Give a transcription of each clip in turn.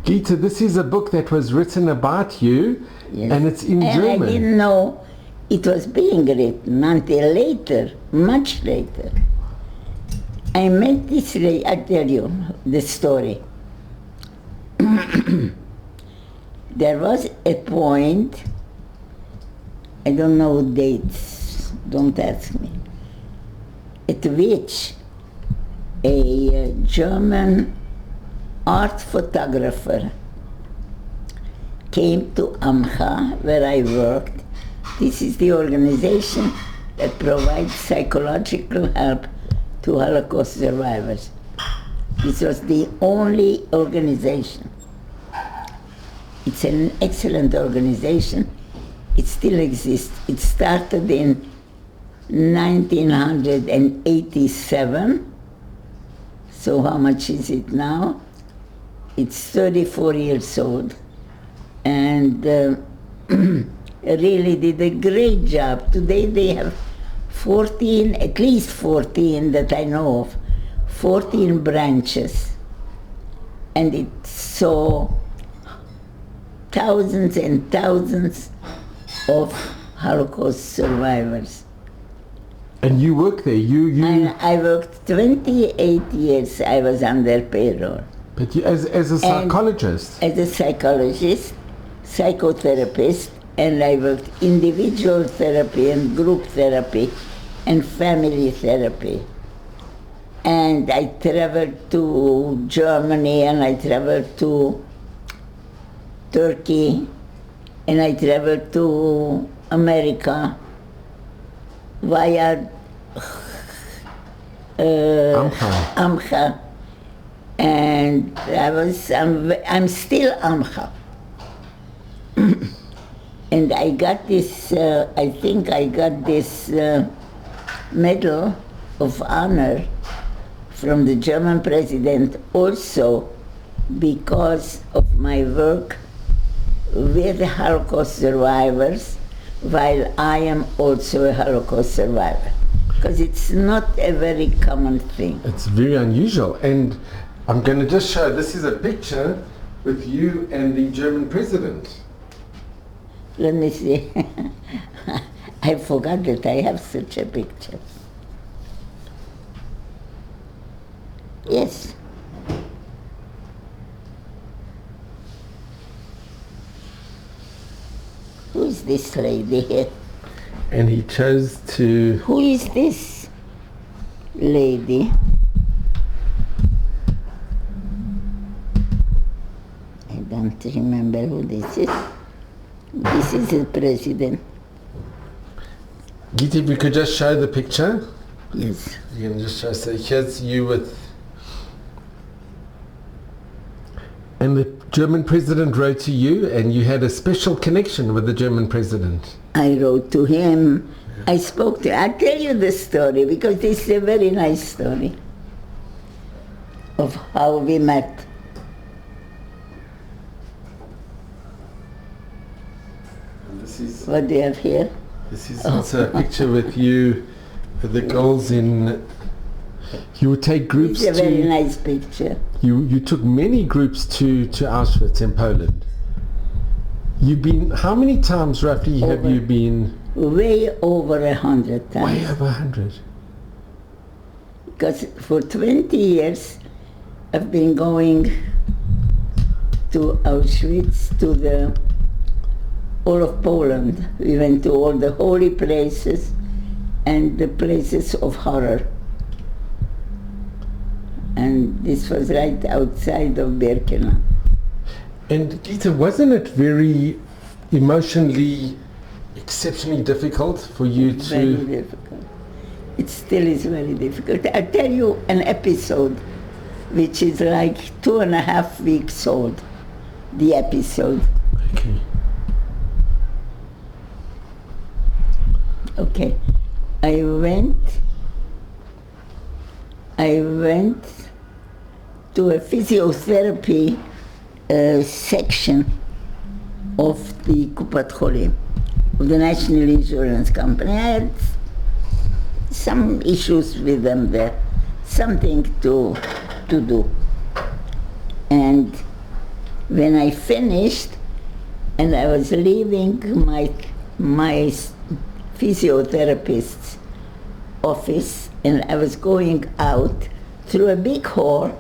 Gita, this is a book that was written about you, Yes. and it's in and German. I didn't know it was being written until later, much later. I met this lady, I tell you the story. There was a point, I don't know dates, don't ask me, at which a German art photographer came to Amcha, where I worked. This is the organization that provides psychological help to Holocaust survivors. This was the only organization. It's an excellent organization. It still exists. It started in 1987. So how much is it now? It's 34 years old. And really did a great job. Today they have 14, at least 14 that I know of, 14 branches. And it saw thousands and thousands of Holocaust survivors. And you work there. And I worked 28 years. I was on their payroll. But you, as a psychologist. As a psychologist, psychotherapist, and I worked individual therapy and group therapy and family therapy. And I traveled to Germany, and I traveled to Turkey, and I traveled to America via Amcha. And I'm still Amcha. And I got this, I think I got this Medal of Honor from the German president also because of my work with Holocaust survivors, while I am also a Holocaust survivor. Because it's not a very common thing. It's very unusual. And I'm going to just show, this is a picture with you and the German president. Let me see. I forgot that I have such a picture. Yes. Who is this lady here? And he chose to... Who is this lady? I don't remember who this is. This is the president. Gita, if you could just show the picture. Yes. You can just show, so here's you with... And the German president wrote to you, and you had a special connection with the German president. I wrote to him. I spoke to him. I'll tell you the story, because this is a very nice story of how we met. And this is... What do you have here? This is also a picture with you, with the girls in... You would take groups to... It's a very nice picture. You took many groups to Auschwitz in Poland. You've been... How many times roughly have you been? Way over 100 times. Way over 100. Because for 20 years I've been going to Auschwitz, to all of Poland. We went to all the holy places and the places of horror. And this was right outside of Birkenau. And Gita, wasn't it very emotionally, exceptionally difficult for you to... Very difficult. It still is very difficult. I'll tell you an episode which is like 2.5 weeks old, the episode. Okay. Okay. I went to a physiotherapy section of the Kupat Cholim, of the National Insurance Company. I had some issues with them there, something to do. And when I finished and I was leaving my physiotherapist's office and I was going out through a big hall.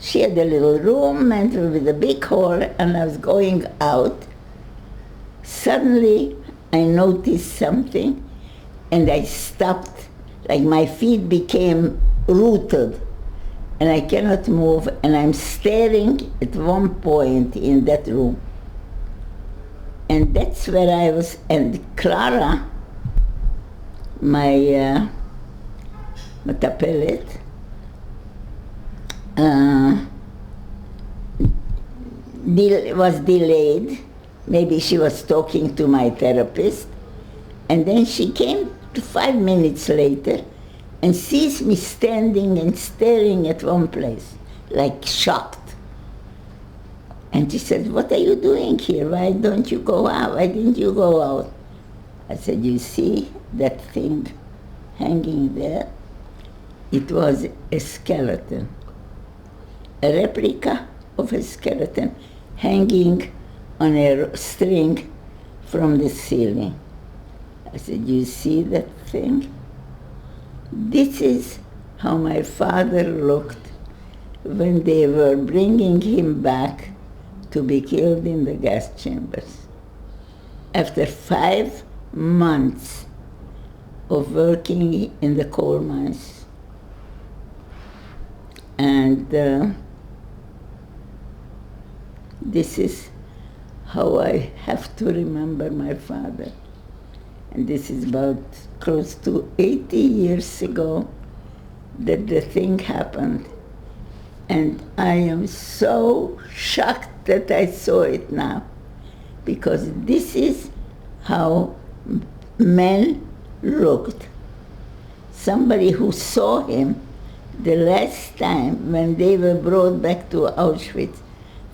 She had a little room and with a big hall, and I was going out. Suddenly I noticed something and I stopped, like my feet became rooted and I cannot move, and I'm staring at one point in that room. And that's where I was, and Clara, my metapelet, was delayed. Maybe she was talking to my therapist, and then she came 5 minutes later and sees me standing and staring at one place, like shocked. And she said, "What are you doing here? Why don't you go out? Why didn't you go out?" I said, "You see that thing hanging there? It was a skeleton, a replica of a skeleton hanging on a string from the ceiling." I said, "You see that thing? This is how my father looked when they were bringing him back to be killed in the gas chambers. After 5 months of working in the coal mines." And this is how I have to remember my father. And this is about close to 80 years ago that the thing happened. And I am so shocked that I saw it now, because this is how men looked. Somebody who saw him the last time when they were brought back to Auschwitz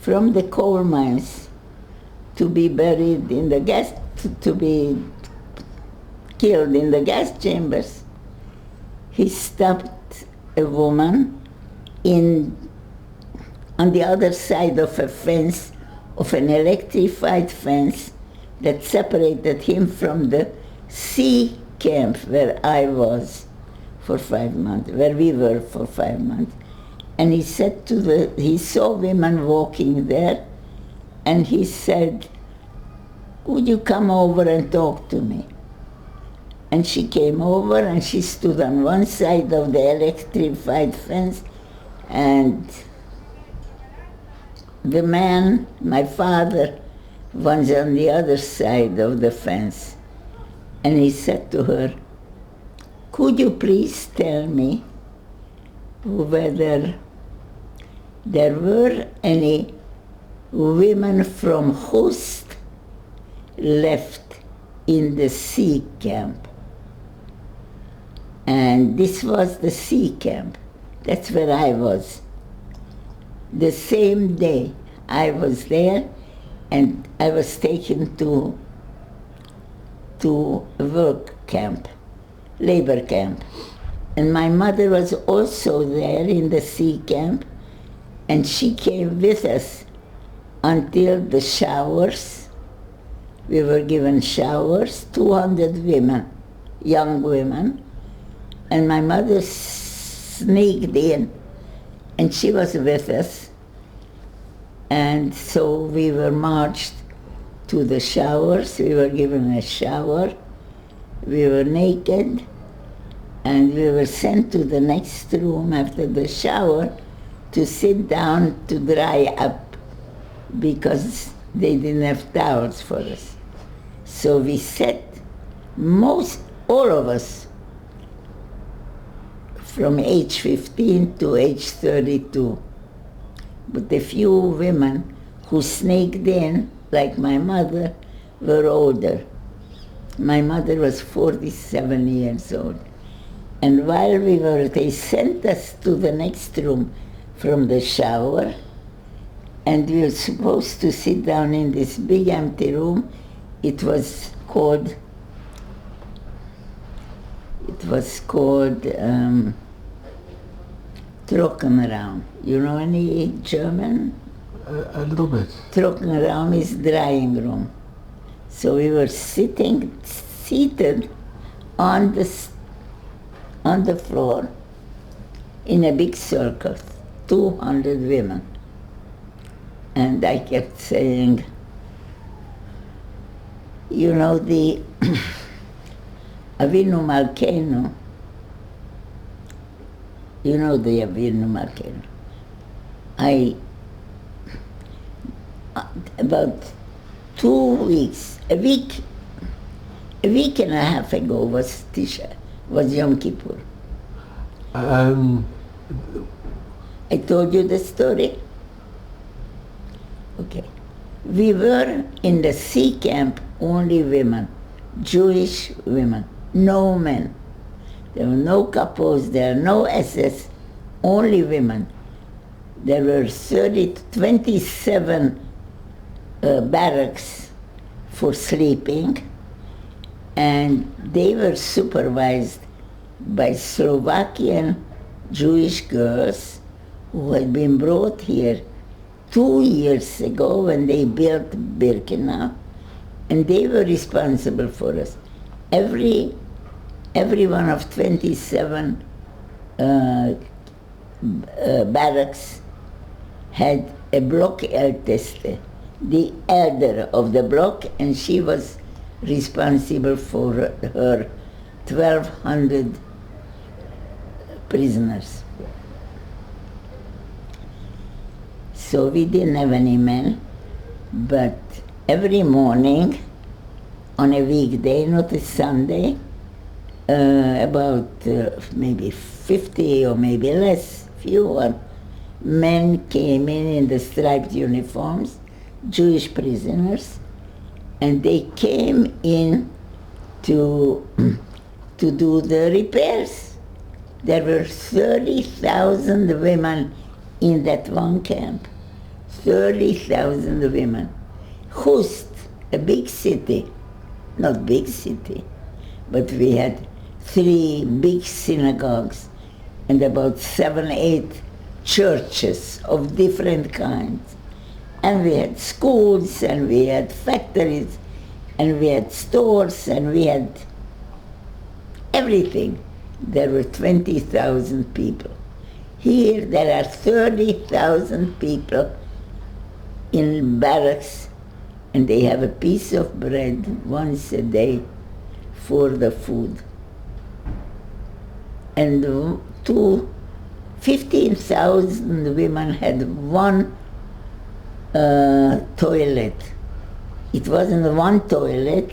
from the coal mines to be buried in the gas, to be killed in the gas chambers, he stopped a woman on the other side of a fence, of an electrified fence that separated him from the sea camp where I was for 5 months, where we were for 5 months. And he said he saw women walking there, and he said, "Would you come over and talk to me?" And she came over and she stood on one side of the electrified fence, and the man, my father, was on the other side of the fence. And he said to her, "Could you please tell me whether there were any women from Host left in the sea camp?" And this was the sea camp. That's where I was. The same day I was there, and I was taken to a work camp, labor camp. And my mother was also there in the sea camp, and she came with us until the showers. We were given showers, 200 women, young women, and my mother sneaked in, and she was with us. And so we were marched to the showers. We were given a shower. We were naked, and we were sent to the next room after the shower to sit down to dry up, because they didn't have towels for us. So we sat, all of us, from age 15 to age 32. But the few women who sneaked in, like my mother, were older. My mother was 47 years old. And while they sent us to the next room from the shower, and we were supposed to sit down in this big empty room. It was called Trockenraum. You know any German? a little bit. Trockenraum is drying room. So we were seated on the floor in a big circle, 200 women. And I kept saying, you know, the Avinu Malkeinu, you know the Avinu Malkeinu. About 2 weeks, a week and a half ago was Yom Kippur. I told you the story? Okay. We were in the sea camp, only women, Jewish women, no men. There were no couples, there were no SS, only women. There were 27 barracks for sleeping, and they were supervised by Slovakian Jewish girls who had been brought here 2 years ago when they built Birkenau, and they were responsible for us. Every one of 27 barracks had a block Älteste, the elder of the block, and she was responsible for her 1,200 prisoners. So we didn't have any men, but every morning on a weekday, not a Sunday, about maybe 50 or maybe less, fewer men came in the striped uniforms, Jewish prisoners, and they came in to do the repairs. There were 30,000 women in that one camp. 30,000 women. Hust, a big city, not big city, but we had 3 big synagogues and about 7, 8 churches of different kinds. And we had schools, and we had factories, and we had stores, and we had everything. There were 20,000 people. Here there are 30,000 people in barracks, and they have a piece of bread once a day for the food. And 15,000 women had one toilet. It wasn't one toilet,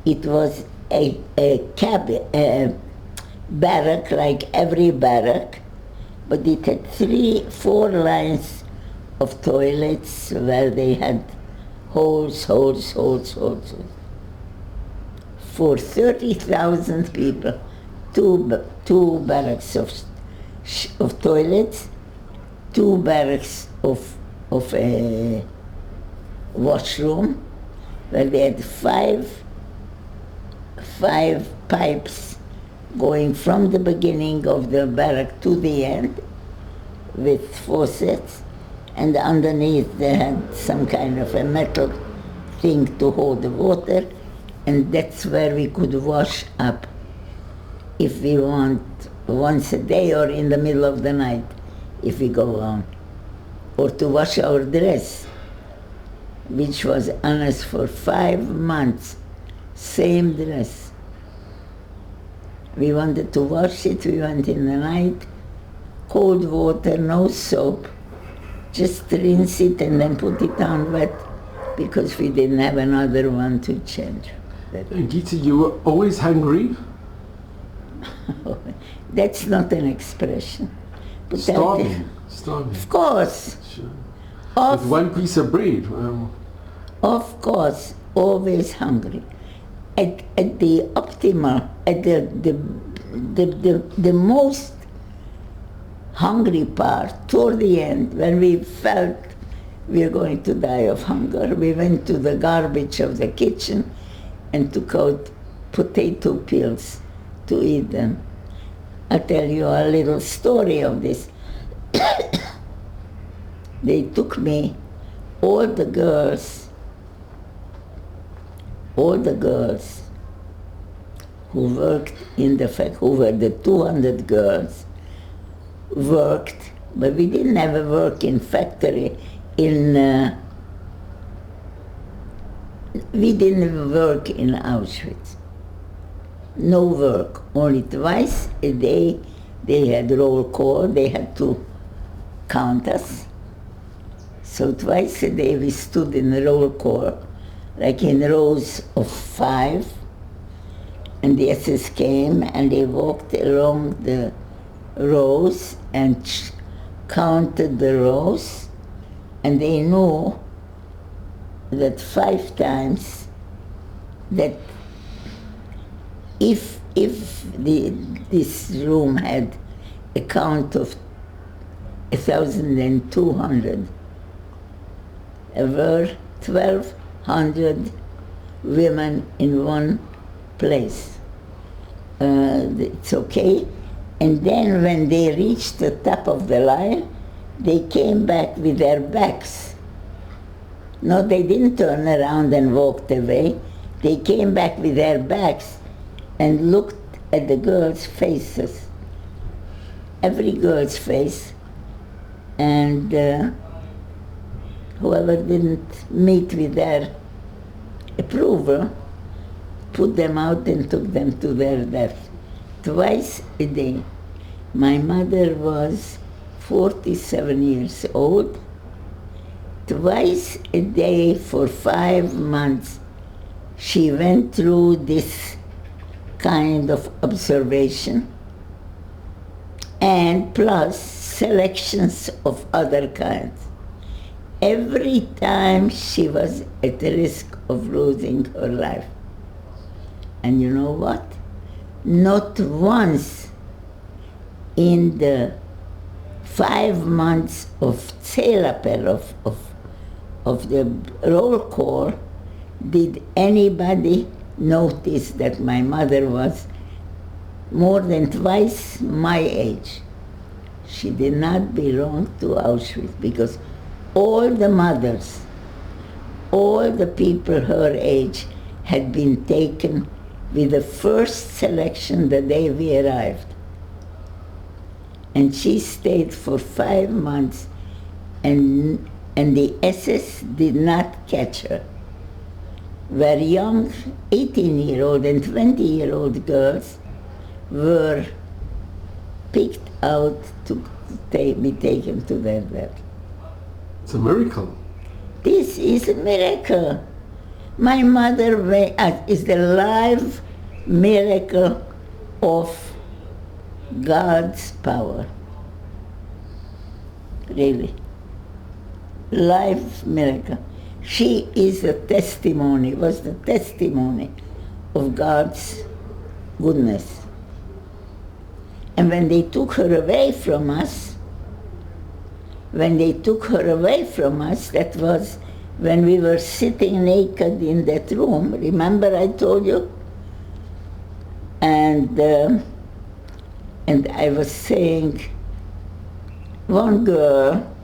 it was a barrack like every barrack, but it had 3-4 lines of toilets where they had holes. For 30,000 people, two barracks of toilets, 2 barracks of a washroom, where they had 5 pipes going from the beginning of the barrack to the end with faucets, and underneath they had some kind of a metal thing to hold the water, and that's where we could wash up if we want, once a day or in the middle of the night if we go on, or to wash our dress, which was on us for 5 months, same dress. We wanted to wash it, we went in the night, cold water, no soap, just rinse it and then put it on wet, because we didn't have another one to change. Gita, you were always hungry? That's not an expression. But Starving. Of course. Sure. With one piece of bread. Of course, always hungry. At the optimal, at the most hungry part, toward the end, when we felt we were going to die of hunger, we went to the garbage of the kitchen and took out potato peels to eat them. I'll tell you a little story of this. They took me all the girls who worked in the factory, who were the 200 girls, worked, but we didn't have a work in factory we didn't work in Auschwitz. No work, only twice a day they had roll call, they had to count us. So twice a day we stood in roll call, like in rows of 5, and the SS came and they walked along the rows and counted the rows, and they knew that 5 times that if this room had a count of 1,200, there were 1,200 women in one place. It's okay. And then when they reached the top of the line, they came back with their backs. No, they didn't turn around and walked away. They came back with their backs and looked at the girls' faces, every girl's face, and whoever didn't meet with their approval put them out and took them to their death. Twice a day. My mother was 47 years old. Twice a day for 5 months, she went through this kind of observation, and plus selections of other kinds. Every time she was at the risk of losing her life. And you know what? Not once in the 5 months of Zelappel, of the roll call, did anybody notice that my mother was more than twice my age. She did not belong to Auschwitz because all the mothers, all the people her age had been taken with the first selection the day we arrived. And she stayed for 5 months, and the SS did not catch her. Where young 18-year-old and 20-year-old girls were picked out to be taken to their death. It's a miracle. This is a miracle. My mother is the live miracle of God's power. Really. Live miracle. She is a testimony, was the testimony of God's goodness. And when they took her away from us, that was when we were sitting naked in that room. Remember I told you? And I was saying, one girl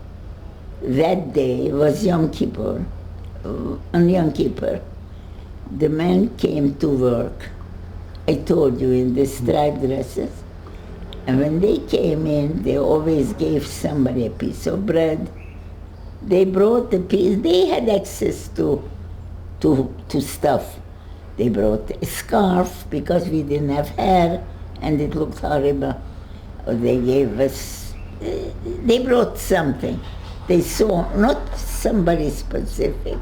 that day was Yom Kippur. On Yom Kippur, the men came to work. I told you, in the striped dresses. And when they came in, they always gave somebody a piece of bread. They brought the piece. They had access to stuff. They brought a scarf because we didn't have hair and it looked horrible. Or they gave us, they brought something. They saw, not somebody specific,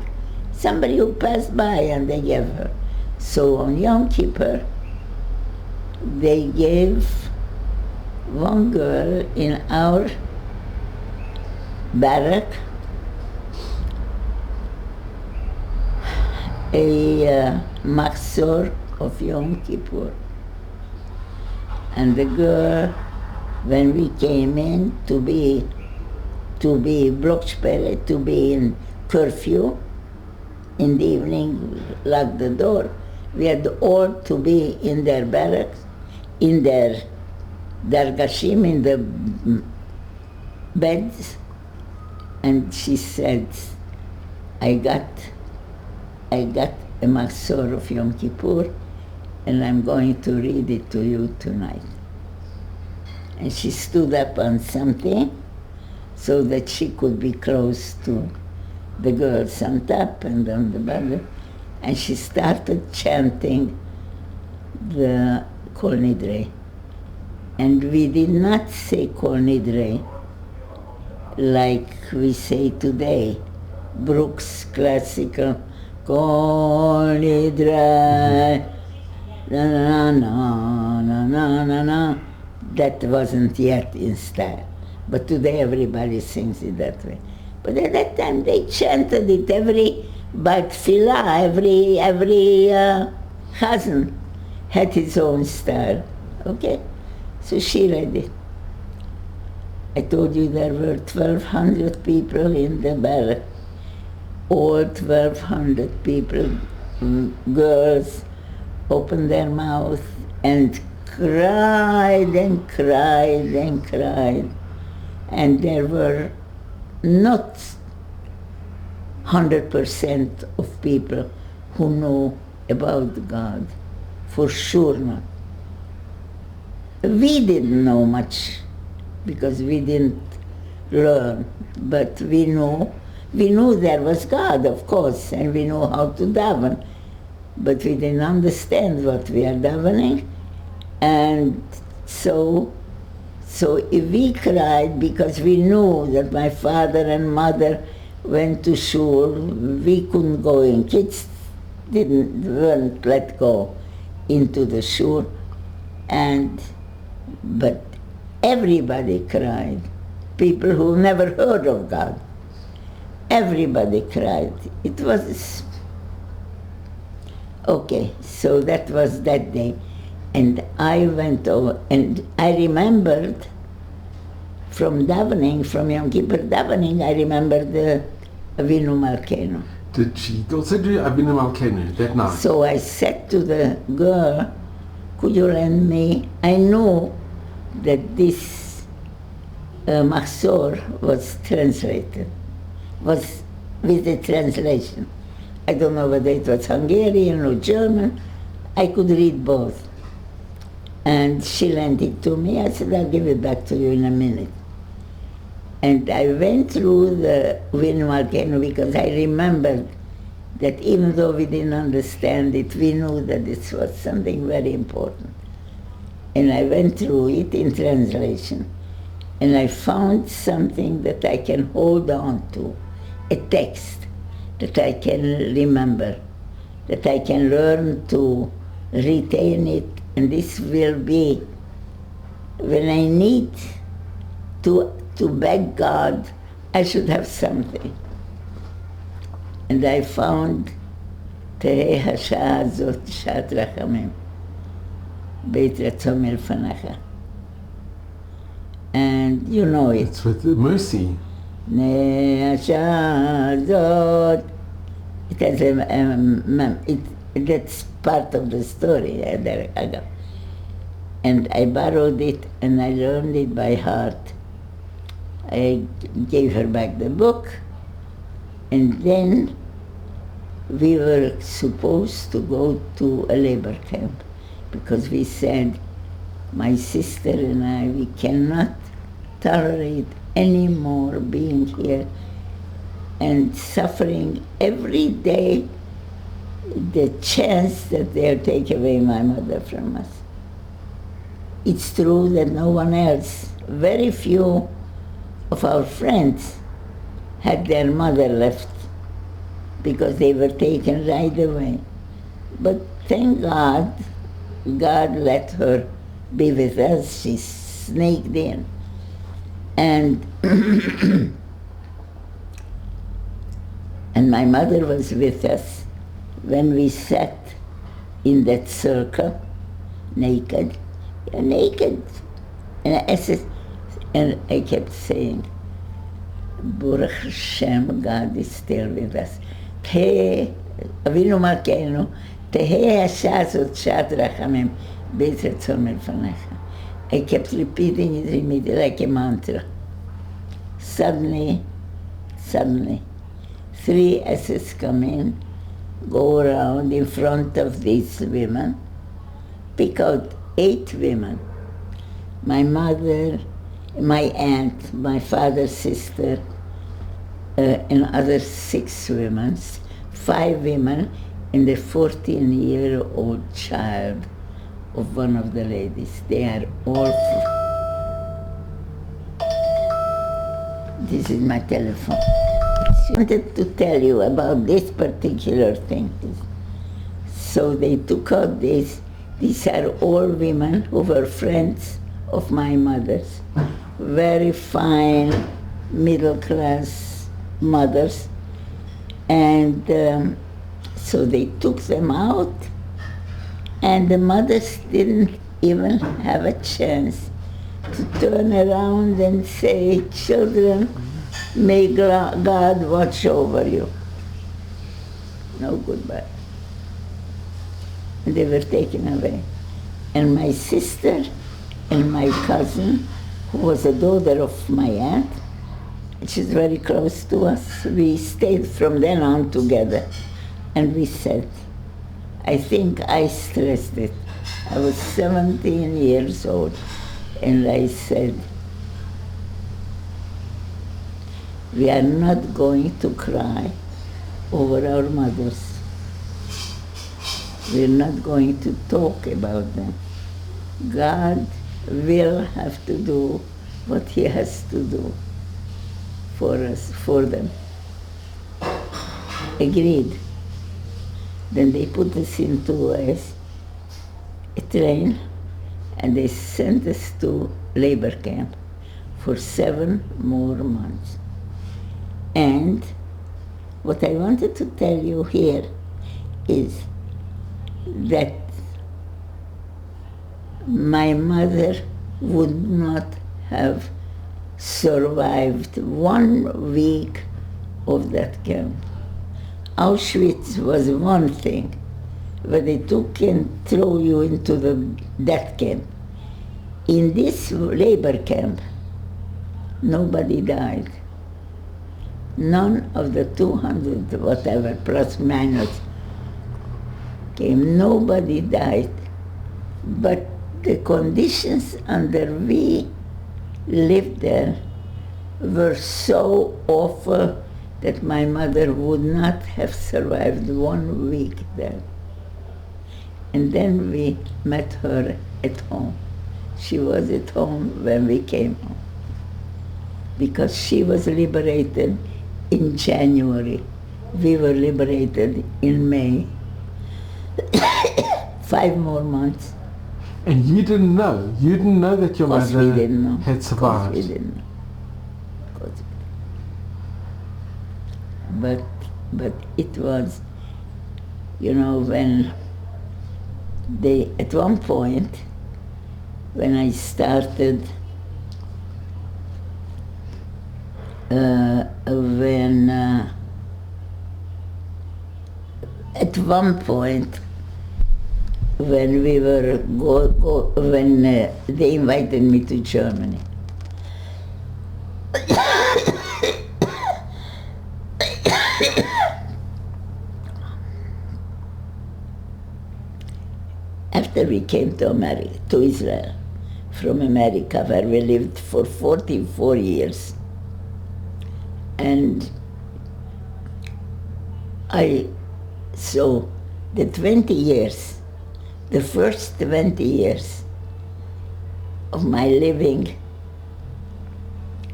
somebody who passed by, and they gave her. So on Yom Kippur, they gave one girl in our barrack a machzor of Yom Kippur. And the girl, when we came in to be Blocksperre, to be in curfew, in the evening, lock the door, we had all to be in their barracks, in their dargashim, in the beds. And she said, I got a Mahzor of Yom Kippur, and I'm going to read it to you tonight. And she stood up on something so that she could be close to the girls on top and on the bottom. And she started chanting the Kol Nidre. And we did not say Kol Nidre like we say today. Brooks classical Kol Nidre, na na na na na na na. That wasn't yet in style. But today everybody sings it that way. But at that time they chanted it every Bat Tfilah, every chazan had his own style. Okay? So she read it. I told you there were 1,200 people in the barrack. All 1,200 people, girls, opened their mouth and cried and cried and cried. And there were not 100% of people who know about God. For sure not. We didn't know much because we didn't learn, but we knew there was God, of course, and we knew how to daven, but we didn't understand what we are davening, and so if we cried because we knew that my father and mother went to shul, we couldn't go in. Kids weren't let go into the shul, but everybody cried. People who never heard of God, everybody cried. It was okay. So that was that day, and I went over, and I remembered from davening, from Yom Kippur davening, I remembered the Avinu Malkeinu. Did she also do Avinu Malkeinu that night? So I said to the girl, could you lend me? I knew that this Mahzor was translated, was with the translation. I don't know whether it was Hungarian or German. I could read both. And she lent it to me. I said, I'll give it back to you in a minute. And I went through the Avinu Malkeinu because I remembered that even though we didn't understand it, we knew that this was something very important. And I went through it in translation. And I found something that I can hold on to, a text that I can remember, that I can learn to retain it. And this will be, when I need to beg God, I should have something. And I found תהא השעה הזאת שעת רחמים, בית רצון מלפניך. And you know it. It's with the mercy. השעה הזאת, it has that's part of the story, and I borrowed it and I learned it by heart. I gave her back the book, and then we were supposed to go to a labor camp because we said, my sister and I, we cannot tolerate any more being here and suffering every day the chance that they'll take away my mother from us. It's true that no one else, very few of our friends had their mother left because they were taken right away. But thank God, God let her be with us. She sneaked in. And and my mother was with us when we sat in that circle, naked, naked. And I kept saying, Baruch Hashem, God is still with us. Avinu Malkeinu, Tehei השעה הזאת שעת רחמים, בית רצון מלפניך. I kept repeating it immediately like a mantra. Suddenly, 3 SS come in, go around in front of these women, pick out 8 women. My mother, my aunt, my father's sister, and other 6 women, 5 women, and a 14-year-old child of one of the ladies. They are all. This is my telephone. I wanted to tell you about this particular thing. So they took out this. These are all women who were friends of my mother's. Very fine, middle-class mothers. And so they took them out, and the mothers didn't even have a chance to turn around and say, children, may God watch over you. No goodbye. And they were taken away. And my sister and my cousin, who was a daughter of my aunt, she's very close to us, we stayed from then on together. And we said, I think I stressed it. I was 17 years old. And I said, we are not going to cry over our mothers. We're not going to talk about them. God will have to do what He has to do for us, for them. Agreed. Then they put us into a train, and they sent us to labor camp for 7 more months. And what I wanted to tell you here is that my mother would not have survived 1 week of that camp. Auschwitz was one thing, where they took and throw you into the death camp. In this labor camp, nobody died. None of the 200, whatever, plus minus, came. Nobody died. But the conditions under we lived there were so awful that my mother would not have survived 1 week there. And then we met her at home. She was at home when we came home, because she was liberated in January. We were liberated in May. 5 more months. And you didn't know? You didn't know that your Of course mother we didn't know. had survived? Of course we didn't know. Of course we didn't. But it was, when they, at one point, when I started, at one point, when we were when they invited me to Germany. After we came to America, to Israel, from America, where we lived for 44 years, and so the 20 years, the first 20 years of my living.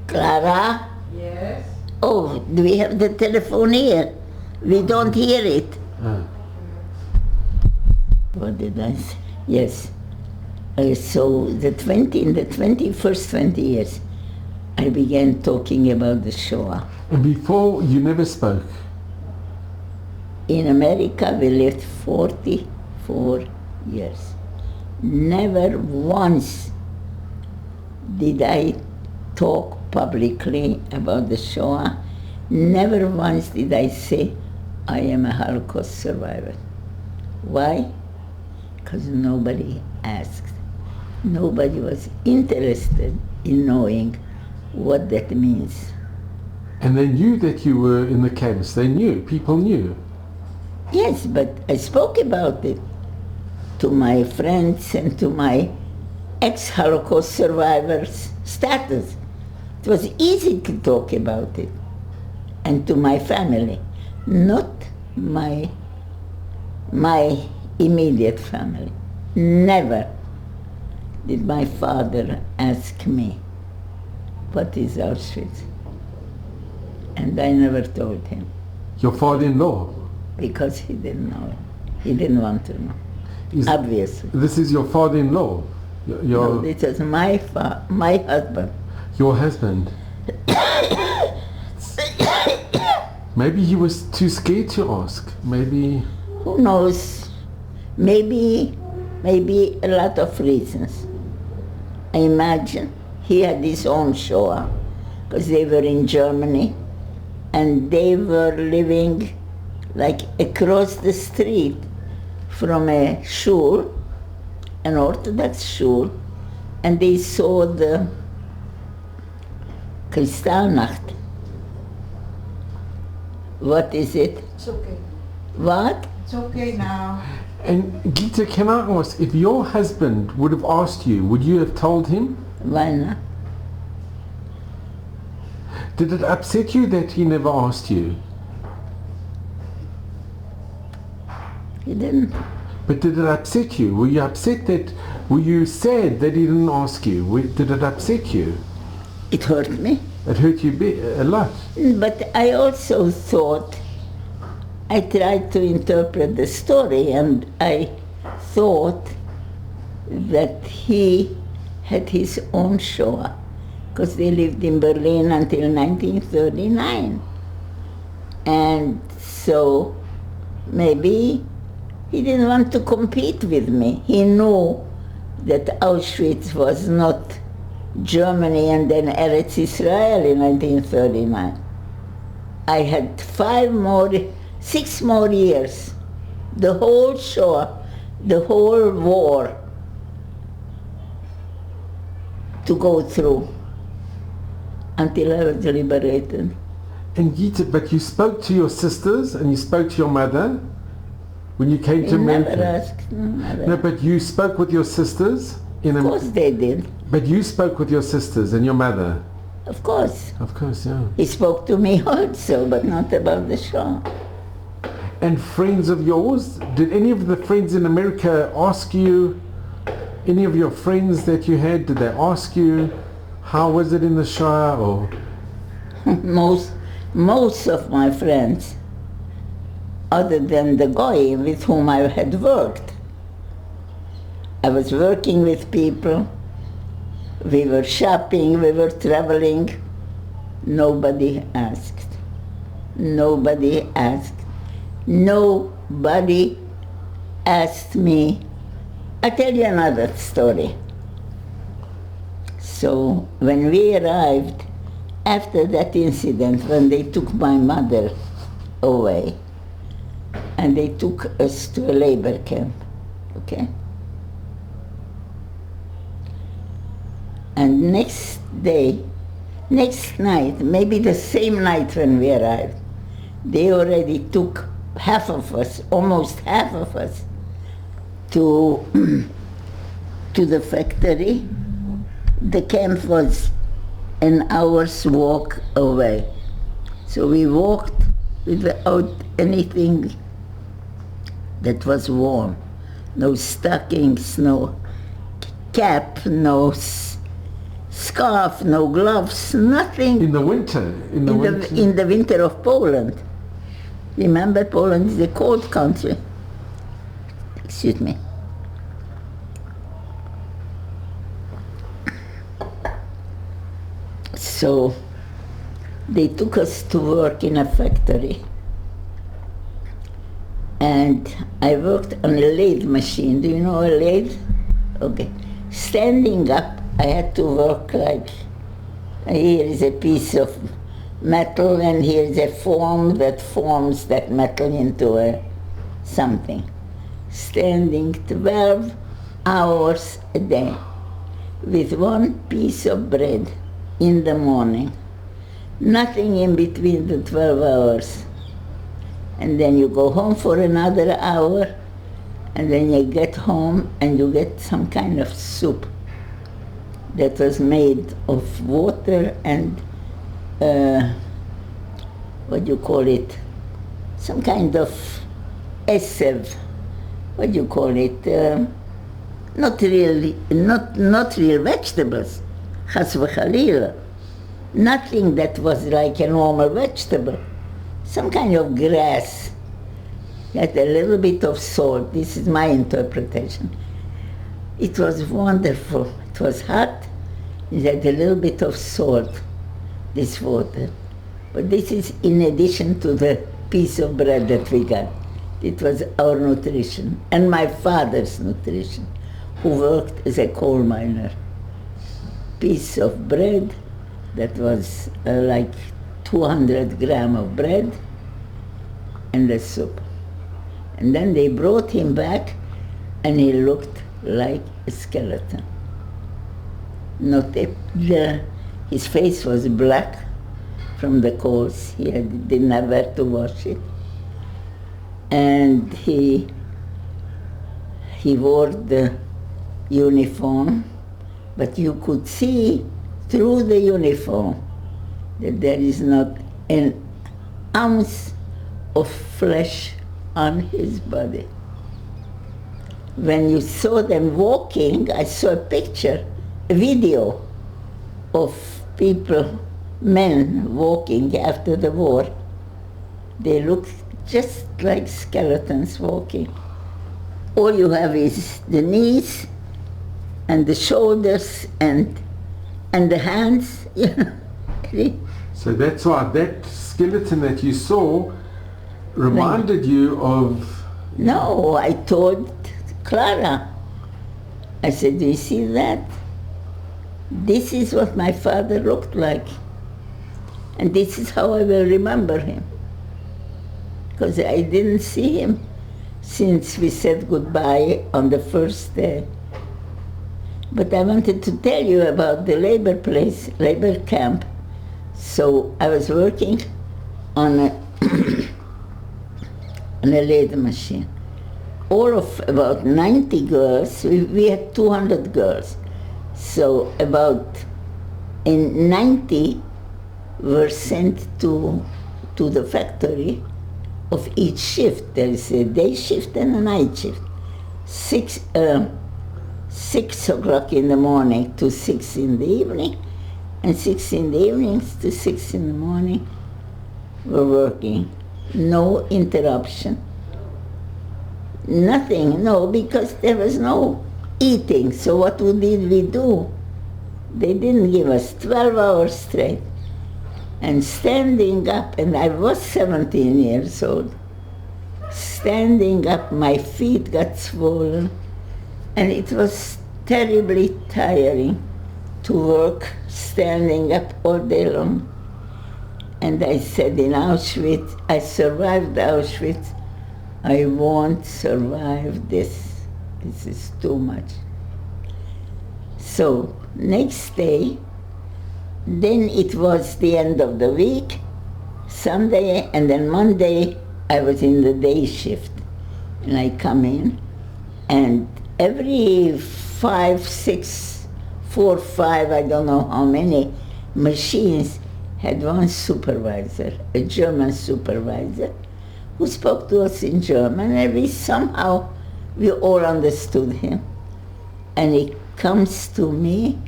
Clara? Yes. Oh, do we have the telephone here? We don't hear it. What did I say? Yes. So in the 21st 20 years, I began talking about the Shoah. And before, you never spoke? In America, we lived 44 years. Never once did I talk publicly about the Shoah. Never once did I say, I am a Holocaust survivor. Why? Because nobody asked. Nobody was interested in knowing what that means. And they knew that you were in the camps. They knew. People knew. Yes, but I spoke about it to my friends and to my ex-Holocaust survivors status. It was easy to talk about it. And to my family, not my immediate family. Never did my father ask me, what is Auschwitz? And I never told him. Your father-in-law? Because he didn't know. He didn't want to know. Obviously. This is your father-in-law? No, this is my husband. Your husband? Maybe he was too scared to ask. Maybe... Who knows? Maybe a lot of reasons. I imagine he had his own Shoah, because they were in Germany, and they were living like across the street from a shul, an Orthodox shul, and they saw the Kristallnacht. What is it? It's okay. What? It's okay now. And Gita, can I ask, if your husband would have asked you, would you have told him? Why not? Did it upset you that he never asked you? He didn't. But did it upset you? Were you upset that, were you sad that he didn't ask you? Did it upset you? It hurt me. It hurt you a lot. But I also thought, I tried to interpret the story, and I thought that he had his own Shoah, because they lived in Berlin until 1939. And so maybe he didn't want to compete with me. He knew that Auschwitz was not Germany and then Eretz Israel in 1939. I had 6 more years, the whole Shoah, the whole war to go through until I was liberated. And Gita, but you spoke to your sisters and you spoke to your mother when you came to America? Never asked. Never. No, but you spoke with your sisters in Of course they did. But you spoke with your sisters and your mother? Of course. Of course, yeah. He spoke to me also, but not about the Shoah. And friends of yours, did any of the friends in America ask you, any of your friends that you had, did they ask you, how was it in the Shoah? Or most of my friends, other than the guy with whom I had worked, I was working with people, we were shopping, we were traveling. Nobody asked. Nobody asked. Nobody asked me. I'll tell you another story. So when we arrived, after that incident, when they took my mother away, and they took us to a labor camp, okay? And next night, maybe the same night when we arrived, they already took half of us, almost half of us, to the factory. The camp was an hour's walk away. So we walked without anything that was warm. No stockings, no cap, no scarf, no gloves, nothing. in the winter? In the winter of Poland. Remember, Poland is a cold country. Excuse me. So they took us to work in a factory. And I worked on a lathe machine. Do you know a lathe? Okay. Standing up, I had to work like, here is a piece of metal and here is a form that forms that metal into a something. Standing 12 hours a day with one piece of bread in the morning, Nothing in between the 12 hours. And then you go home for another hour, and then you get home and you get some kind of soup that was made of water and, what do you call it? Some kind of esev. What do you call it? Not real vegetables. Chas v'chalila. Nothing that was like a normal vegetable. Some kind of grass. Had a little bit of salt. This is my interpretation. It was wonderful. It was hot. It had a little bit of salt, this water. But this is in addition to the piece of bread that we got. It was our nutrition, and my father's nutrition, who worked as a coal miner. Piece of bread that was like 200 grams of bread and the soup. And then they brought him back, and he looked like a skeleton. His face was black from the coals. He didn't have where to wash it. And he wore the uniform, but you could see through the uniform that there is not an ounce of flesh on his body. When you saw them walking, I saw a picture, a video of people, men walking after the war. They looked just like skeletons walking. All you have is the knees and the shoulders and the hands. So that's why that skeleton that you saw reminded you of... No, I told Clara. I said, do you see that? This is what my father looked like. And this is how I will remember him. Because I didn't see him since we said goodbye on the first day. But I wanted to tell you about the labor camp. So I was working on a lathe machine. All of about 90 girls, we had 200 girls. So about 90 were sent to the factory of each shift. There is a day shift and a night shift. 6 o'clock in the morning to 6 in the evening, and 6 in the evenings to 6 in the morning were working. No interruption. Nothing, no, because there was no eating. So what did we do? They didn't give us 12 hours straight. And standing up, and I was 17 years old, standing up, my feet got swollen, and it was terribly tiring to work standing up all day long. And I said in Auschwitz, I survived Auschwitz, I won't survive this. This is too much. So next day, then it was the end of the week, Sunday, and then Monday I was in the day shift. And I come in, and every 5, 6, 4, 5, I don't know how many machines had one supervisor, a German supervisor, who spoke to us in German, and we all understood him. And he comes to me,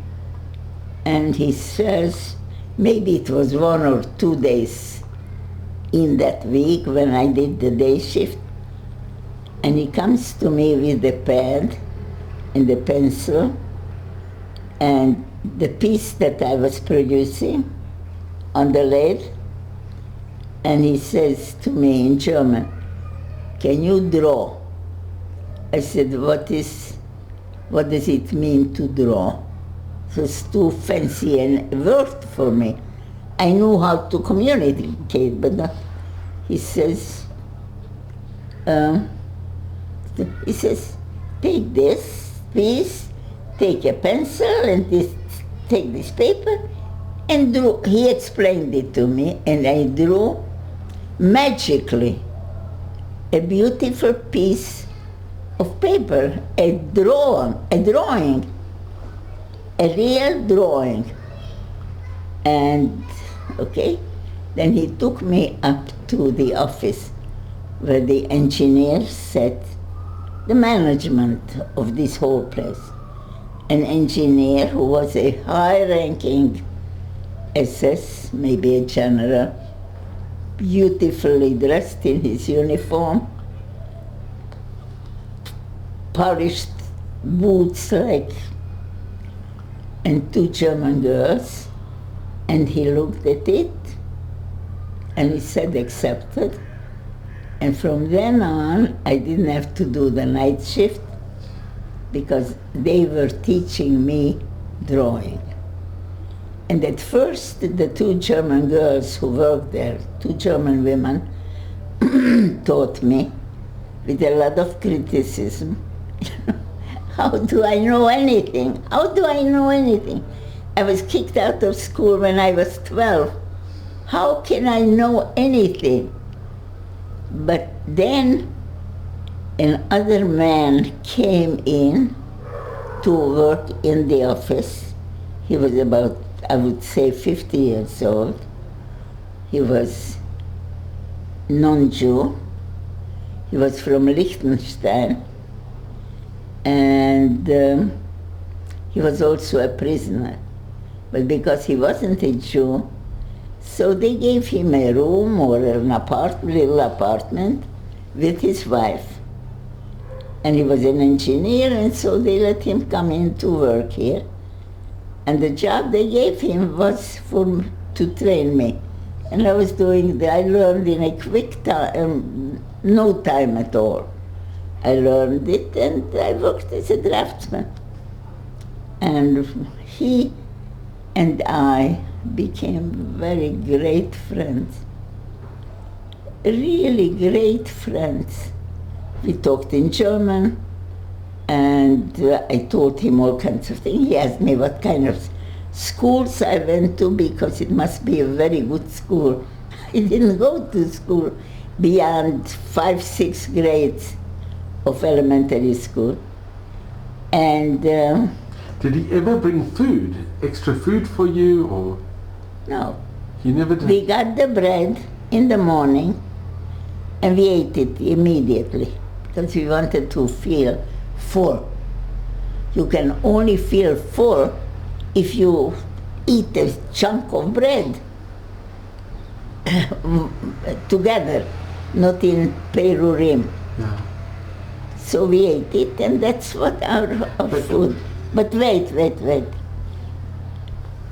and he says, maybe it was 1 or 2 days in that week when I did the day shift, and he comes to me with the pen and the pencil and the piece that I was producing on the lathe, and he says to me in German, can you draw? I said, what does it mean to draw? It was too fancy a word for me. I knew how to communicate, but not. He says, take this piece, take a pencil, and take this paper, and drew. He explained it to me, and I drew magically a beautiful piece of paper, a drawing, a real drawing. And, okay, then he took me up to the office where the engineer sat, the management of this whole place. An engineer who was a high-ranking SS, maybe a general, beautifully dressed in his uniform, polished boots and two German girls, and he looked at it and he said accepted. And from then on, I didn't have to do the night shift because they were teaching me drawing. And at first, the two German girls who worked there, two German women, taught me with a lot of criticism. How do I know anything? How do I know anything? I was kicked out of school when I was 12. How can I know anything? But then another man came in to work in the office. He was about, I would say, 50 years old. He was non-Jew. He was from Liechtenstein. And he was also a prisoner. But because he wasn't a Jew, so they gave him a room or an little apartment with his wife. And he was an engineer, and so they let him come in to work here. And the job they gave him was to train me. And I was I learned in a quick time, no time at all. I learned it, and I worked as a draftsman. And he and I became very great friends, really great friends. We talked in German, and I told him all kinds of things. He asked me what kind of schools I went to, because it must be a very good school. I didn't go to school beyond 5, 6 grades of elementary school. And did he ever bring food, extra food for you, or? No. He never did? We got the bread in the morning and we ate it immediately because we wanted to feel full. You can only feel full if you eat a chunk of bread together, not in perurim. Yeah. So we ate it, and that's what our food. But wait.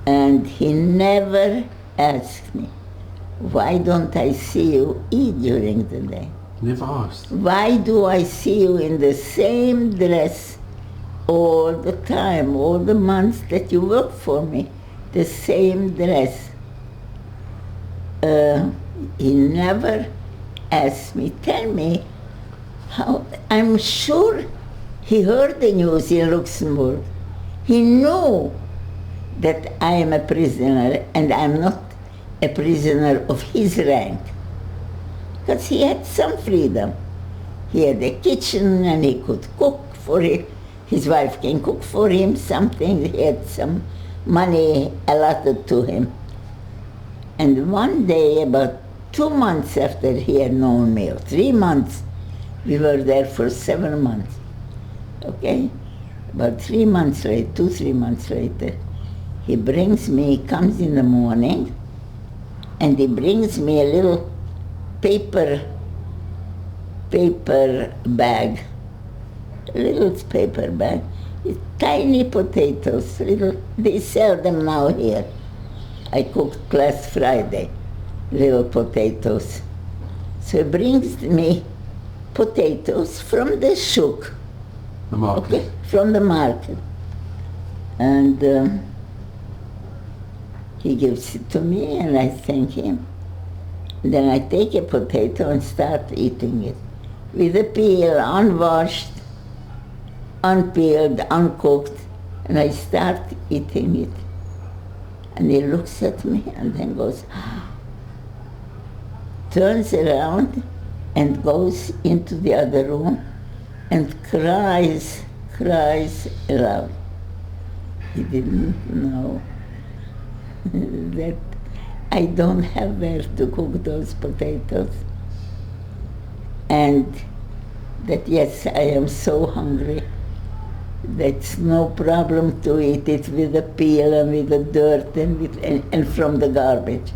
And he never asked me, why don't I see you eat during the day? Never asked. Why do I see you in the same dress all the time, all the months that you work for me, the same dress? He never asked me, tell me how. I'm sure he heard the news in Luxembourg. He knew that I am a prisoner, and I'm not a prisoner of his rank. Because he had some freedom. He had a kitchen and he could cook for it. His wife can cook for him something. He had some money allotted to him. And one day, about 2 months after he had known me, or 3 months, we were there for 7 months, okay? About 3 months later, 2-3 months later, he comes in the morning, and he brings me a little paper bag, a little paper bag, with tiny potatoes, they sell them now here. I cooked last Friday, little potatoes. So he brings me potatoes from the shuk. The market. Okay, from the market. And he gives it to me, and I thank him. Then I take a potato and start eating it. With the peel, unwashed, unpeeled, uncooked, and I start eating it. And he looks at me and then goes, turns around and goes into the other room and cries aloud. He didn't know that I don't have where to cook those potatoes, and that yes, I am so hungry. That's no problem to eat it with the peel and with the dirt and from the garbage.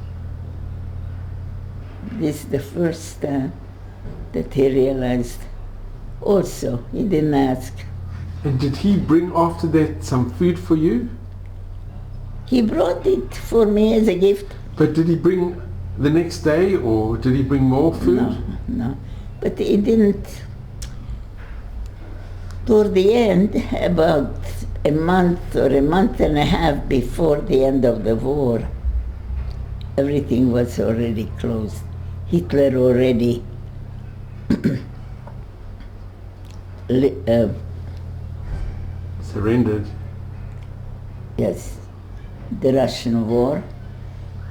This is the first time that he realized. Also, he didn't ask. And did he bring after that some food for you? He brought it for me as a gift. But did he bring the next day, or did he bring more food? No. But he didn't. Toward the end, about a month or a month and a half before the end of the war, everything was already closed. Hitler already surrendered. Yes, the Russian war,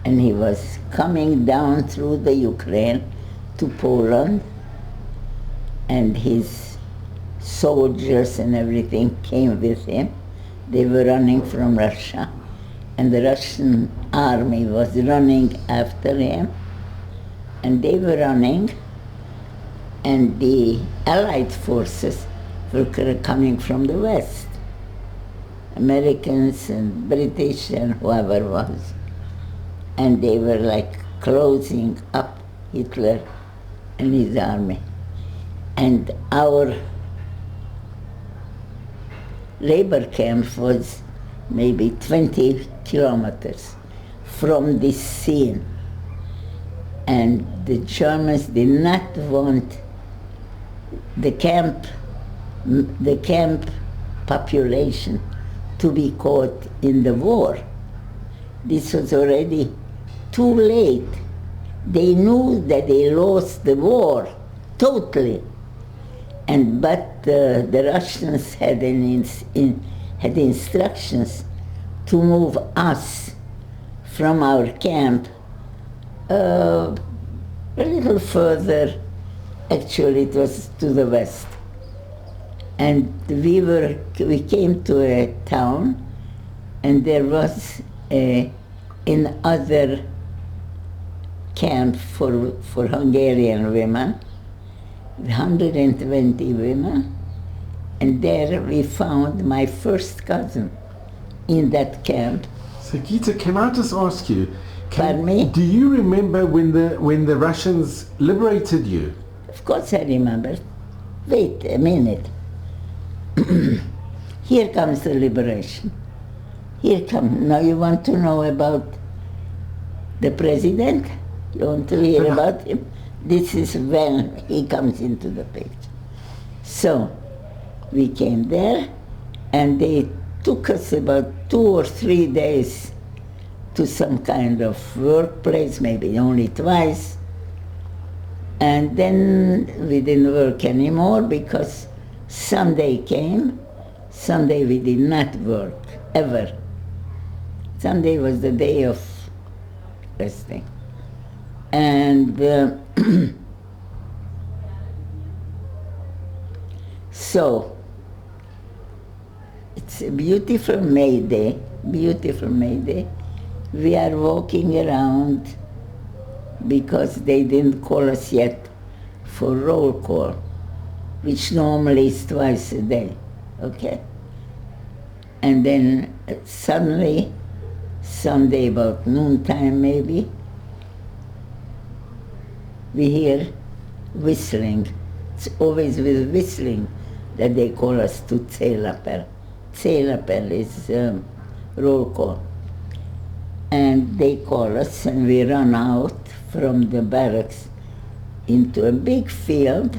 and he was coming down through the Ukraine to Poland, and his soldiers and everything came with him. They were running from Russia, and the Russian army was running after him, and they were running, and the Allied forces were coming from the West, Americans and British and whoever was, and they were like closing up Hitler and his army. And our labor camp was maybe 20 kilometers from this scene. And the Germans did not want the camp population to be caught in the war. This was already too late. They knew that they lost the war totally. But the Russians had had instructions to move us from our camp a little further. Actually, it was to the west. And we came to a town, and there was another camp for Hungarian women, 120 women, and there we found my first cousin in that camp. So Gita, can I just ask you, Pardon me? do you remember when the Russians liberated you? Of course I remember. Wait a minute. Here comes the liberation. Here comes. Now you want to know about the president? You want to hear about him? This is when he comes into the picture. So we came there, and they took us about 2 or 3 days to some kind of workplace, maybe only twice. And then we didn't work anymore because Sunday came. Sunday we did not work, ever. Sunday was the day of resting. And so, it's a beautiful May Day, beautiful May Day. We are walking around because they didn't call us yet for roll call, which normally is twice a day, okay? And then suddenly, Sunday about noontime maybe, we hear whistling. It's always with whistling that they call us to Zählappell. Zählappell is roll call. And they call us, and we run out from the barracks into a big field,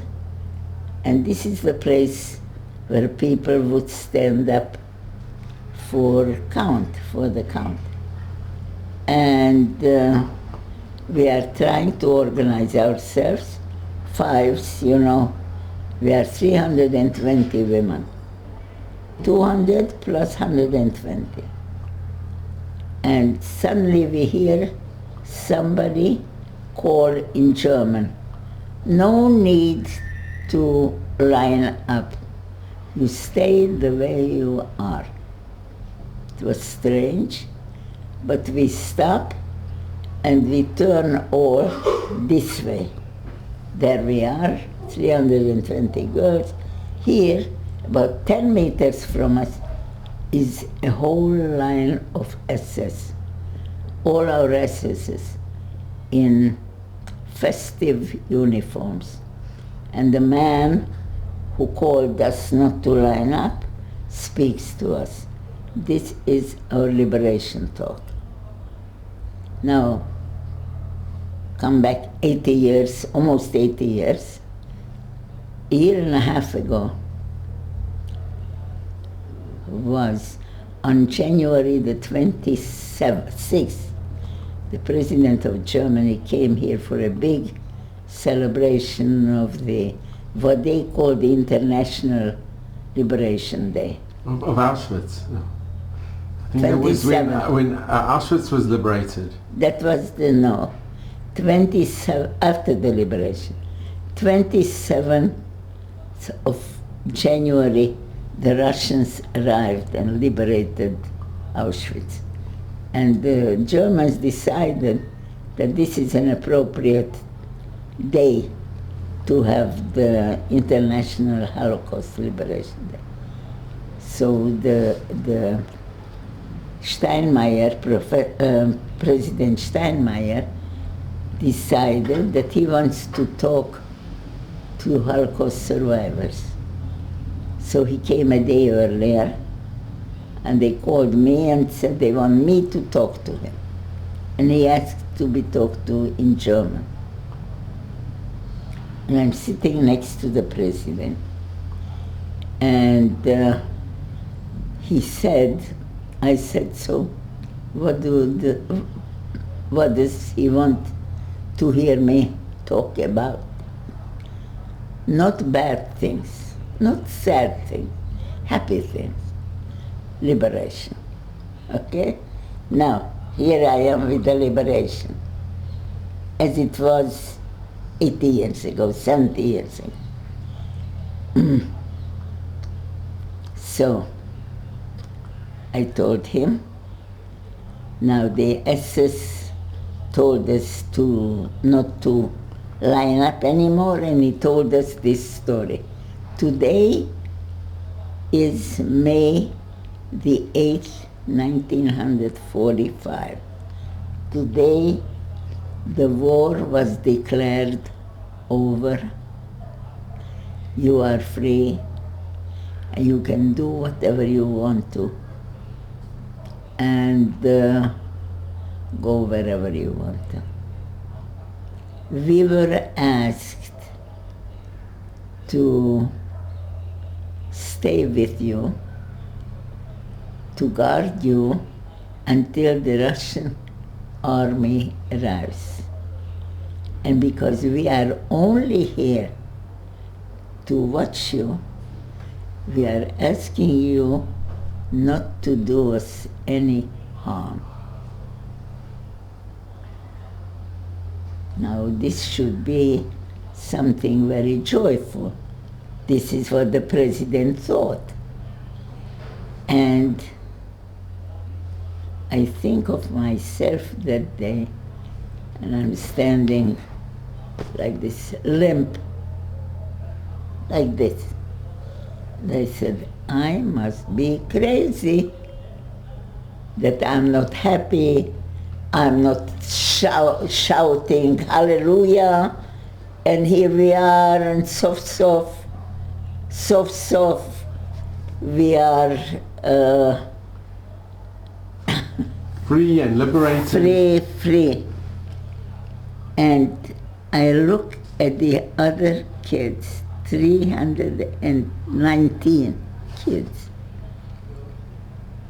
and this is the place where people would stand up for the count. And we are trying to organize ourselves, fives, you know. We are 320 women, 200 plus 120. And suddenly we hear somebody call in German, "No need to line up. You stay the way you are." It was strange, but we stop and we turn all this way. There we are, 320 girls. Here, about 10 meters from us, is a whole line of SS. All our SSs in festive uniforms. And the man who called us not to line up speaks to us. This is our liberation talk. Now, come back 80 years, almost 80 years. A year and a half ago was on January the 26th, the President of Germany came here for a big celebration of what they call the International Liberation Day. Of Auschwitz. No. I think that was when Auschwitz was liberated. That was 27, after the liberation. 27th of January, the Russians arrived and liberated Auschwitz. And the Germans decided that this is an appropriate day to have the International Holocaust Liberation Day. So the Steinmeier, President Steinmeier, decided that he wants to talk to Holocaust survivors. So he came a day earlier, and they called me and said they want me to talk to him. And he asked to be talked to in German. And I'm sitting next to the president. And he said, I said, so what does he want to hear me talk about? Not bad things, not sad things, happy things. Liberation. Okay? Now, here I am with the liberation, as it was 80 years ago, 70 years ago. So, I told him, now the SS told us not to line up anymore, and he told us this story. Today is May the 8th, 1945. Today, the war was declared over. You are free, and you can do whatever you want to, and go wherever you want to. We were asked to stay with you, to guard you until the Russian army arrives. And because we are only here to watch you, we are asking you not to do us any harm. Now, this should be something very joyful. This is what the president thought. And I think of myself that day, and I'm standing like this, limp, like this. And I said, I must be crazy that I'm not happy, I'm not shouting hallelujah, and here we are, and soft, we are free and liberated. Free. And I look at the other kids, 319 kids.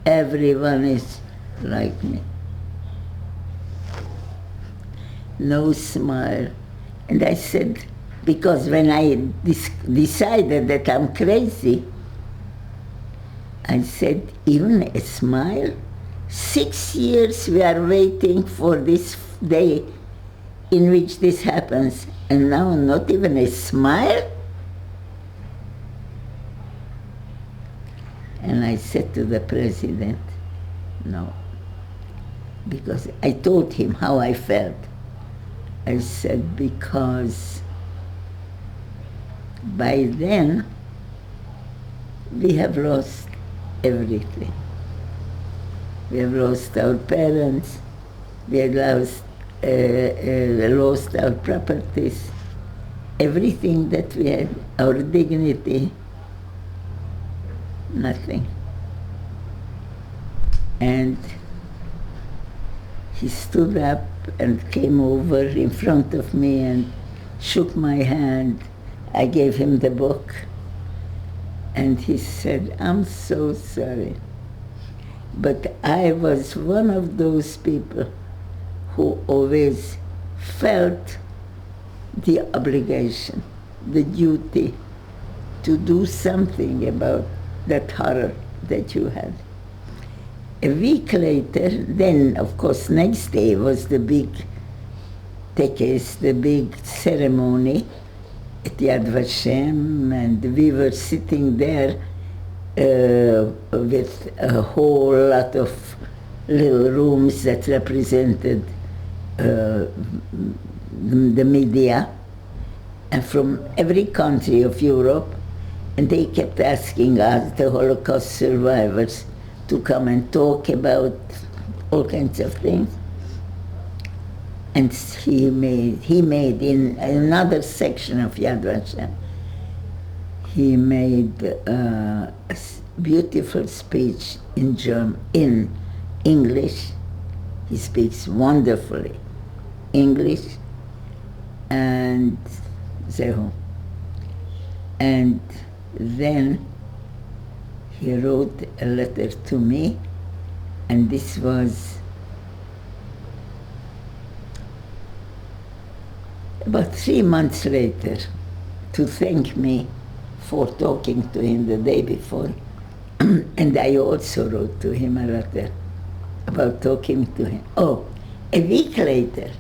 Everyone is like me. No smile. And I said, because when I decided that I'm crazy, I said, even a smile? 6 years we are waiting for this day in which this happens, and now not even a smile? And I said to the president, no, because I told him how I felt. I said, because by then we have lost everything. We have lost our parents, we have lost our properties, everything that we had, our dignity, nothing. And he stood up and came over in front of me and shook my hand. I gave him the book, and he said, I'm so sorry, but I was one of those people who always felt the obligation, the duty to do something about that horror that you had. A week later, then of course next day was the big tekes, the big ceremony at Yad Vashem, and we were sitting there with a whole lot of little rooms that represented the media, and from every country of Europe, and they kept asking us, the Holocaust survivors, to come and talk about all kinds of things. And he made in another section of Yad Vashem, he made a beautiful speech in English. He speaks wonderfully English, and Zehu. And then he wrote a letter to me, and this was about 3 months later, to thank me for talking to him the day before. And I also wrote to him a letter about talking to him. Oh, a week later,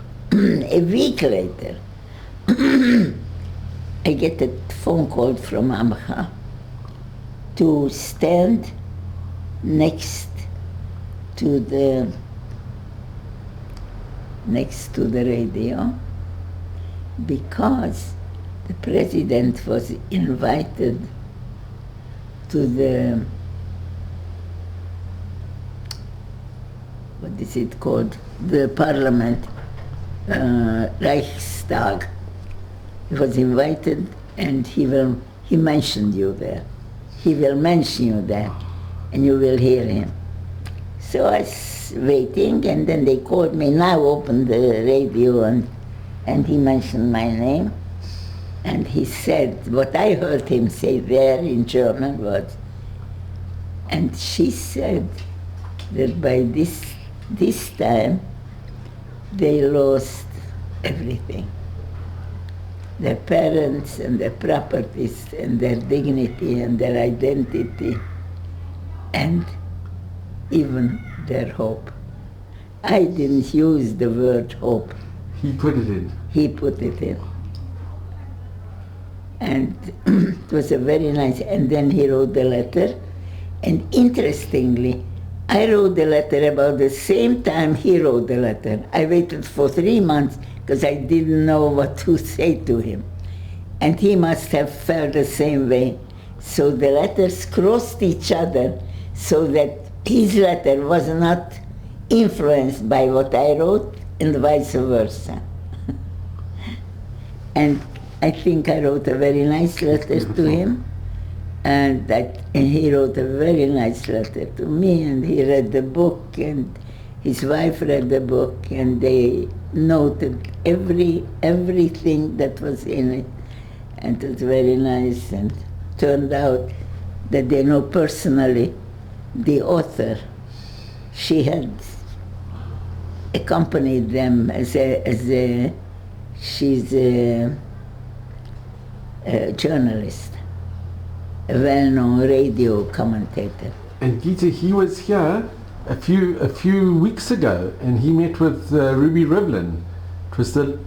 I get a phone call from Amcha to stand next to the radio, because the president was invited to the, what is it called, the parliament, Reichstag. He was invited, and he mentioned you there. He will mention you there, and you will hear him. So I was waiting, and then they called me, now open the radio, and he mentioned my name. And he said, what I heard him say there in German was, and she said that by this time, they lost everything. Their parents and their properties and their dignity and their identity, and even their hope. I didn't use the word hope. He put it in. He put it in. And it was a very nice, and then he wrote the letter, and interestingly, I wrote the letter about the same time he wrote the letter. I waited for 3 months because I didn't know what to say to him. And he must have felt the same way. So the letters crossed each other so that his letter was not influenced by what I wrote and vice versa. And I think I wrote a very nice letter to him, and he wrote a very nice letter to me, and he read the book, and his wife read the book, and they noted everything that was in it, and it was very nice. And turned out that they know personally the author. She had accompanied them she's a journalist, a well-known radio commentator. And Gita, he was here a few weeks ago, and he met with Ruby Rivlin. It was the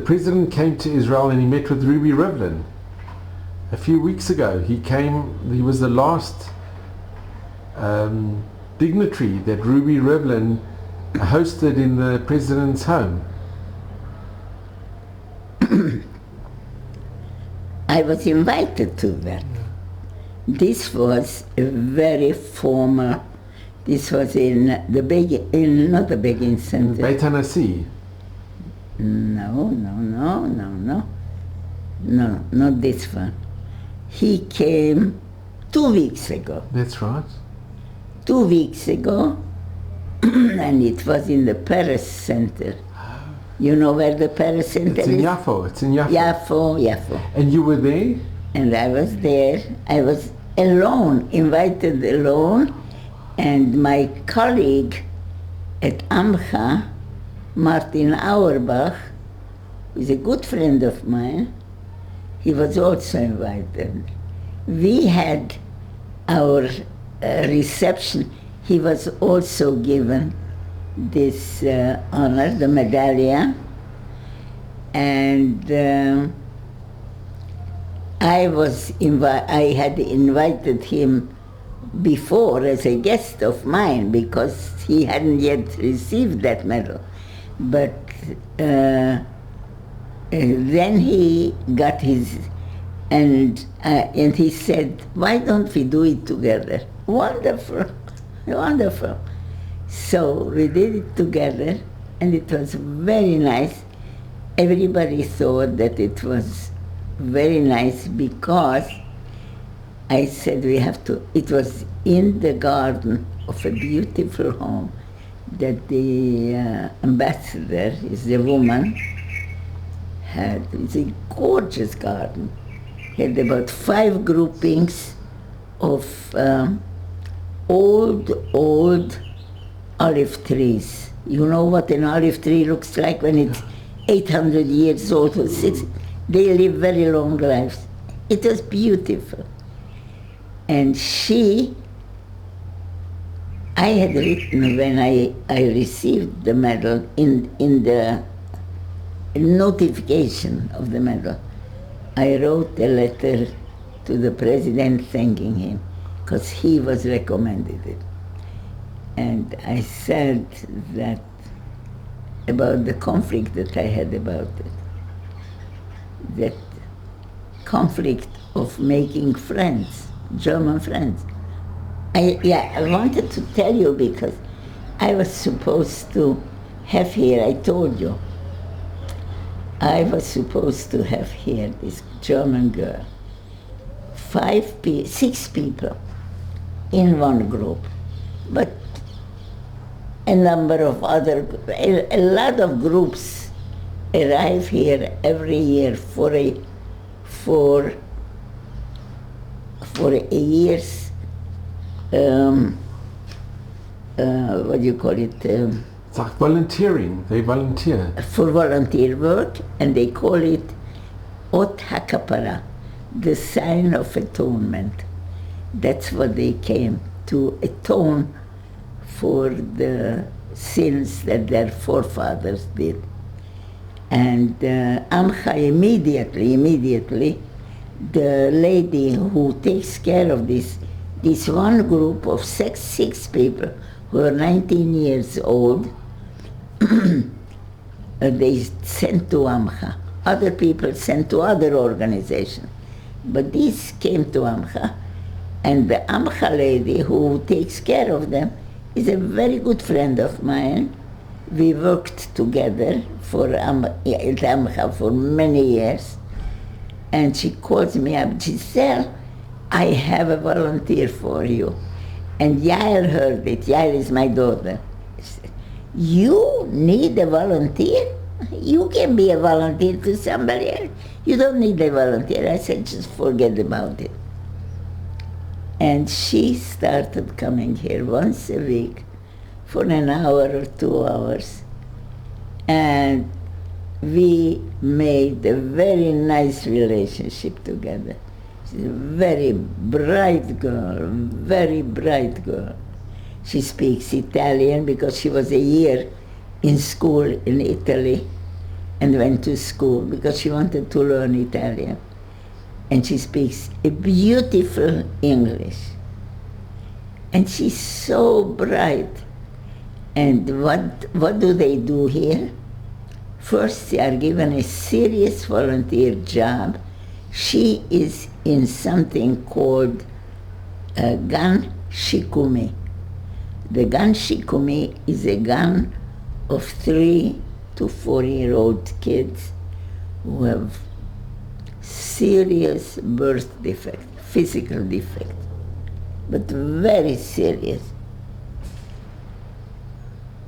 president came to Israel and he met with Ruby Rivlin. A few weeks ago, he was the last dignitary that Ruby Rivlin hosted in the president's home. I was invited to that. This was a very formal. This was in not the Begin Center. Beit HaNasi. No, not this one. He came 2 weeks ago. That's right. 2 weeks ago, and it was in the Paris Center. You know where the Paris Center is? It's in Yaffo. Yaffo. And you were there? And I was there. I was alone, invited alone, and my colleague at Amcha, Martin Auerbach, who is a good friend of mine, he was also invited. We had our reception. He was also given this honor, the medallion, and I had invited him before as a guest of mine because he hadn't yet received that medal. But then he got his, and he said, "Why don't we do it together?" Wonderful, wonderful. So we did it together, and it was very nice. Everybody thought that it was very nice because I said we have to. It was in the garden of a beautiful home that the ambassador, is a woman, had. It's a gorgeous garden. Had about 5 groupings of old olive trees. You know what an olive tree looks like when it's 800 years old or 6. They live very long lives. It was beautiful. And I had written when I received the medal in the notification of the medal, I wrote a letter to the president thanking him because he was recommended it. And I said that about the conflict that I had about it, that conflict of making friends, German friends. I wanted to tell you because I was supposed to have here, I told you, I was supposed to have here this German girl, 6 people in one group, but a number of other, a lot of groups arrive here every year for a year's, what do you call it? It's like volunteering. They volunteer. For volunteer work, and they call it Ot HaKapara, the sign of atonement. That's what they came to atone for the sins that their forefathers did. And Amcha immediately, the lady who takes care of this one group of six people who are 19 years old, they sent to Amcha. Other people sent to other organizations. But these came to Amcha, and the Amcha lady who takes care of them is a very good friend of mine. We worked together for Amcha for many years, and she calls me up, Giselle, I have a volunteer for you. And Yael heard it. Yael is my daughter. She said, you need a volunteer? You can be a volunteer to somebody else. You don't need a volunteer. I said, just forget about it. And she started coming here once a week for an hour or 2 hours. And we made a very nice relationship together. She's a very bright girl, very bright girl. She speaks Italian because she was a year in school in Italy and went to school because she wanted to learn Italian. And she speaks a beautiful English. And she's so bright. And what do they do here? First, they are given a serious volunteer job. She is in something called gun shikumi. The gun shikumi is a gun of 3 to 4-year-old kids who have serious birth defect, physical defect, but very serious.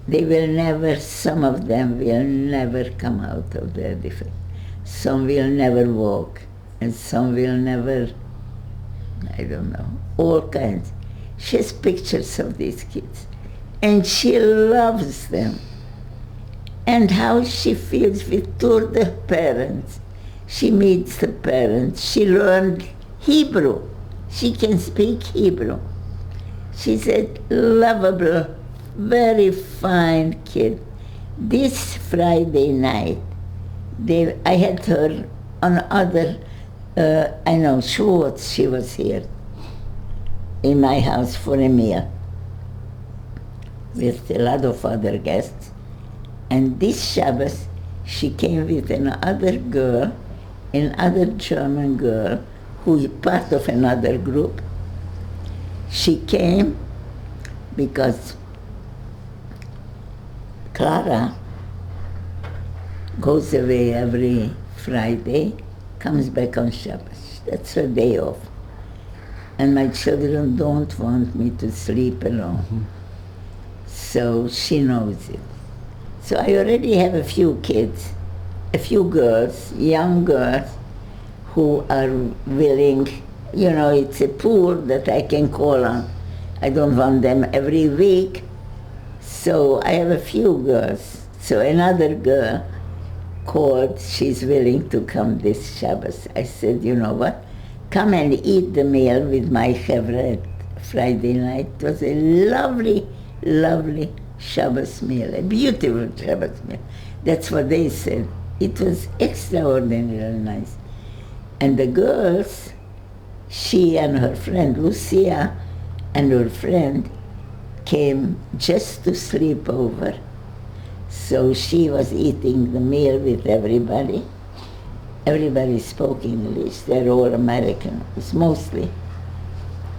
They will never, some of them will never come out of their defect. Some will never walk, and some will never, I don't know, all kinds. She has pictures of these kids, and she loves them. And how she feels with the parents. She meets the parents. She learned Hebrew. She can speak Hebrew. She's a lovable, very fine kid. This Friday night, I had her on other, Schwartz, she was here in my house for a meal with a lot of other guests. And this Shabbos, she came with another girl, another German girl, who is part of another group. She came because Clara goes away every Friday, comes back on Shabbos. That's her day off. And my children don't want me to sleep alone. Mm-hmm. So she knows it. So I already have a few kids, a few girls, young girls, who are willing, it's a pool that I can call on. I don't want them every week. So I have a few girls. So another girl called, she's willing to come this Shabbos. I said, you know what? Come and eat the meal with my chevra at Friday night. It was a lovely, lovely Shabbos meal, a beautiful Shabbos meal. That's what they said. It was extraordinarily nice. And the girls, she and her friend Lucia and her friend came just to sleep over. So she was eating the meal with everybody. Everybody spoke English. They're all Americans, mostly.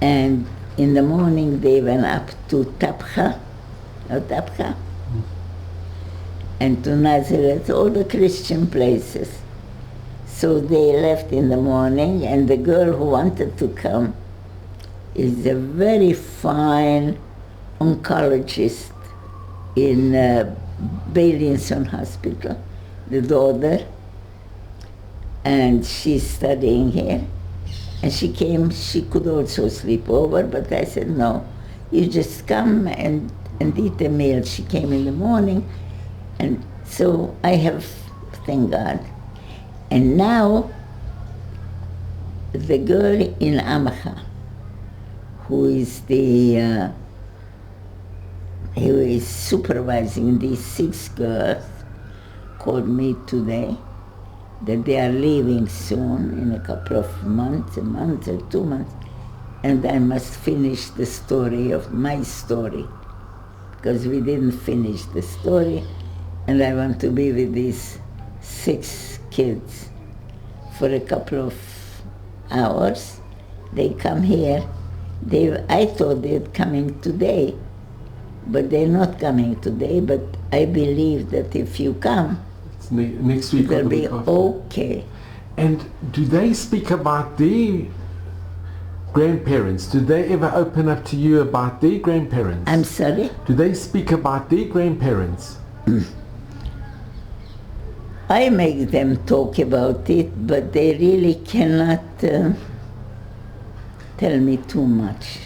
And in the morning they went up to Tapcha, and to Nazareth, all the Christian places. So they left in the morning, and the girl who wanted to come is a very fine oncologist in Beilinson Hospital, the daughter, and she's studying here. And she came, she could also sleep over, but I said, no, you just come and eat a meal. She came in the morning, and so I have, thank God. And now, the girl in Amcha, who is who is supervising these 6 girls, called me today that they are leaving soon, in a couple of months, a month or 2 months, and I must finish the story of my story, because we didn't finish the story, and I want to be with these 6 kids for a couple of hours. They come here. I thought they're coming today, but they're not coming today, but I believe that if you come, next week it'll be okay. And do they speak about their grandparents? Do they ever open up to you about their grandparents? I'm sorry? Do they speak about their grandparents? I make them talk about it, but they really cannot tell me too much.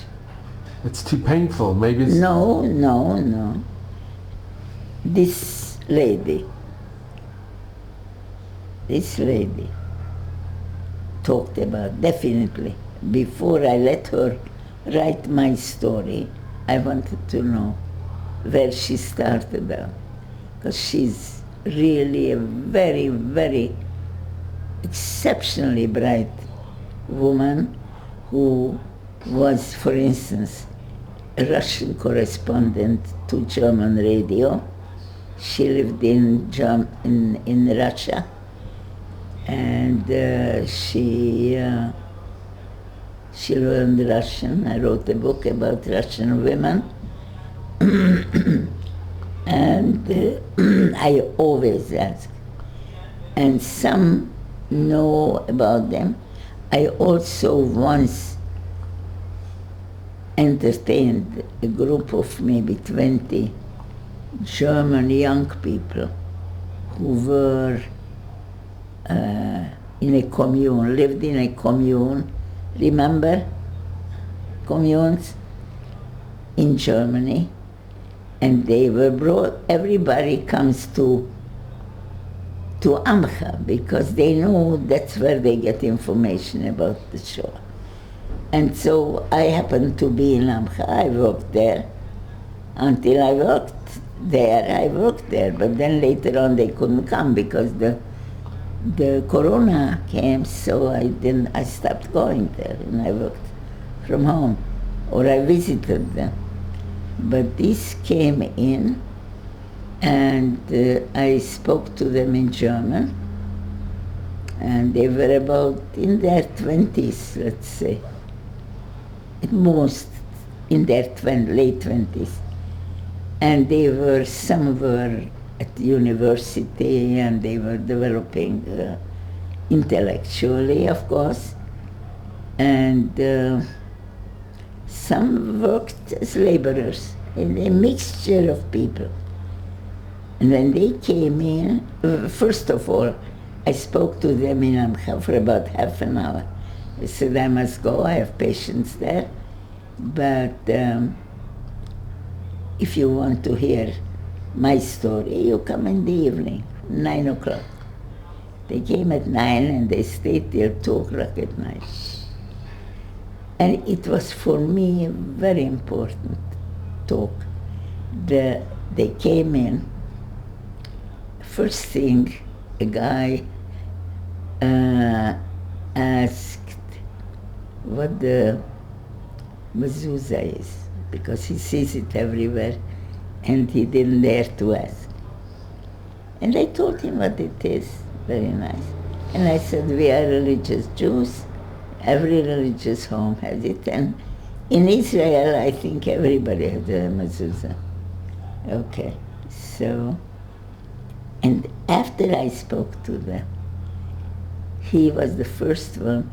It's too painful, maybe it's... No. This lady talked about, definitely, before I let her write my story, I wanted to know where she started out, because she's really a very, very exceptionally bright woman who was, for instance, a Russian correspondent to German radio. She lived in Russia, and she learned Russian. I wrote a book about Russian women. And I always ask. And some know about them. I also once entertained a group of maybe 20 German young people who were in a commune, lived in a commune. Remember communes in Germany? And they were brought, everybody comes to Amcha because they know that's where they get information about the Shoah. And so I happened to be in Amcha. I worked there. Until I worked there, but then later on they couldn't come because the corona came, so I stopped going there, and I worked from home, or I visited them. But this came in, and I spoke to them in German, and they were about in their 20s, let's say, at most in their late 20s. And some were at university, and they were developing intellectually, of course, and some worked as laborers, in a mixture of people. And when they came in, first of all, I spoke to them in Amcha for about half an hour. I said, I must go, I have patients there, but if you want to hear my story, you come in the evening, 9 o'clock. They came at 9 and they stayed till 2 o'clock at night. And it was for me a very important talk. They came in, first thing, a guy asked what the mezuzah is, because he sees it everywhere, and he didn't dare to ask. And I told him what it is, very nice. And I said, we are religious Jews, every religious home has it, and in Israel, I think everybody has a mezuzah. Okay, so, and after I spoke to them, he was the first one.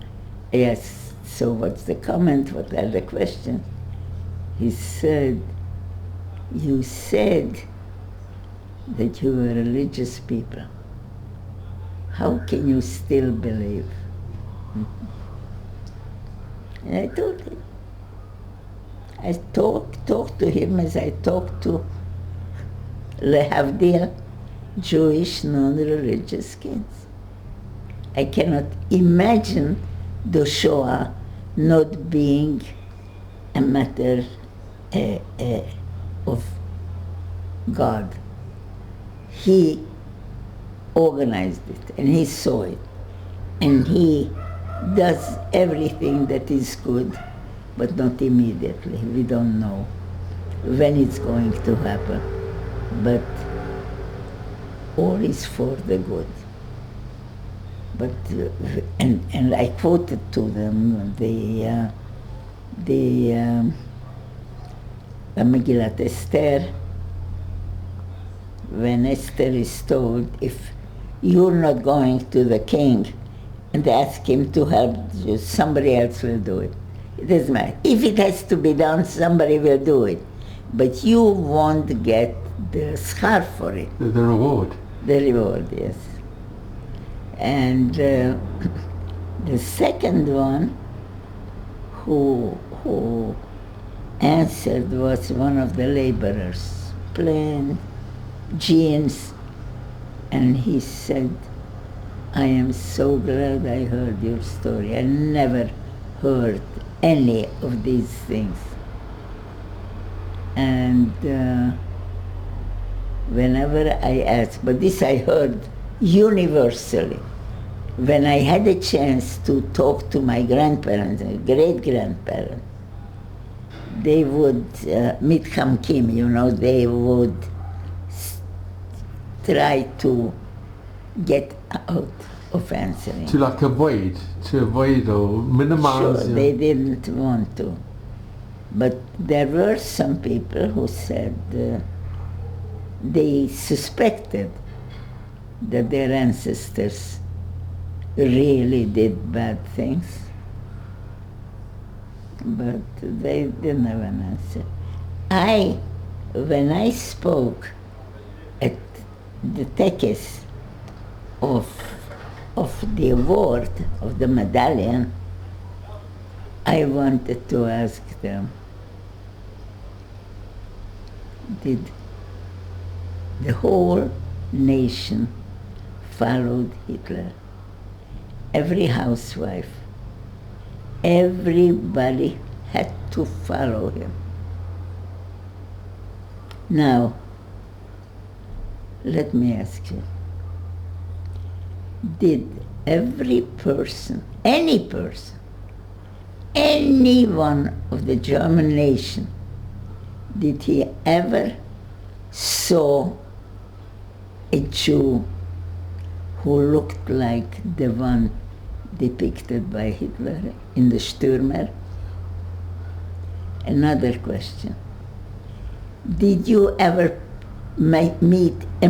I asked, so what's the comment, what are the questions? He said, you said that you were religious people. How can you still believe? And I told him. I talked to him as I talked to lehavdil, Jewish non-religious kids. I cannot imagine the Shoah not being a matter of God. He organized it, and he saw it, and he does everything that is good, but not immediately. We don't know when it's going to happen, but all is for the good. But and I quoted to them the Megillat Esther, when Esther is told, if you're not going to the king and ask him to help you, somebody else will do it. It doesn't matter. If it has to be done, somebody will do it. But you won't get the schar for it. The reward. The reward, yes. And the second one who answered was one of the laborers, plain jeans, and he said, I am so glad I heard your story. I never heard any of these things. And whenever I ask, but this I heard universally, when I had a chance to talk to my grandparents, great-grandparents, they would, mitchamkim, they would try to get out of answering. To avoid or minimize. Sure, they didn't want to. But there were some people who said they suspected that their ancestors really did bad things, but they didn't have an answer. When I spoke at the tekes of the award of the medallion, I wanted to ask them, did the whole nation followed Hitler? Every housewife, everybody had to follow him. Now, let me ask you, did every person, any one of the German nation, did he ever saw a Jew who looked like the one depicted by Hitler in the Stürmer? Another question. Did you ever meet a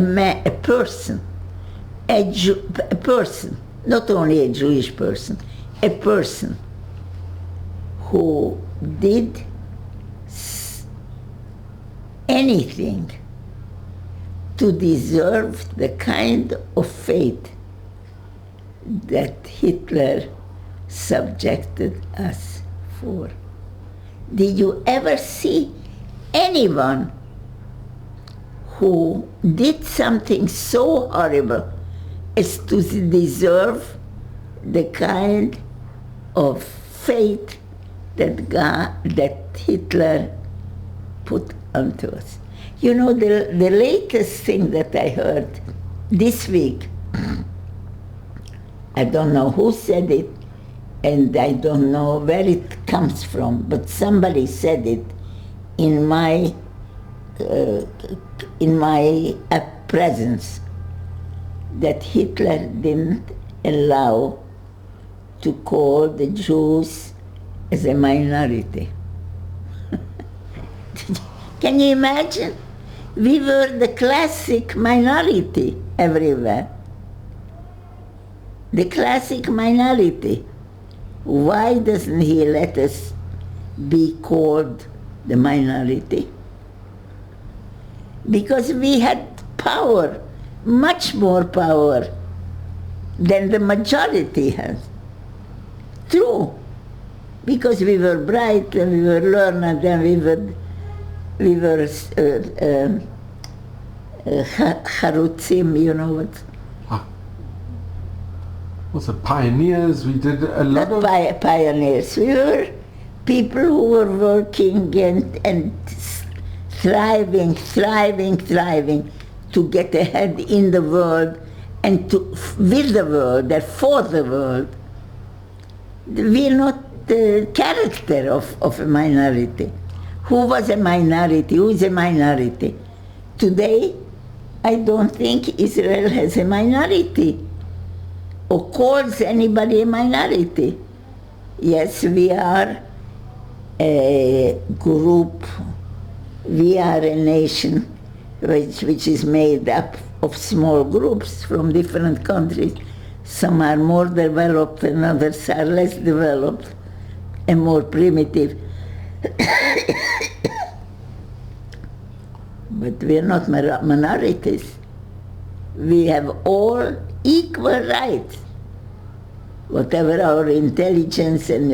person, not only a Jewish person, a person who did anything to deserve the kind of fate that Hitler subjected us for? Did you ever see anyone who did something so horrible as to deserve the kind of fate that Hitler put onto us? The latest thing that I heard this week, I don't know who said it, and I don't know where it comes from, but somebody said it in my presence, that Hitler didn't allow to call the Jews as a minority. Can you imagine? We were the classic minority everywhere. The classic minority. Why doesn't he let us be called the minority? Because we had power, much more power than the majority has. True, because we were bright and we were learned and we were charutzim, what? Was it pioneers? We did a lot of... Pioneers. We were people who were working and thriving to get ahead in the world and with the world and for the world. We are not the character of a minority. Who was a minority? Who is a minority? Today, I don't think Israel has a minority or calls anybody a minority. Yes, we are a group, we are a nation which is made up of small groups from different countries. Some are more developed and others are less developed and more primitive. But we are not minorities. We have all equal rights. Whatever our intelligence and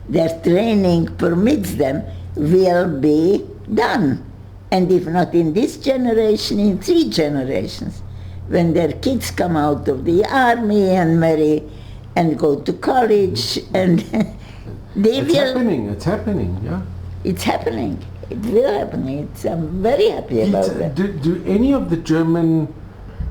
their training permits them will be done. And if not in this generation, in 3 generations, when their kids come out of the army and marry and go to college, and It's happening, yeah. It's happening. It will happen. I'm very happy about that. Do any of the German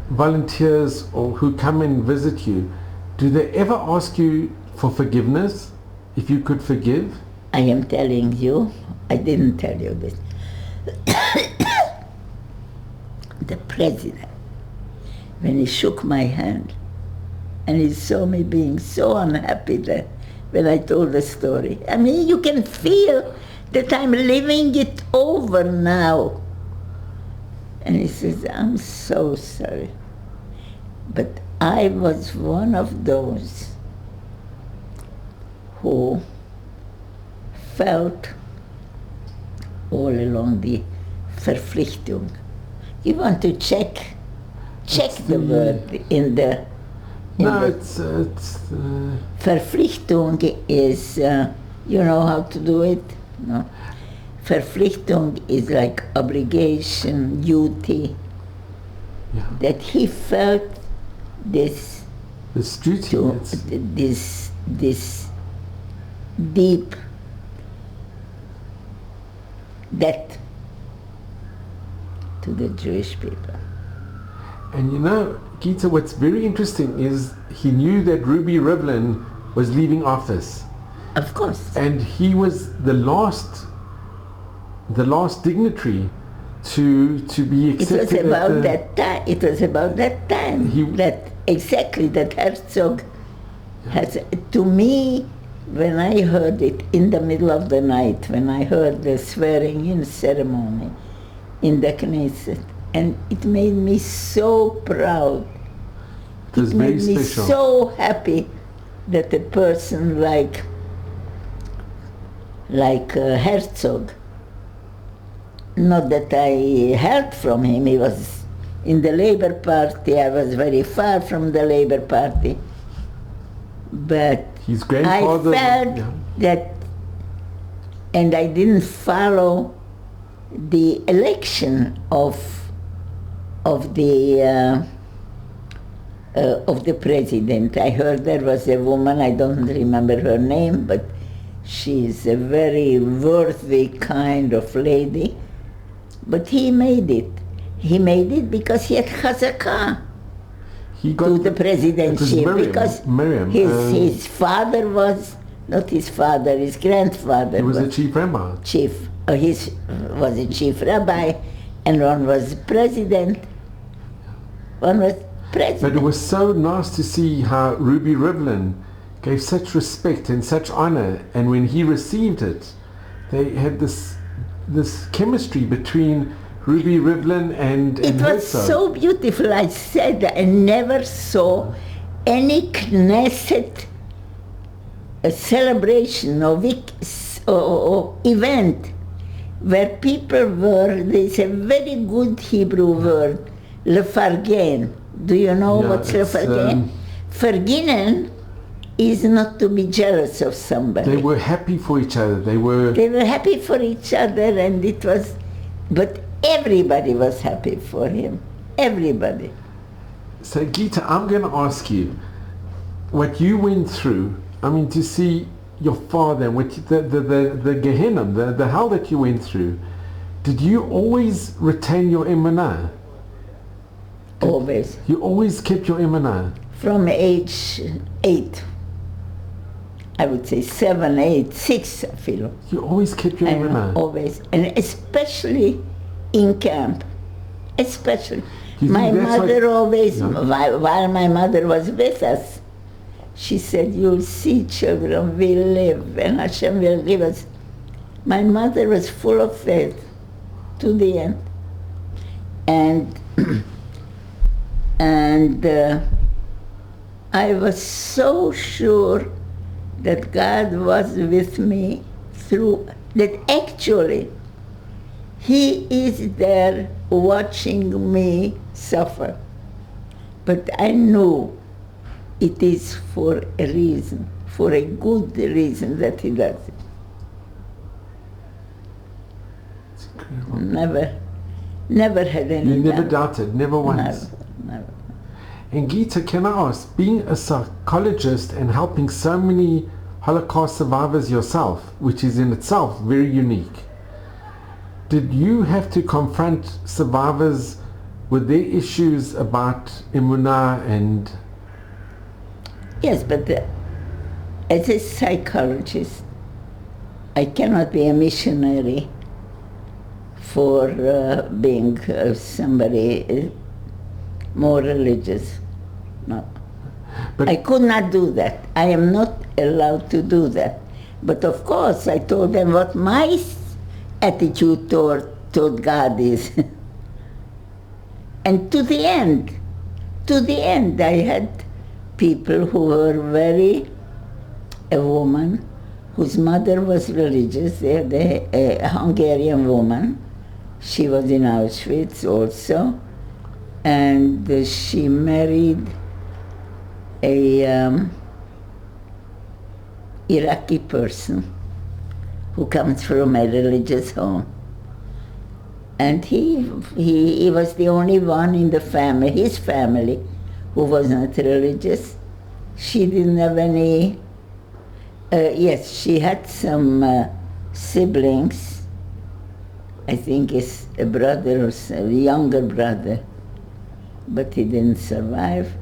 volunteers or who come and visit you, do they ever ask you for forgiveness, if you could forgive? I am telling you, I didn't tell you this. The president, when he shook my hand and he saw me being so unhappy that when I told the story, I mean, you can feel that I'm living it over now. And he says, I'm so sorry. But I was one of those who felt all along the Verpflichtung. You want to check the word in the... Verpflichtung is, you know how to do it? No. Verpflichtung is like obligation, duty. Yeah. That he felt this duty, this deep debt to the Jewish people. And you know, Gita, what's very interesting is he knew that Ruby Rivlin was leaving office. Of course. And he was the last dignitary to be accepted. It was about that time. It was about that time that Herzog has. To me, when I heard it in the middle of the night, when I heard the swearing-in ceremony in the Knesset, and it made me so proud. It was very special. It made me so happy that a person like Herzog, not that I heard from him, he was in the Labour Party, I was very far from the Labour Party, but his grandfather, I felt that, and I didn't follow the election of the president. I heard there was a woman, I don't remember her name, but she's a very worthy kind of lady. But he made it. He made it because he had chazakah to the presidency. Because his father was, not his father, his grandfather. He was the chief rabbi. Was a chief rabbi, and one was president. One was president. But it was so nice to see how Ruby Rivlin gave such respect and such honor, and when he received it, they had this chemistry between Ruby Rivlin and It was Herzog. so beautiful. I said I never saw any Knesset celebration or event where people were, there's a very good Hebrew word, lefargen. Do you know what's lefargen? Verginnen is not to be jealous of somebody. They were happy for each other. They were happy for each other, and it was, but everybody was happy for him. Everybody. So Gita, I'm going to ask you, what you went through, I mean, to see your father, what the Gehenna, the hell that you went through, did you always retain your emunah? Always. You always kept your emunah? From age 8. I would say 7, 8, 6, I feel. You always kept your emunah? Always. And especially in camp. Especially. My mother always, while my mother was with us, she said, you'll see, children, we'll live, and Hashem will give us. My mother was full of faith to the end. And I was so sure that God was with me through, that actually He is there watching me suffer. But I knew it is for a reason, for a good reason that He does it. It's incredible. Never had any You never doubt. doubted, never once? Never. And Gita, can I ask, being a psychologist and helping so many Holocaust survivors yourself, which is in itself very unique, did you have to confront survivors with their issues about Emunah and... Yes, but as a psychologist, I cannot be a missionary for being somebody more religious. No. But I could not do that. I am not allowed to do that. But of course, I told them what my attitude toward God is. And to the end, I had people who were a woman whose mother was religious. They had a Hungarian woman. She was in Auschwitz also. And she married a Iraqi person who comes from a religious home. And he was the only one in the family, his family, who was not religious. She didn't have any, yes, she had some siblings. I think it's a brother or a younger brother, but he didn't survive.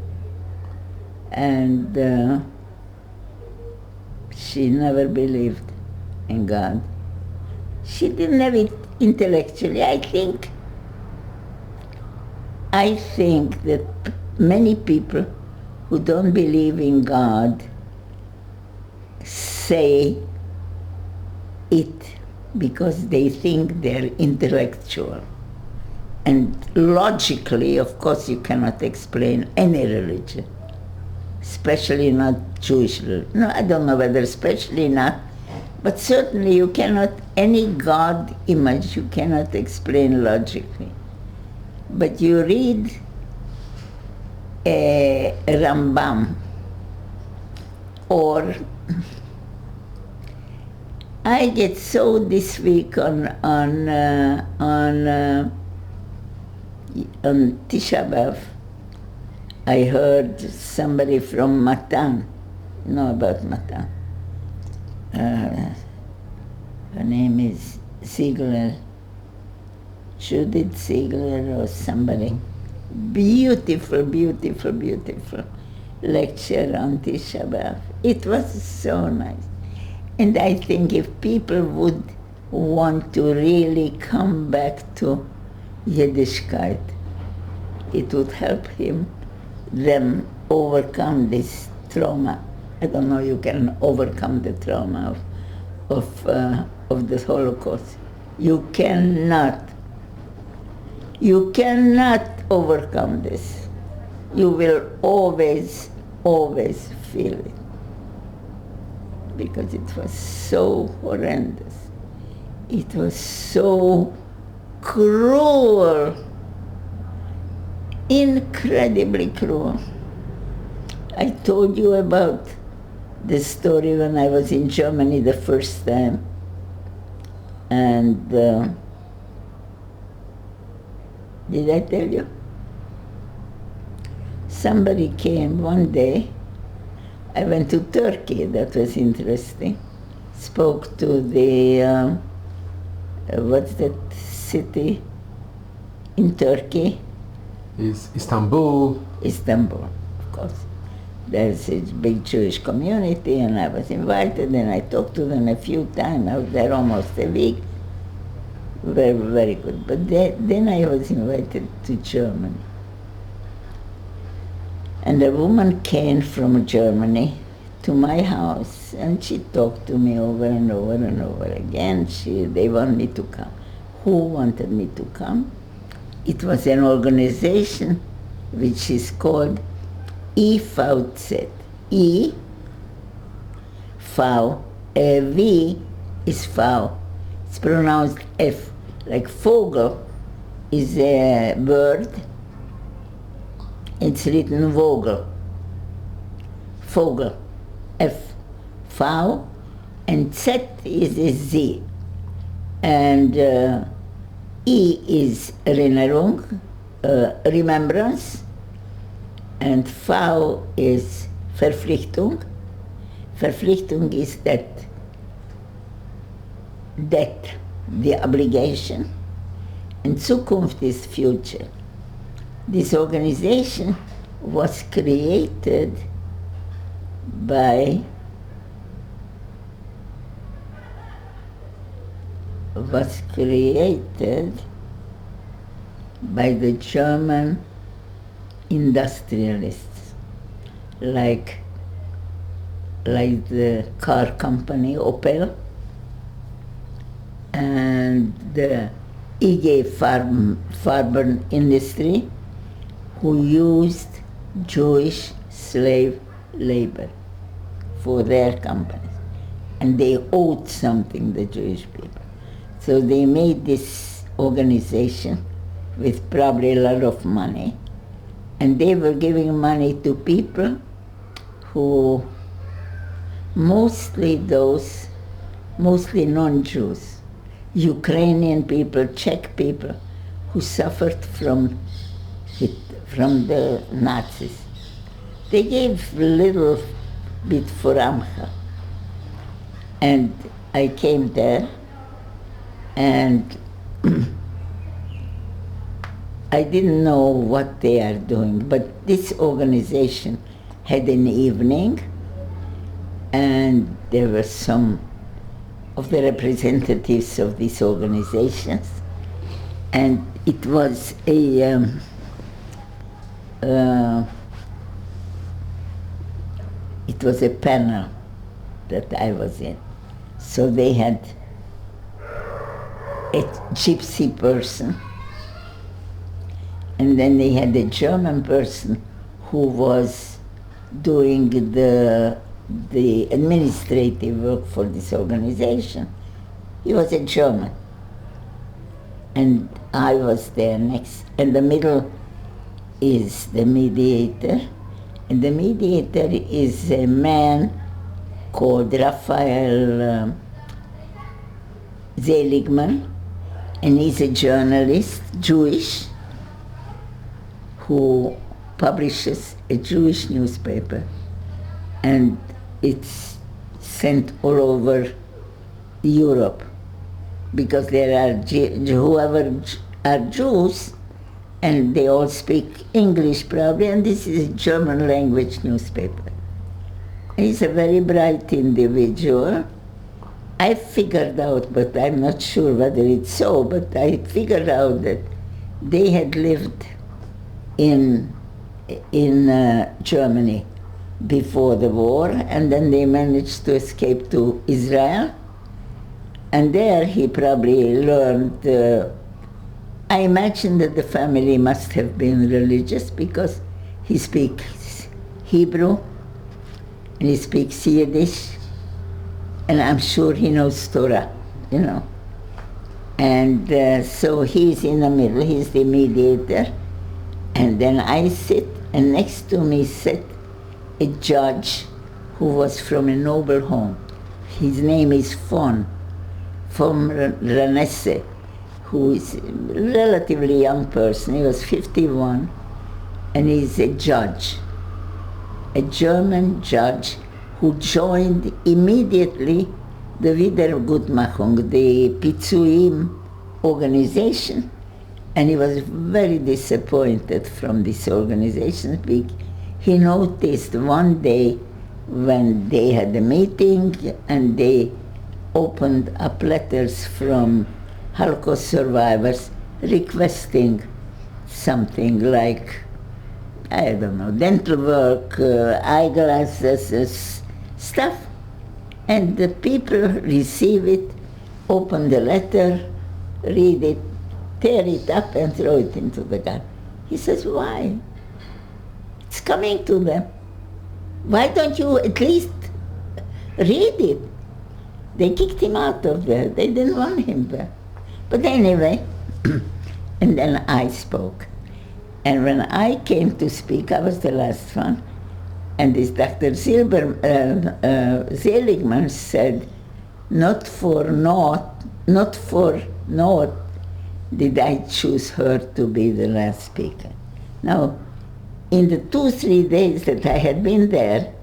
And she never believed in God. She didn't have it intellectually. I think that many people who don't believe in God say it because they think they're intellectual. And logically, of course, you cannot explain any religion, especially not Jewish religion. No, I don't know whether especially not, but certainly you cannot, any God image you cannot explain logically. But you read a Rambam, or I get so this week on Tisha B'Av, I heard somebody from Matan, you know about Matan. Her name is Ziegler, Judith Ziegler or somebody. Beautiful, beautiful, beautiful lecture on Tisha B'Av. It was so nice. And I think if people would want to really come back to Yiddishkeit, it would help them overcome this trauma. I don't know, you can overcome the trauma of the Holocaust. You cannot overcome this. You will always feel it. Because it was so horrendous. It was so cruel. Incredibly cruel. I told you about the story when I was in Germany the first time. And did I tell you? Somebody came one day. I went to Turkey, that was interesting. Spoke to the, what's that city in Turkey? Is Istanbul. Istanbul, of course. There's a big Jewish community, and I was invited, and I talked to them a few times. I was there almost a week. Very, very good. But then I was invited to Germany. And a woman came from Germany to my house, and she talked to me over and over and over again. They wanted me to come. Who wanted me to come? It was an organization which is called EVZ. E, V, V is V. It's pronounced F. Like Vogel is a bird. It's written Vogel. Vogel. F. V. And Z is a Z. And E is Erinnerung, remembrance. And V is Verpflichtung. Verpflichtung is that, the obligation. and Zukunft is future. This organization was created by the German industrialists, like the car company Opel and the IG Farben industry, who used Jewish slave labor for their companies. And they owed something, the Jewish people. So they made this organization with probably a lot of money, and they were giving money to people who, mostly non-Jews, Ukrainian people, Czech people, who suffered from the Nazis. They gave a little bit for Amcha. And I came there, and I didn't know what they are doing, but this organization had an evening, and there were some of the representatives of these organizations, and it was a panel that I was in. So they had a gypsy person, and then they had a German person who was doing the administrative work for this organization. He was a German. And I was there next. In the middle is the mediator. And the mediator is a man called Raphael Seligman. And he's a journalist, Jewish, who publishes a Jewish newspaper. And it's sent all over Europe, because there are whoever are Jews, and they all speak English probably, and this is a German language newspaper. He's a very bright individual. I figured out, but I'm not sure whether it's so, but I figured out that they had lived in Germany before the war, and then they managed to escape to Israel. And there he probably learned, I imagine that the family must have been religious, because he speaks Hebrew, and he speaks Yiddish, and I'm sure he knows Torah, you know. And so he's in the middle, he's the mediator, and then I sit, and next to me sat a judge who was from a noble home. His name is from Renesse, who is a relatively young person. He was 51, and he's a judge, a German judge who joined immediately the Wiedergutmachung, the Pitzuim organization, and he was very disappointed from this organization. He noticed one day when they had a meeting and they opened up letters from Holocaust survivors requesting something like, I don't know, dental work, eyeglasses, stuff. And the people receive it, open the letter, read it, tear it up and throw it into the gun. He says, why? It's coming to them. Why don't you at least read it? They kicked him out of there. They didn't want him there. But anyway, and then I spoke. And when I came to speak, I was the last one. And this Dr. Seligman said, not for naught did I choose her to be the last speaker. Now, in the 2-3 days that I had been there,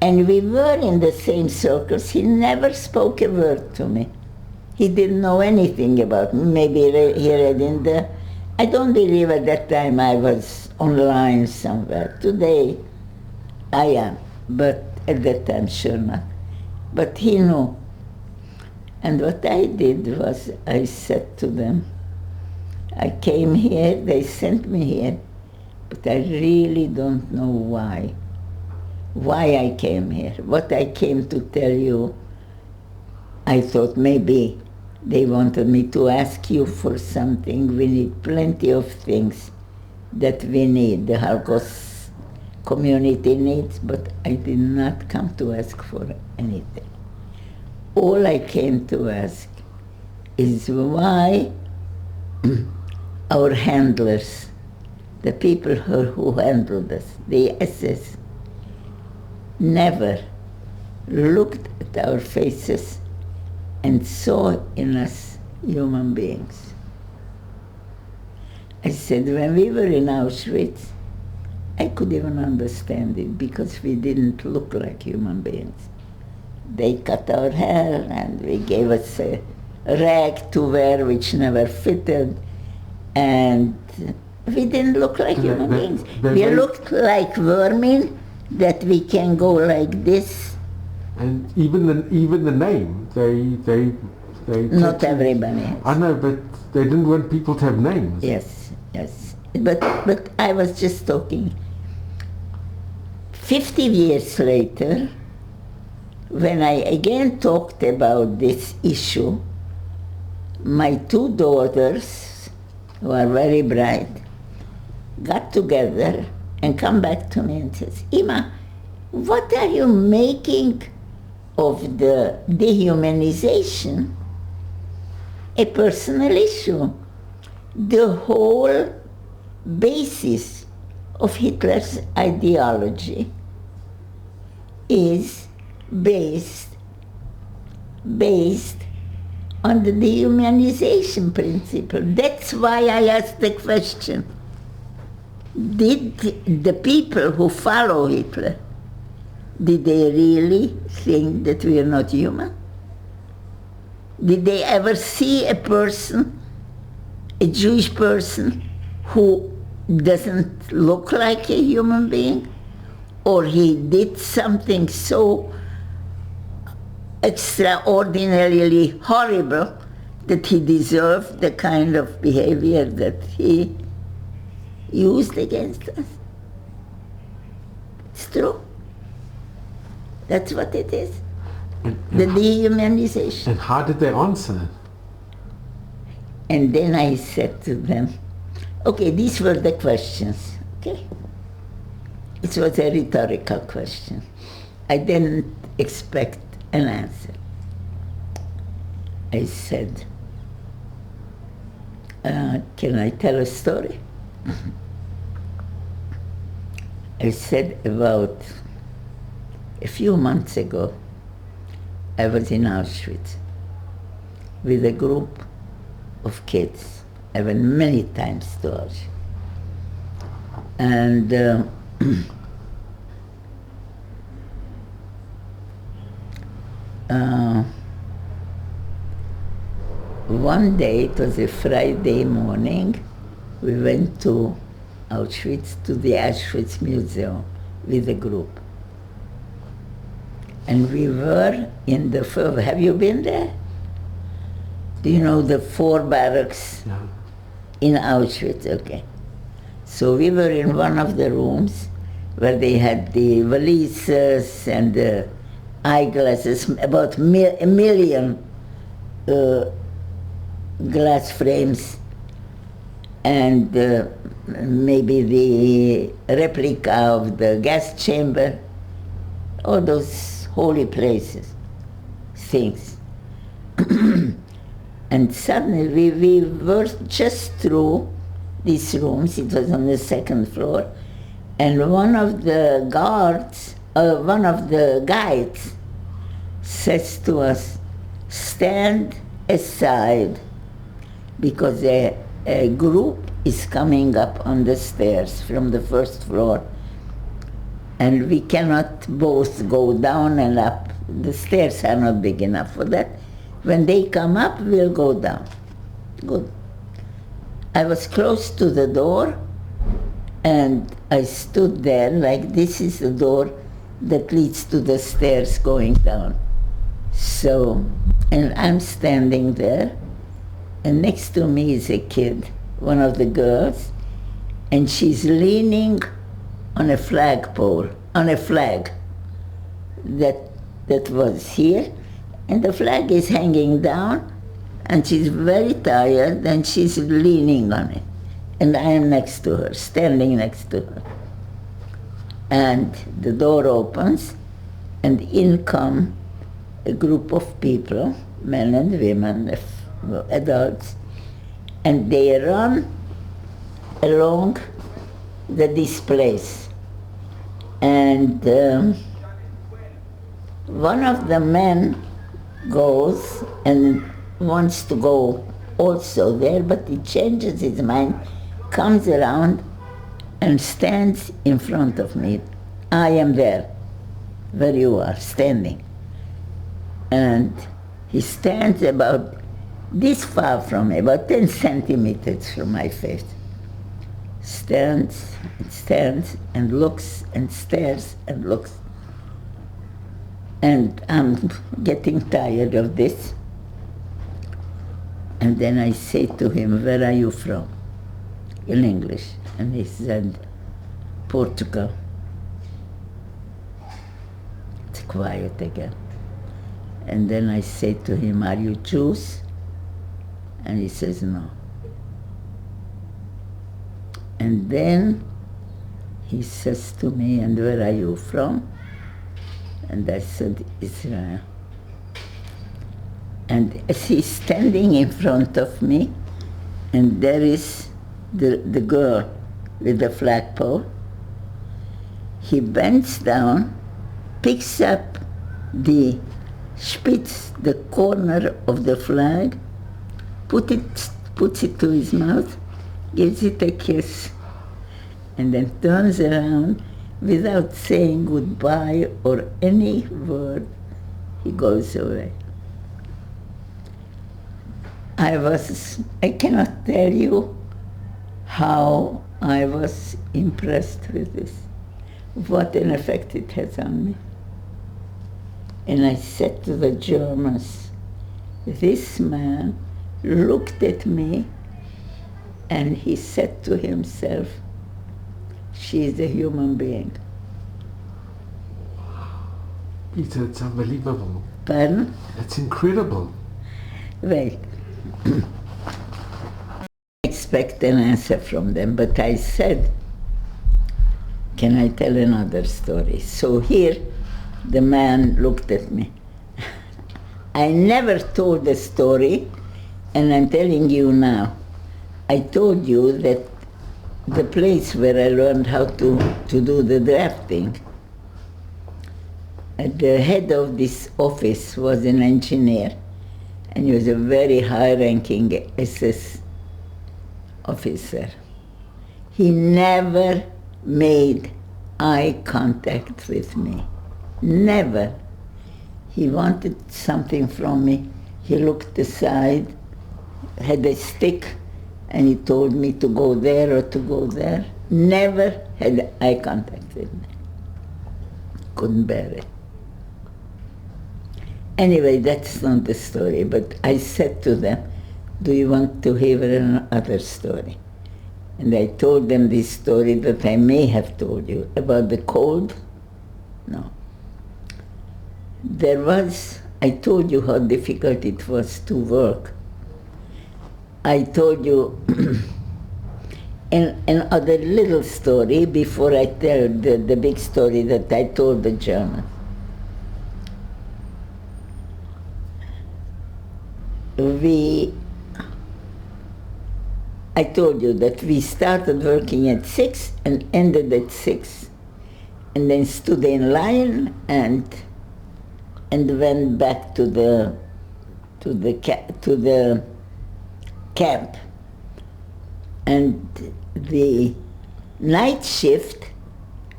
and we were in the same circles, he never spoke a word to me. He didn't know anything about me. Maybe he read in the... I don't believe at that time I was online somewhere. Today I am, but at that time sure not. But he knew. And what I did was I said to them, I came here, they sent me here, but I really don't know why I came here. What I came to tell you, I thought maybe they wanted me to ask you for something. We need plenty of things that we need, the Holocaust community needs, but I did not come to ask for anything. All I came to ask is why our handlers, the people who handled us, the SS, never looked at our faces and saw in us human beings. I said, when we were in Auschwitz, I could even understand it because we didn't look like human beings. They cut our hair and they gave us a rag to wear which never fitted, and we didn't look like human beings. We looked like vermin that we can go like this. And even the name, they Not everybody. I know, but they didn't want people to have names. Yes. But I was just talking. 50 years later, when I again talked about this issue, my two daughters, who are very bright, got together and come back to me and says, Ima, what are you making of the dehumanization a personal issue? The whole basis of Hitler's ideology is based on the dehumanization principle. That's why I asked the question. Did the people who follow Hitler, did they really think that we are not human? Did they ever see a person, a Jewish person, who doesn't look like a human being? Or he did something so extraordinarily horrible that he deserved the kind of behavior that he used against us? It's true. That's what it is. The dehumanization. And how did they answer? And then I said to them, okay, these were the questions, okay? It was a rhetorical question. I didn't expect an answer. I said, can I tell a story? I said about a few months ago, I was in Auschwitz with a group of kids. I went many times to Auschwitz. And one day, it was a Friday morning, we went to Auschwitz, to the Auschwitz Museum with a group. And we were in the, have you been there? Do you know the 4 barracks in Auschwitz? Okay. So we were in one of the rooms where they had the valises and the eyeglasses, about a million glass frames, and maybe the replica of the gas chamber, all those holy places, things. And suddenly we were just through these rooms, it was on the 2nd floor, and one of the guards, one of the guides says to us, stand aside, because a group is coming up on the stairs from the 1st floor, and we cannot both go down and up. The stairs are not big enough for that. When they come up, we'll go down. Good. I was close to the door, and I stood there like this is the door that leads to the stairs going down. So, and I'm standing there, and next to me is a kid, one of the girls, and she's leaning on a flagpole, on a flag that was here, and the flag is hanging down, and she's very tired, and she's leaning on it. And I am next to her, standing next to her. And the door opens, and in come a group of people, men and women, adults, and they run along this place. And one of the men goes and wants to go also there, but he changes his mind, comes around and stands in front of me. I am there, where you are, standing. And he stands about this far from me, about 10 centimeters from my face. Stands and looks and stares and looks. And I'm getting tired of this. And then I say to him, where are you from? In English. And he said, Portugal. It's quiet again. And then I say to him, are you Jews? And he says, no. And then he says to me, and where are you from? And I said, Israel. And as he's standing in front of me, and there is the girl with the flagpole, he bends down, picks up the spitz, the corner of the flag, puts it to his mouth, gives it a kiss, and then turns around without saying goodbye or any word. He goes away. I cannot tell you how I was impressed with this, what an effect it has on me. And I said to the Germans, this man looked at me and he said to himself, she is a human being. Gita, it's unbelievable. Pardon? It's incredible. Wait. Expect an answer from them, but I said, can I tell another story? So here, the man looked at me. I never told the story, and I'm telling you now. I told you that the place where I learned how to do the drafting, at the head of this office was an engineer, and he was a very high-ranking SS officer. He never made eye contact with me. Never. He wanted something from me. He looked aside, had a stick, and he told me to go there or to go there. Never had eye contact with me. Couldn't bear it. Anyway, that's not the story, but I said to them, do you want to hear another story? And I told them this story that I may have told you about the cold. No. I told you how difficult it was to work. I told you another little story before I tell the big story that I told the Germans. I told you that we started working at 6 and ended at 6, and then stood in line and went back to the camp. And the night shift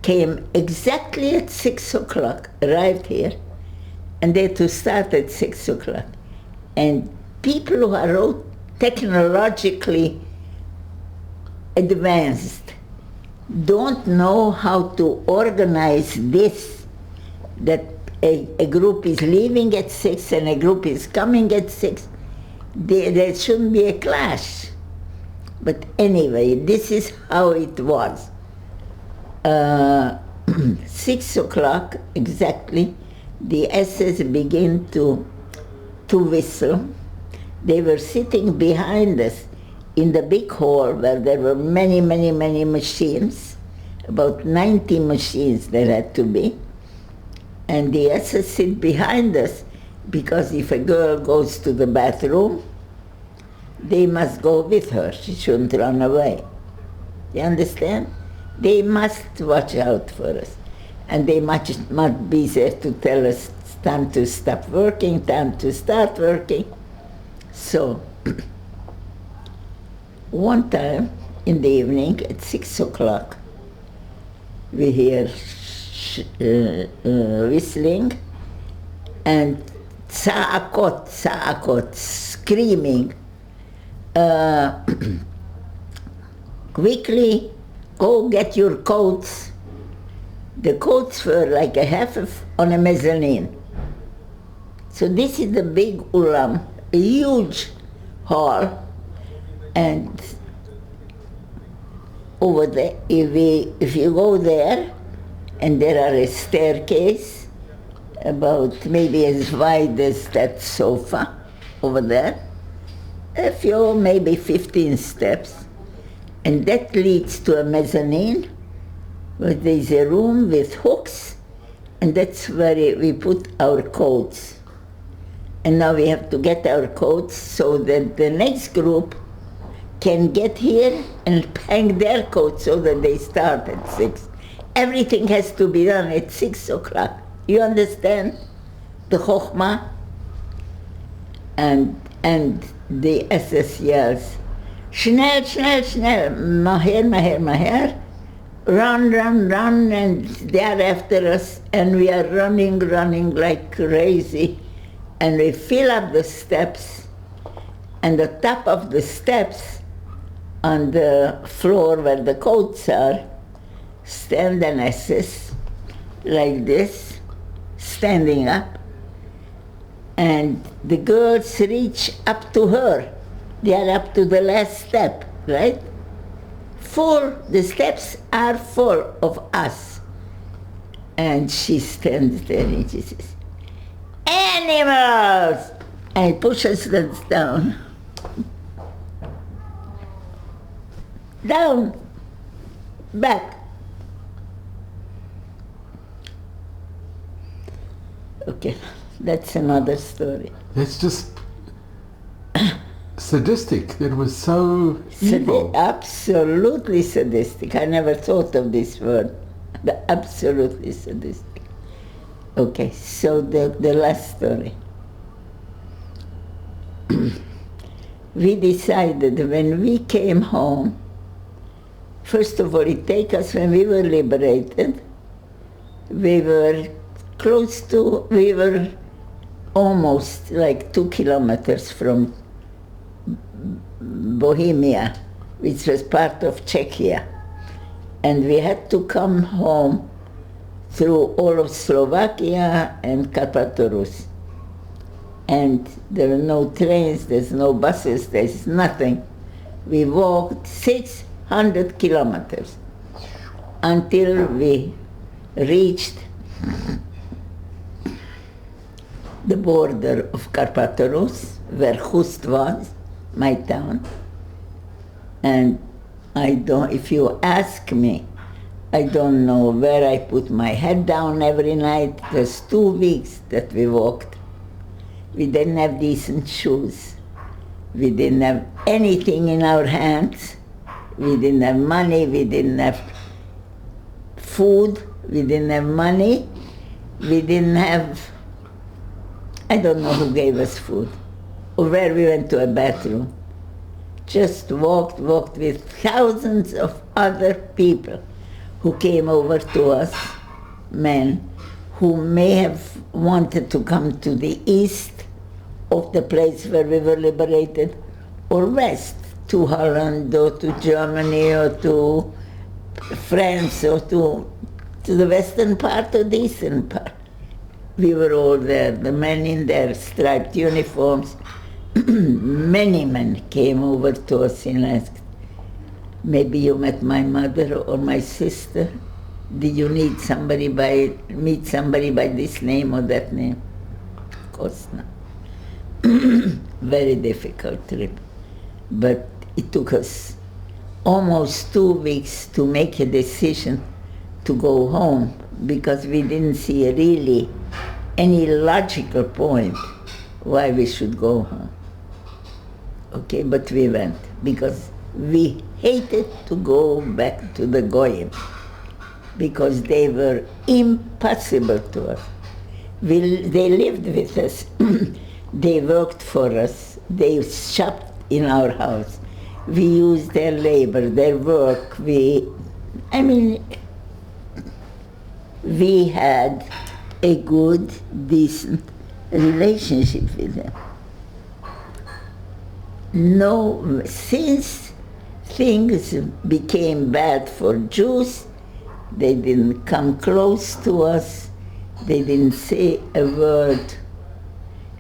came exactly at 6 o'clock, arrived here, and they had to start at 6 o'clock. And people who are technologically advanced don't know how to organize this, that a group is leaving at 6 and a group is coming at 6. There shouldn't be a clash. But anyway, this is how it was. 6 o'clock exactly, the SS began to whistle. They were sitting behind us in the big hall where there were many, many, many machines, about 90 machines there had to be. And the SS sit behind us because if a girl goes to the bathroom, they must go with her. She shouldn't run away. You understand? They must watch out for us. And they must be there to tell us it's time to stop working, time to start working. So, one time in the evening at 6 o'clock, we hear whistling and Cycowycz, screaming. Quickly, go get your coats. The coats were like a half on a mezzanine. So this is the big ulam, a huge hall, and over there, if you go there, and there are a staircase about maybe as wide as that sofa over there, a few, maybe 15 steps, and that leads to a mezzanine where there's a room with hooks, and that's where we put our coats. And now we have to get our coats so that the next group can get here and hang their coats so that they start at 6. Everything has to be done at 6 o'clock. You understand the chokhmah? And the SS yells, schnell, schnell, schnell, maher, maher, maher, run, run, run, and they are after us, and we are running like crazy, and we fill up the steps, and the top of the steps on the floor where the coats are, stand an SS like this, standing up, and the girls reach up to her. They are up to the last step, right? The steps are full of us. And she stands there and she says, animals! And pushes us down. Down, back. Okay, that's another story. That's just sadistic. It was so evil. Absolutely sadistic. I never thought of this word. Absolutely sadistic. Okay, so the last story. We decided when we came home, first of all, it take us when we were liberated, we were almost like 2 kilometers from Bohemia, which was part of Czechia. And we had to come home through all of Slovakia and Carpathorus. And there are no trains, there's no buses, there's nothing. We walked 600 kilometers until we reached the border of Carpathorus, where Hust was, my town. And if you ask me, I don't know where I put my head down every night. It was 2 weeks that we walked. We didn't have decent shoes. We didn't have anything in our hands. We didn't have money, we didn't have food, we didn't have money, we didn't have, I don't know who gave us food, or where we went to a bathroom. Just walked with thousands of other people who came over to us, men who may have wanted to come to the east of the place where we were liberated, or west, to Holland or to Germany or to France or to the western part or the eastern part. We were all there, the men in their striped uniforms. Many men came over to us and asked, maybe you met my mother or my sister? Did you meet somebody by this name or that name? Of course not. Very difficult trip. But it took us almost 2 weeks to make a decision to go home, because we didn't see really any logical point why we should go home. Okay, but we went because we hated to go back to the Goyim, because they were impossible to us. They lived with us. They worked for us. They shopped in our house. We used their labor, their work. We had a good, decent relationship with them. No, since things became bad for Jews, they didn't come close to us. They didn't say a word.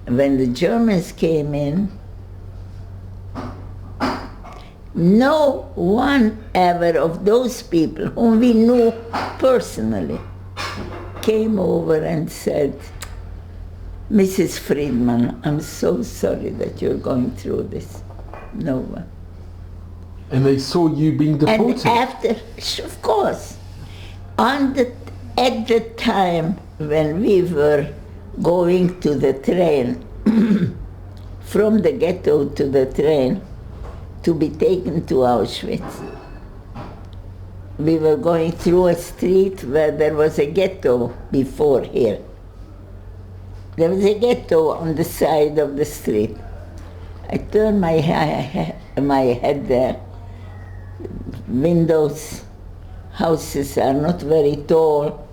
When the Germans came in, no one ever of those people whom we knew personally came over and said, Mrs. Friedman, I'm so sorry that you're going through this. No one. And they saw you being deported? And after, of course, at the time when we were going to the train, from the ghetto to the train, to be taken to Auschwitz, we were going through a street where there was a ghetto before here. There was a ghetto on the side of the street. I turned my head there. Windows, houses are not very tall,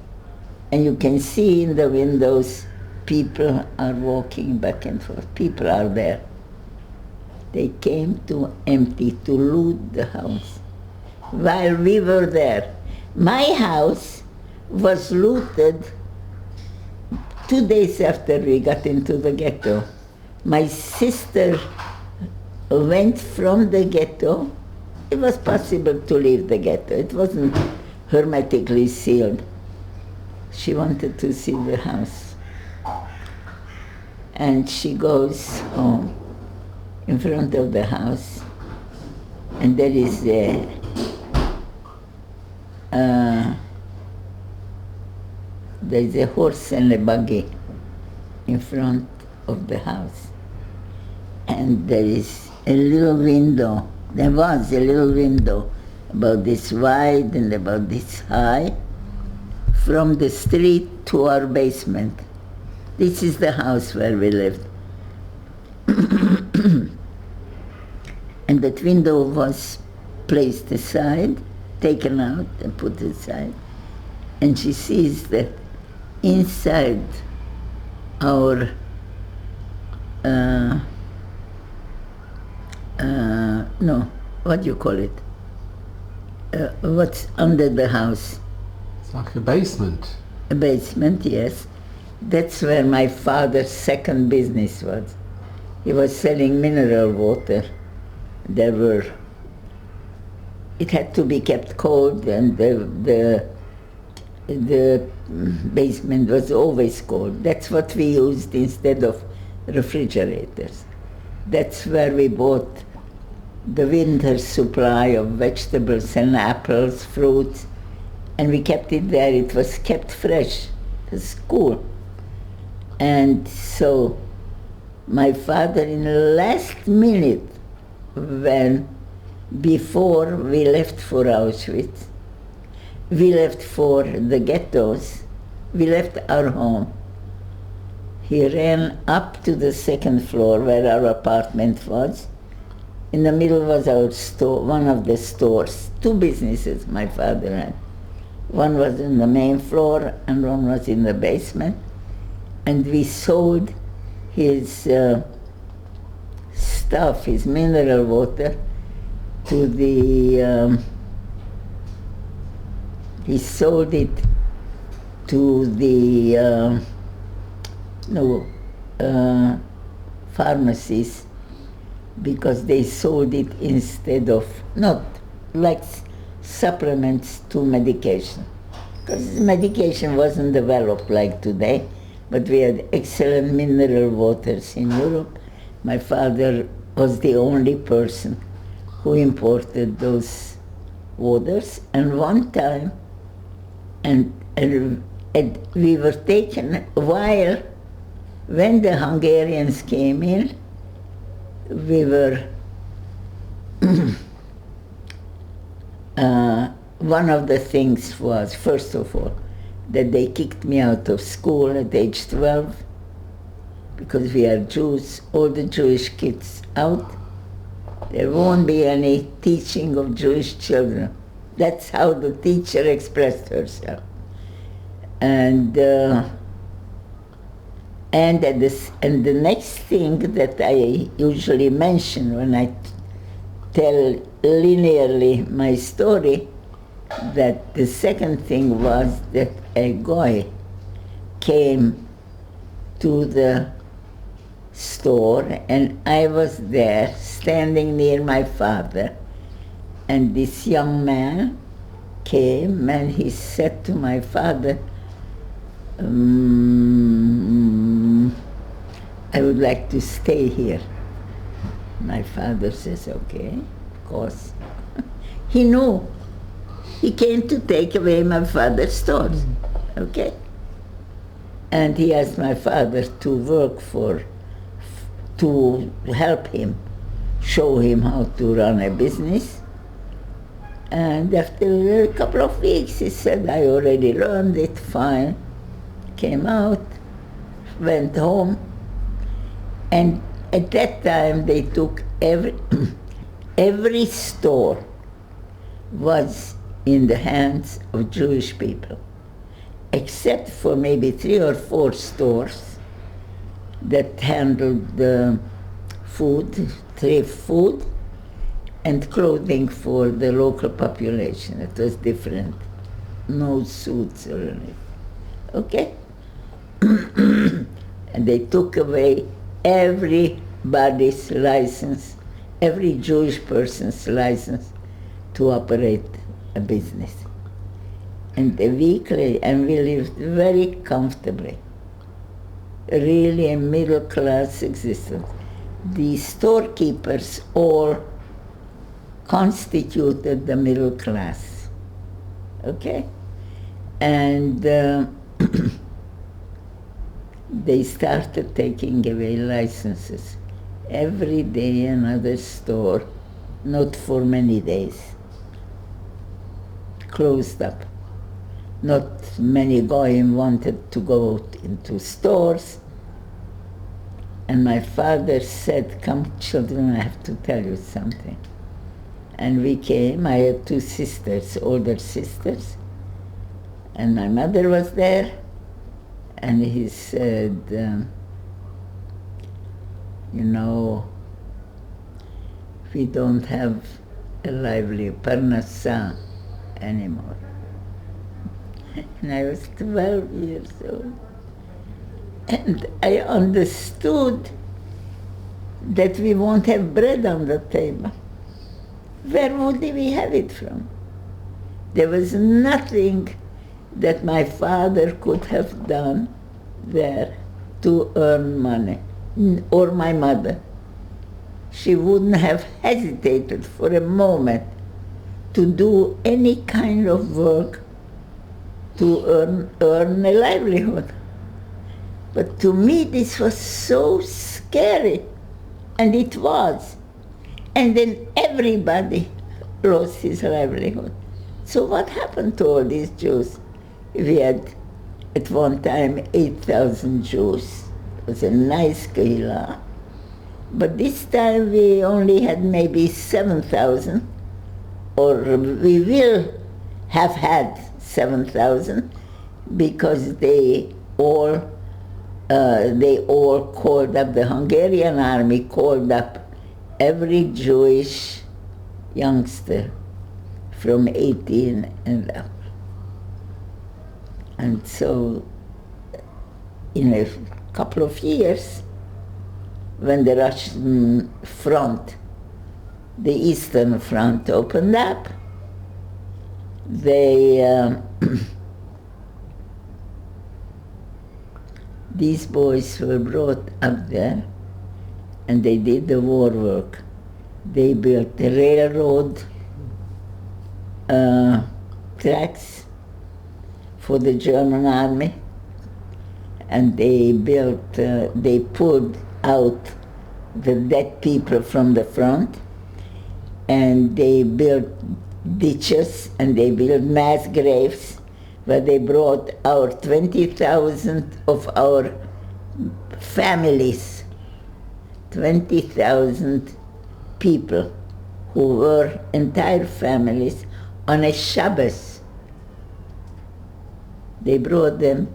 and you can see in the windows people are walking back and forth. People are there. They came to empty, to loot the house. While we were there, my house was looted 2 days after we got into the ghetto. My sister went from the ghetto. It was possible to leave the ghetto. It wasn't hermetically sealed. She wanted to see the house. And she goes home in front of the house, and there is there's a horse and a buggy in front of the house. And there is a little window. There was a little window about this wide and about this high from the street to our basement. This is the house where we lived. And that window was placed aside, taken out and put aside. And she sees that inside our what do you call it? What's under the house? It's like a basement. A basement, yes. That's where my father's second business was. He was selling mineral water. It had to be kept cold, and the basement was always cold. That's what we used instead of refrigerators. That's where we bought the winter supply of vegetables and apples, fruits, and we kept it there. It was kept fresh. It was cool. And so my father, in the last minute, before we left for Auschwitz, we left for the ghettos, we left our home. He ran up to the second floor where our apartment was. In the middle was our store, one of the stores, 2 businesses my father had. One was in the main floor and one was in the basement. And we sold his stuff, his mineral water, to the, he sold it to the, pharmacies, because they sold it instead of, not like supplements to medication. Because medication wasn't developed like today, but we had excellent mineral waters in Europe. My father was the only person who imported those waters, and one time, and we were taken while, when the Hungarians came in, we were, one of the things was, first of all, that they kicked me out of school at age 12, because we are Jews, all the Jewish kids out. There won't be any teaching of Jewish children. That's how the teacher expressed herself. And the next thing that I usually mention when I tell linearly my story, that the second thing was that a guy came to the store, and I was there standing near my father, and this young man came and he said to my father, I would like to stay here. My father says, okay, of course. He knew. He came to take away my father's stores, okay? And he asked my father to work to help him, show him how to run a business. And after a couple of weeks, he said, I already learned it, fine. Came out, went home, and at that time they took every store was in the hands of Jewish people, except for maybe 3 or 4 stores that handled the food, thrift food, and clothing for the local population. It was different, no suits or anything. Okay? And they took away everybody's license, every Jewish person's license to operate a business. And a week later, and we lived very comfortably, really a middle-class existence. The storekeepers all constituted the middle class, okay? And they started taking away licenses. Every day another store, not for many days, closed up. Not many goyim wanted to go into stores. And my father said, come children, I have to tell you something. And we came. I had 2 sisters, older sisters, and my mother was there. And he said, we don't have a lively parnassa anymore. And I was 12 years old. And I understood that we won't have bread on the table. Where would we have it from? There was nothing that my father could have done there to earn money, or my mother. She wouldn't have hesitated for a moment to do any kind of work to earn a livelihood. But to me this was so scary, and it was. And then everybody lost his livelihood. So what happened to all these Jews? We had at one time 8,000 Jews. It was a nice kehillah. But this time we only had maybe 7,000, or we will have had 7,000, because they all called up, the Hungarian army called up every Jewish youngster from 18 and up. And so in a couple of years, when the Russian front, the Eastern Front, opened up, they these boys were brought up there, and they did the war work. They built the railroad tracks for the German army, and they built, they pulled out the dead people from the front, and they built ditches, and they built mass graves where they brought our 20,000 of our families, 20,000 people who were entire families on a Shabbos. They brought them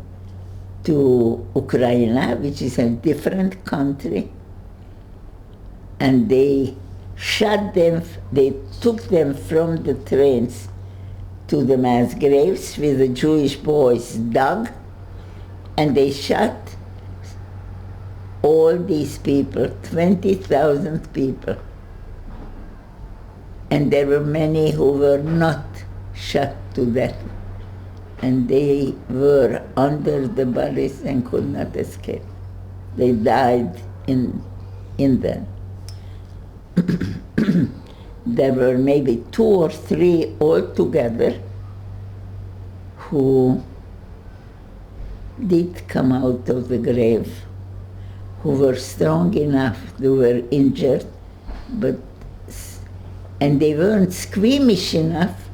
to Ukraine, which is a different country, and they shot them, they took them from the trains to the mass graves with the Jewish boys dug, and they shot all these people, 20,000 people. And there were many who were not shot to death, and they were under the bodies and could not escape. They died in them. There were maybe 2 or 3 altogether who did come out of the grave, who were strong enough, they were injured, and they weren't squeamish enough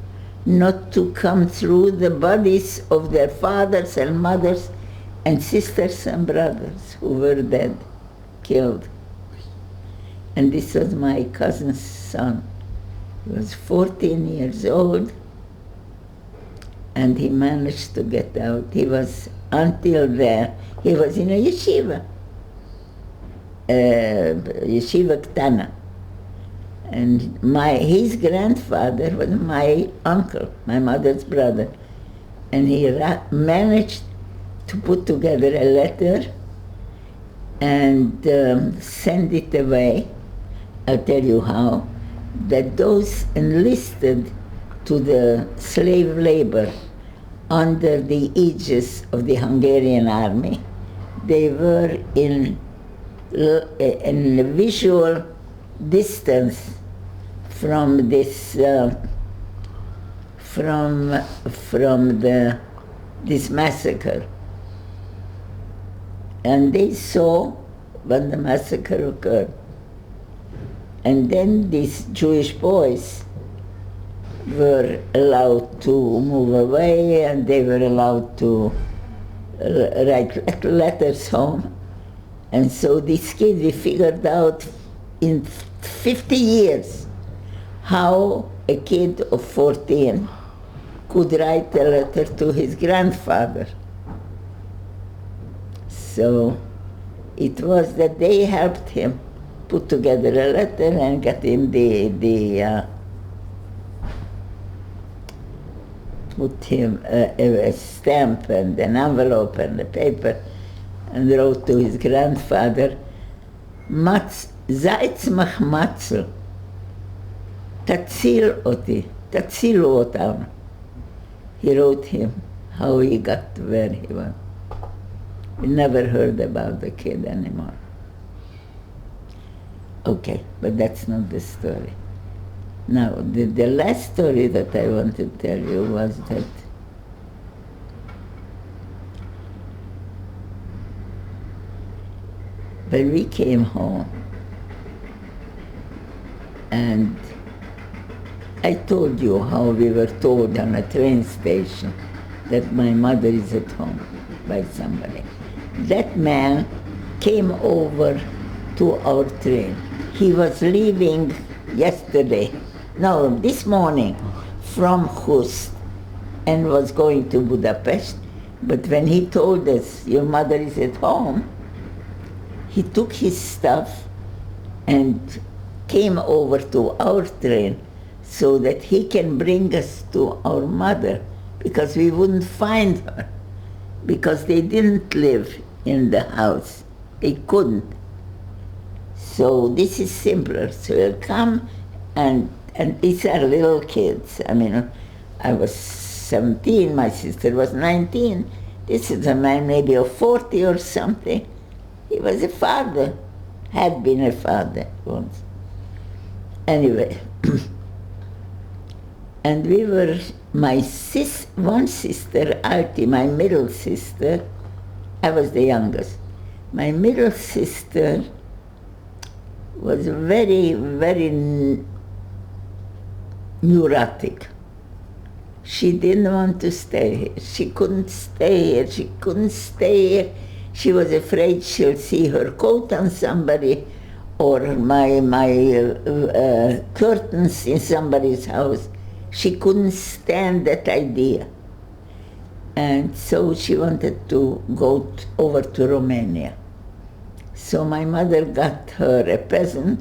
not to come through the bodies of their fathers and mothers and sisters and brothers who were dead, killed. And this was my cousin's son. He was 14 years old, and he managed to get out. He was, until there, he was in a yeshiva, yeshiva Ktana. And his grandfather was my uncle, my mother's brother. And he managed to put together a letter and send it away. I'll tell you how. That those enlisted to the slave labor under the aegis of the Hungarian army, they were in a visual distance from this this massacre, and they saw when the massacre occurred. And then these Jewish boys were allowed to move away, and they were allowed to write letters home. And so these kids, we figured out in 50 years how a kid of 14 could write a letter to his grandfather. So it was that they helped him put together a letter and got him put him a stamp and an envelope and a paper, and wrote to his grandfather, Zaytz Machmatzel, Tatzil Oti, Tatzilu Otam. He wrote him how he got to where he was. We never heard about the kid anymore. Okay, but that's not the story. Now, the last story that I want to tell you was that when we came home, and I told you how we were told on a train station that my mother is at home by somebody. That man came over to our train. He was leaving this morning from Khust and was going to Budapest. But when he told us, your mother is at home, he took his stuff and came over to our train so that he can bring us to our mother, because we wouldn't find her, because they didn't live in the house. They couldn't. So this is simpler. So he'll come, and these are little kids. I mean, I was 17, my sister was 19. This is a man maybe of 40 or something. He was a father, had been a father once. Anyway, and we were, one sister, Artie, my middle sister, I was the youngest. My middle sister was very, very neurotic. She didn't want to stay here. She couldn't stay here. She couldn't stay here. She was afraid she'll see her coat on somebody, or my curtains in somebody's house. She couldn't stand that idea. And so she wanted to go over to Romania. So my mother got her a peasant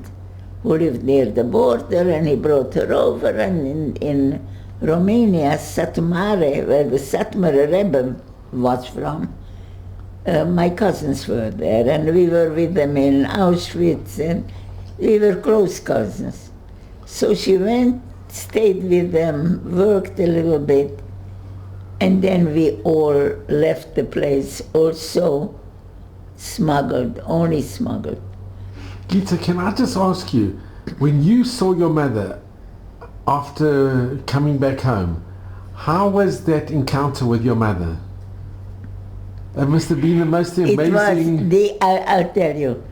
who lived near the border, and he brought her over, and in Romania, Satmare, where the Satmar Rebbe was from, my cousins were there, and we were with them in Auschwitz, and we were close cousins. So she went, stayed with them, worked a little bit, and then we all left the place, also smuggled, only smuggled. Gita, can I just ask you, when you saw your mother after coming back home, how was that encounter with your mother? It must have been the most amazing... I'll tell you,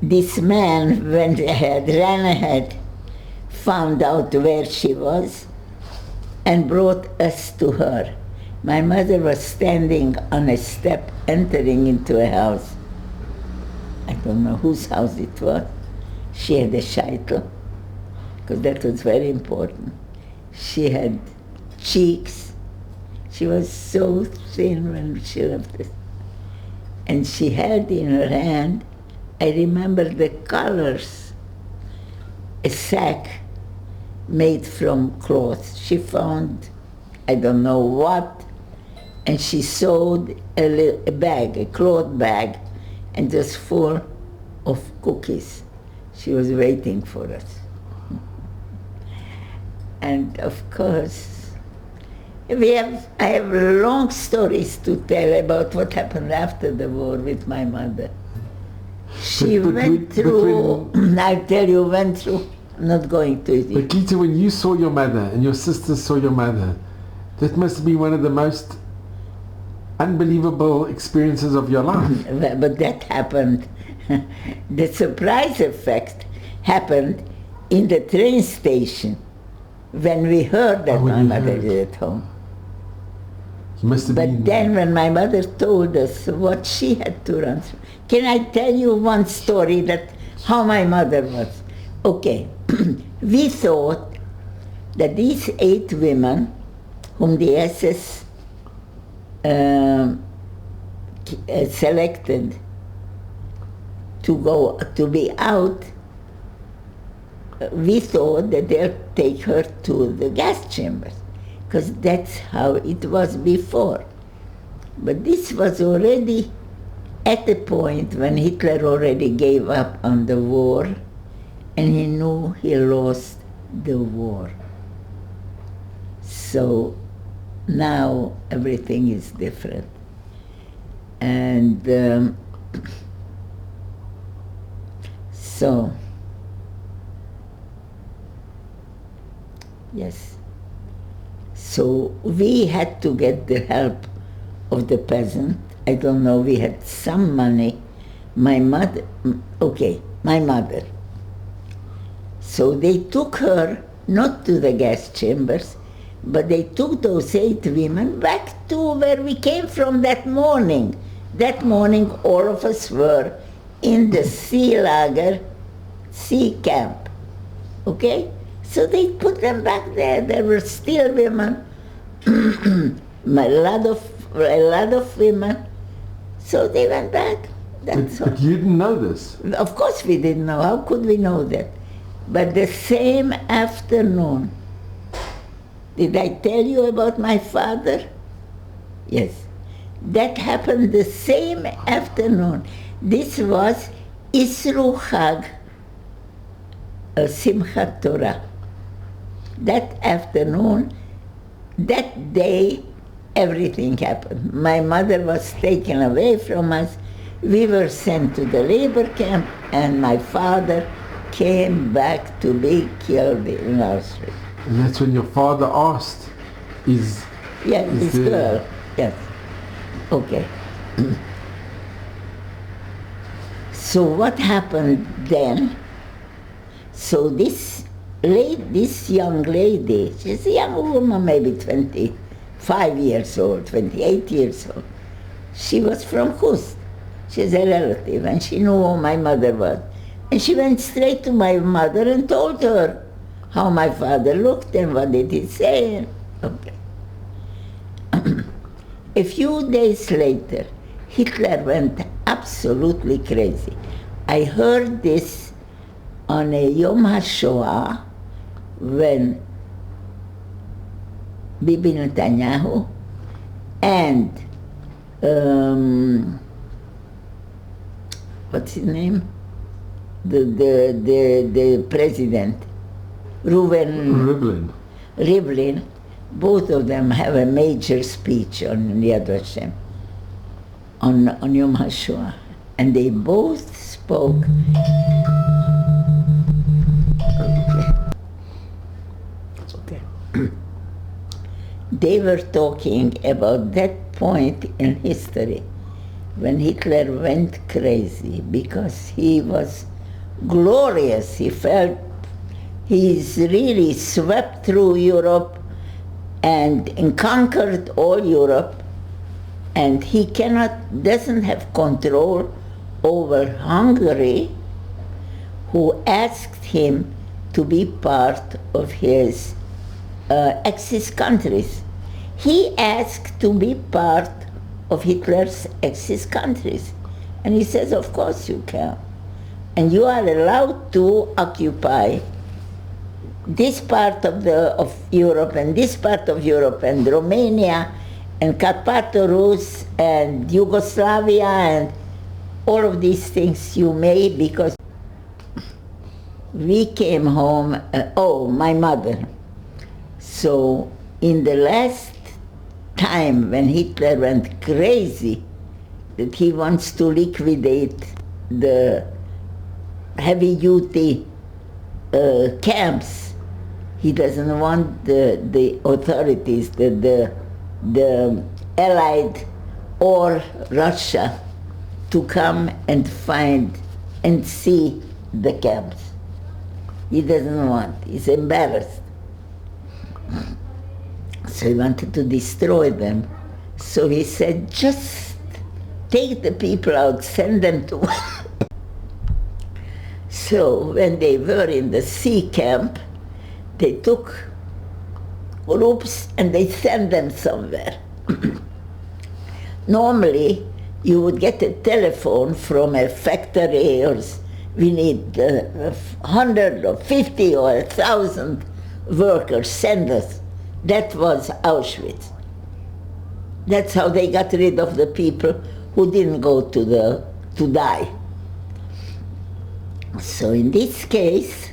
this man ran ahead, found out where she was, and brought us to her. My mother was standing on a step entering into a house. I don't know whose house it was. She had a shaitel, because that was very important. She had cheeks. She was so thin when she left us. And she held in her hand, I remember the colors, a sack made from cloth. She found, I don't know what, and she sewed a bag, a cloth bag, and just full of cookies. She was waiting for us. And of course, I have long stories to tell about what happened after the war with my mother. She went through, I'll tell you, went through, I'm not going to. But Gita, when you saw your mother and your sisters saw your mother, that must be one of the most unbelievable experiences of your life. But that happened, the surprise effect happened in the train station when we heard that my mother is at home. But then when my mother told us what she had to run through, can I tell you one story that how my mother was? Okay, we thought that these 8 women whom the SS selected to be out, we thought that they'll take her to the gas chambers, because that's how it was before. But this was already at the point when Hitler already gave up on the war, and he knew he lost the war. So now everything is different. And so, yes. So we had to get the help of the peasant. I don't know, we had some money. My mother. So they took her not to the gas chambers, but they took those 8 women back to where we came from that morning. That morning all of us were in the sea lager, sea camp, okay? So they put them back there. There were still women, a lot of women. So they went back. That's all. But you didn't know this. Of course we didn't know. How could we know that? But the same afternoon, did I tell you about my father? Yes. That happened the same afternoon. This was Isru Chag, Simchat Torah. That afternoon, that day, everything happened. My mother was taken away from us. We were sent to the labor camp, and my father came back to be killed in Auschwitz. And that's when your father asked, Yes, this the- girl. Yes. Okay. So what happened then? So this young lady, she's a young woman, maybe 25 years old, 28 years old. She was from Khust. She's a relative, and she knew who my mother was. And she went straight to my mother and told her how my father looked and what did he say. Okay. A few days later, Hitler went absolutely crazy. I heard this on a Yom HaShoah when Bibi Netanyahu and what's his name? The president, Rivlin, both of them have a major speech on Yad Vashem, on Yom HaShoah. And they both spoke. Okay. They were talking about that point in history when Hitler went crazy because he was glorious. He felt he's really swept through Europe and conquered all Europe, and he doesn't have control over Hungary, who asked him to be part of his Axis countries. He asked to be part of Hitler's Axis countries. And he says, of course you can. And you are allowed to occupy this part of Europe and this part of Europe and Romania and Carpathia Rus and Yugoslavia and all of these things you may, because we came home, my mother. So in the last time when Hitler went crazy, that he wants to liquidate the heavy-duty camps, he doesn't want the authorities, the Allied or Russia, to come and find and see the camps. He doesn't want, he's embarrassed. So he wanted to destroy them. So he said, just take the people out, send them to... So when they were in the sea camp, they took groups and they sent them somewhere. Normally, you would get a telephone from a factory, or we need 100 or 50 or 1,000 workers, send us. That was Auschwitz. That's how they got rid of the people who didn't go to die. So in this case,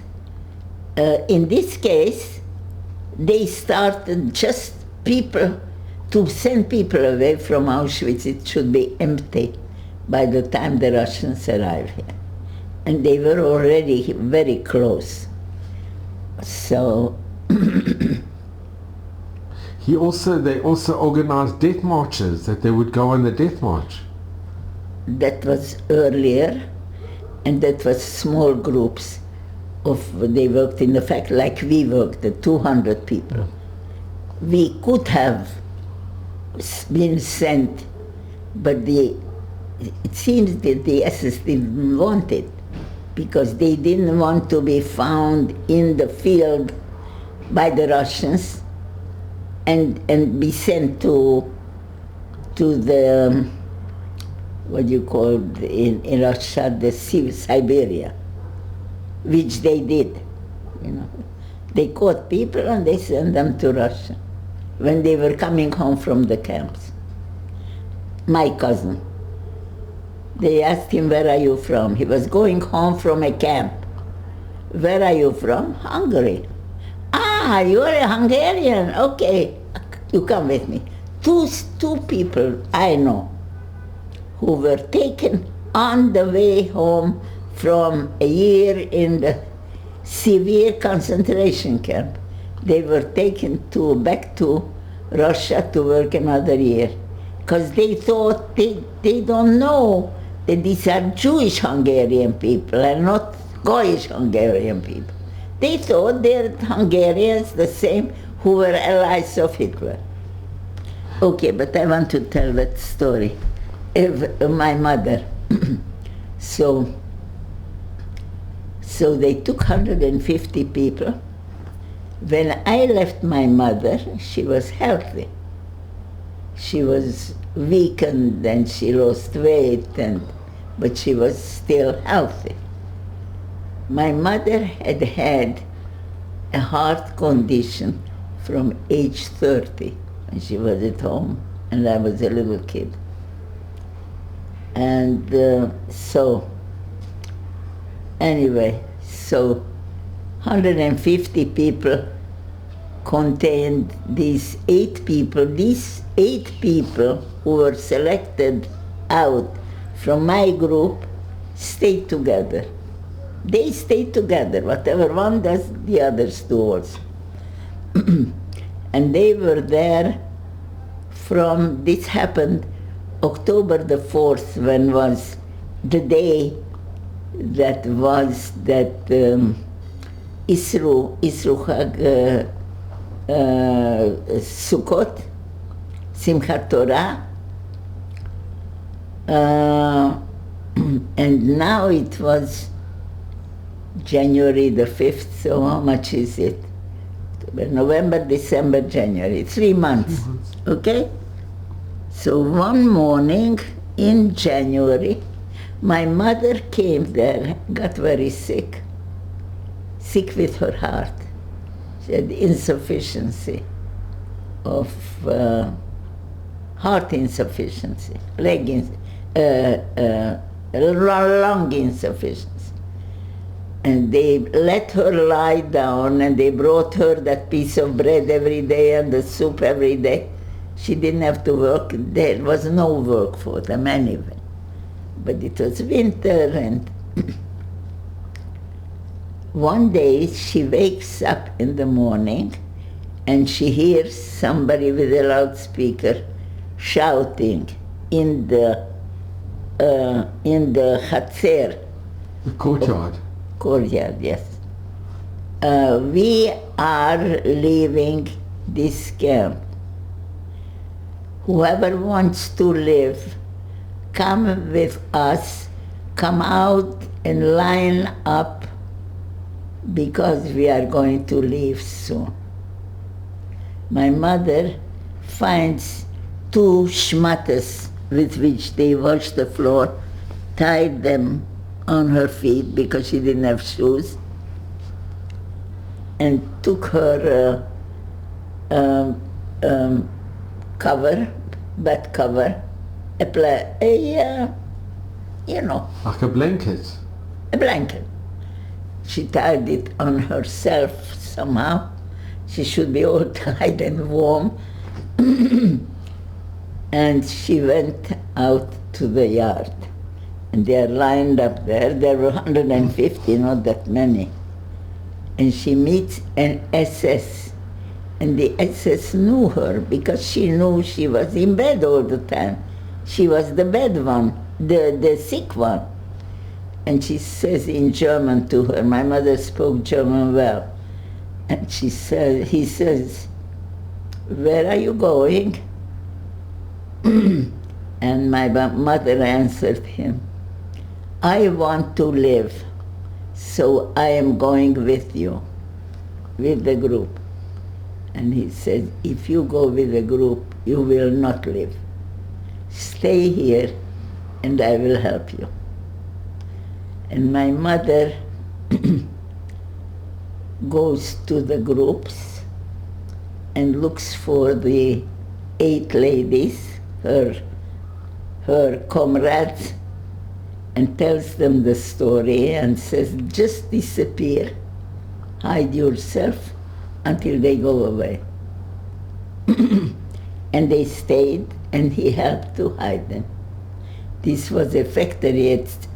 they started just to send people away from Auschwitz. It should be empty by the time the Russians arrive here. And they were already very close. So they also organized death marches, that they would go on the death march. that was earlier, and that was small groups they worked in the fact like we worked, the 200 people. We could have been sent, but it seems that the SS didn't want it, because they didn't want to be found in the field by the Russians and be sent to the what you call in Russia, the Siberia, which they did. You know, they caught people and they sent them to Russia when they were coming home from the camps. My cousin. They asked him, "Where are you from?" He was going home from a camp. "Where are you from?" "Hungary." "Ah, you're a Hungarian. Okay, you come with me." Two people I know who were taken on the way home from a year in the severe concentration camp. They were taken back to Russia to work another year because they thought they don't know that these are Jewish Hungarian people and not Goyish Hungarian people. They thought they're Hungarians the same who were allies of Hitler. Okay, but I want to tell that story of my mother. So they took 150 people. When I left my mother, she was healthy. She was weakened and she lost weight, but she was still healthy. My mother had had a heart condition from age 30 when she was at home and I was a little kid. And so 150 people contained these 8 people. These 8 people who were selected out from my group stayed together. They stayed together. Whatever one does, the others do also. And they were there this happened October the 4th, when was the day that Isru Chag Sukkot, Simchat Torah, and now it was January the 5th, so how much is it? November, December, January, 3 months, okay? So one morning in January, my mother came there, got very sick with her heart. She had insufficiency of heart insufficiency, lung insufficiency. And they let her lie down and they brought her that piece of bread every day and the soup every day. She didn't have to work. There was no work for them anyway. But it was winter and one day she wakes up in the morning and she hears somebody with a loudspeaker shouting in the Hatzer. The courtyard. Courtyard, yes. We are leaving this camp. Whoever wants to live, come with us, come out and line up because we are going to leave soon. My mother finds 2 shmatas with which they wash the floor, tied them on her feet because she didn't have shoes, and took her bed cover, Like a blanket. A blanket. She tied it on herself somehow. She should be all tied and warm. And she went out to the yard. And they are lined up there. There were 150, not that many. And she meets an SS. And the SS knew her because she knew she was in bed all the time. She was the bad one, the sick one. And she says in German to her, my mother spoke German well. And he says, "Where are you going?" And my mother answered him, "I want to live, so I am going with you, with the group." And he said, "If you go with the group, you will not live. Stay here and I will help you. And my mother goes to the groups and looks for the 8 ladies, her comrades, and tells them the story and says, just disappear, hide yourself until they go away. And they stayed, and he helped to hide them. This was a factory at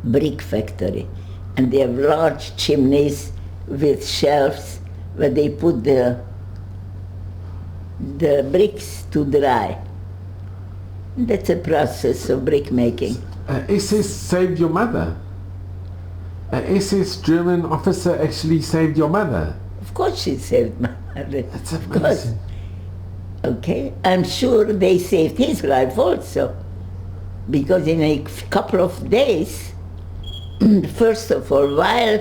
brick factory, and they have large chimneys with shelves where they put the bricks to dry. That's a process of brick making. SS saved your mother. An SS German officer actually saved your mother. Of course she saved my mother. That's Of course. amazing. Okay, I'm sure they saved his life also, because in a couple of days, first of all, while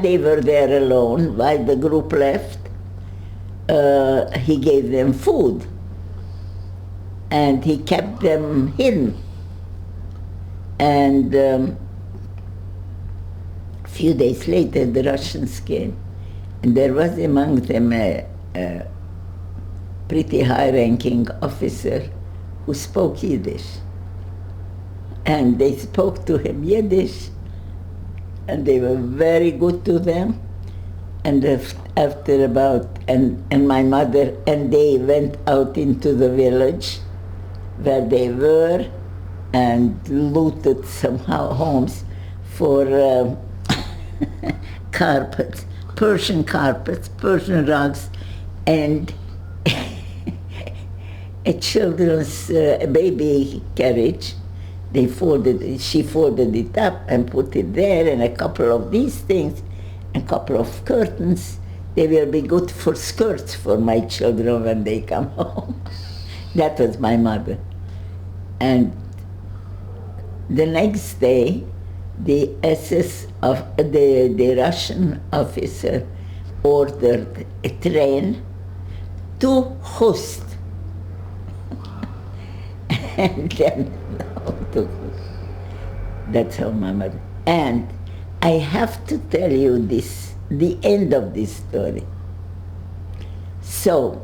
they were there alone, while the group left, he gave them food, and he kept them hidden. And a few days later, the Russians came, and there was among them a pretty high-ranking officer who spoke Yiddish. And they spoke to him Yiddish, and they were very good to them. And after about, and my mother and they went out into the village where they were and looted some homes for carpets, Persian rugs, and a children's baby carriage. She folded it up and put it there, and a couple of these things, a couple of curtains. They will be good for skirts for my children when they come home. That was my mother. And the next day, the Russian officer ordered a train to Host. And then, that's how my mother. And I have to tell you this, the end of this story. So,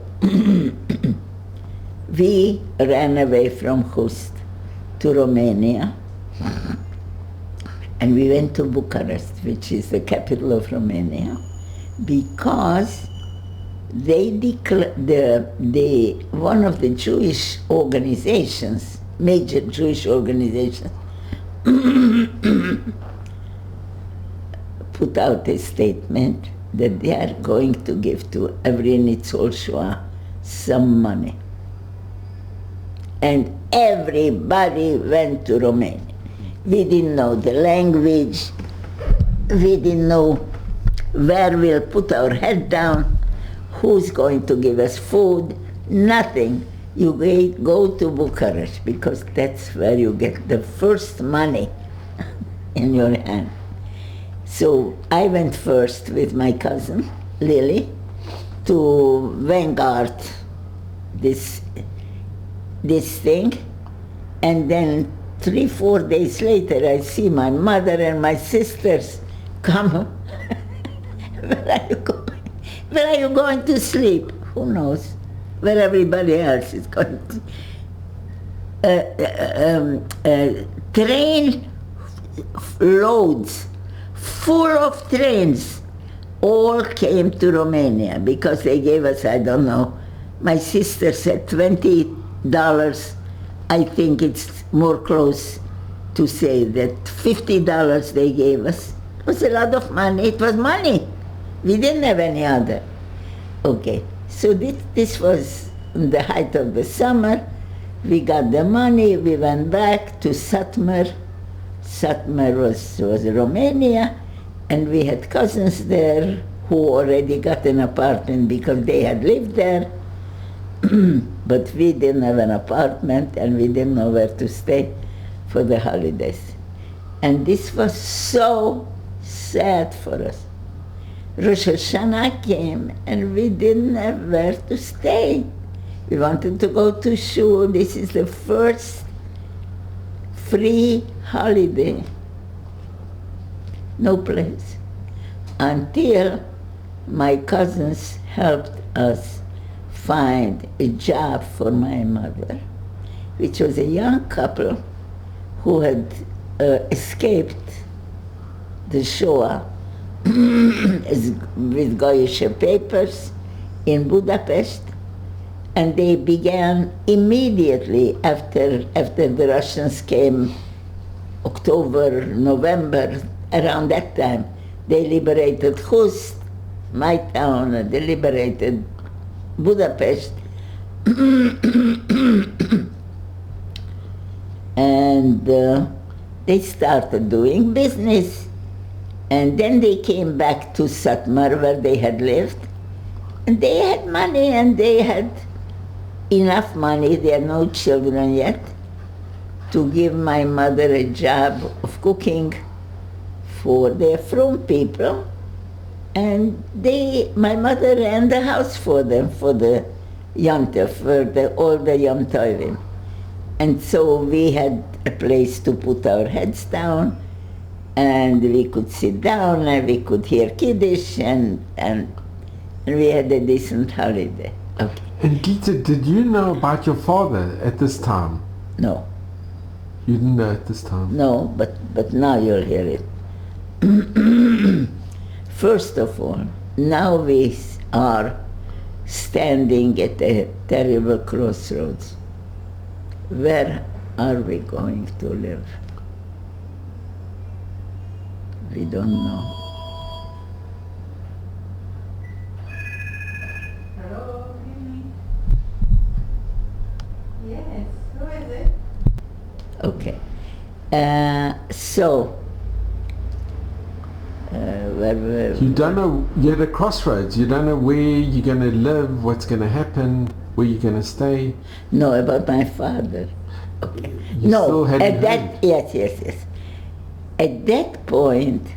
we ran away from Host to Romania, and we went to Bucharest, which is the capital of Romania, because they one of the Jewish organizations, major Jewish organizations, put out a statement that they are going to give to every Nitzol Shoah some money. And everybody went to Romania. We didn't know the language, we didn't know where we'll put our head down, who's going to give us food, nothing. You go to Bucharest, because that's where you get the first money in your hand. So I went first with my cousin, Lily, to vanguard this thing, and then 3-4 days later I see my mother and my sisters come. Where are you going? Where are you going to sleep? Who knows? Where everybody else is going to. Train loads, full of trains, all came to Romania because they gave us, I don't know, my sister said $20. I think it's more close to say that $50 they gave us. It was a lot of money. It was money. We didn't have any other. Okay, so this was the height of the summer. We got the money. We went back to Satmar. Satmar was Romania, and we had cousins there who already got an apartment because they had lived there. But we didn't have an apartment, and we didn't know where to stay for the holidays. And this was so sad for us. Rosh Hashanah came, and we didn't have where to stay. We wanted to go to shul. This is the first free holiday. No place. Until my cousins helped us find a job for my mother, which was a young couple who had escaped the Shoah with Goyish papers in Budapest, and they began immediately after the Russians came, October, November, around that time. They liberated Khust, my town, and they liberated Budapest. And they started doing business. And then they came back to Satmar, where they had lived. And they had money, and they had enough money, they had no children yet, to give my mother a job of cooking for their from people. And my mother ran the house for them, for the Yom Tov, for all the Yom Tovim. And so we had a place to put our heads down, and we could sit down, and we could hear Kiddush, and we had a decent holiday. Okay. And Gita, did you know about your father at this time? No. You didn't know at this time? No, but now you'll hear it. First of all, now we are standing at a terrible crossroads. Where are we going to live? We don't know. Hello, yes, who is it? Okay. So, where were You don't know, you're at a crossroads. You don't know where you're going to live, what's going to happen, where you're going to stay. No, about my father. Okay. You No, still hadn't at that, heard. yes. At that point,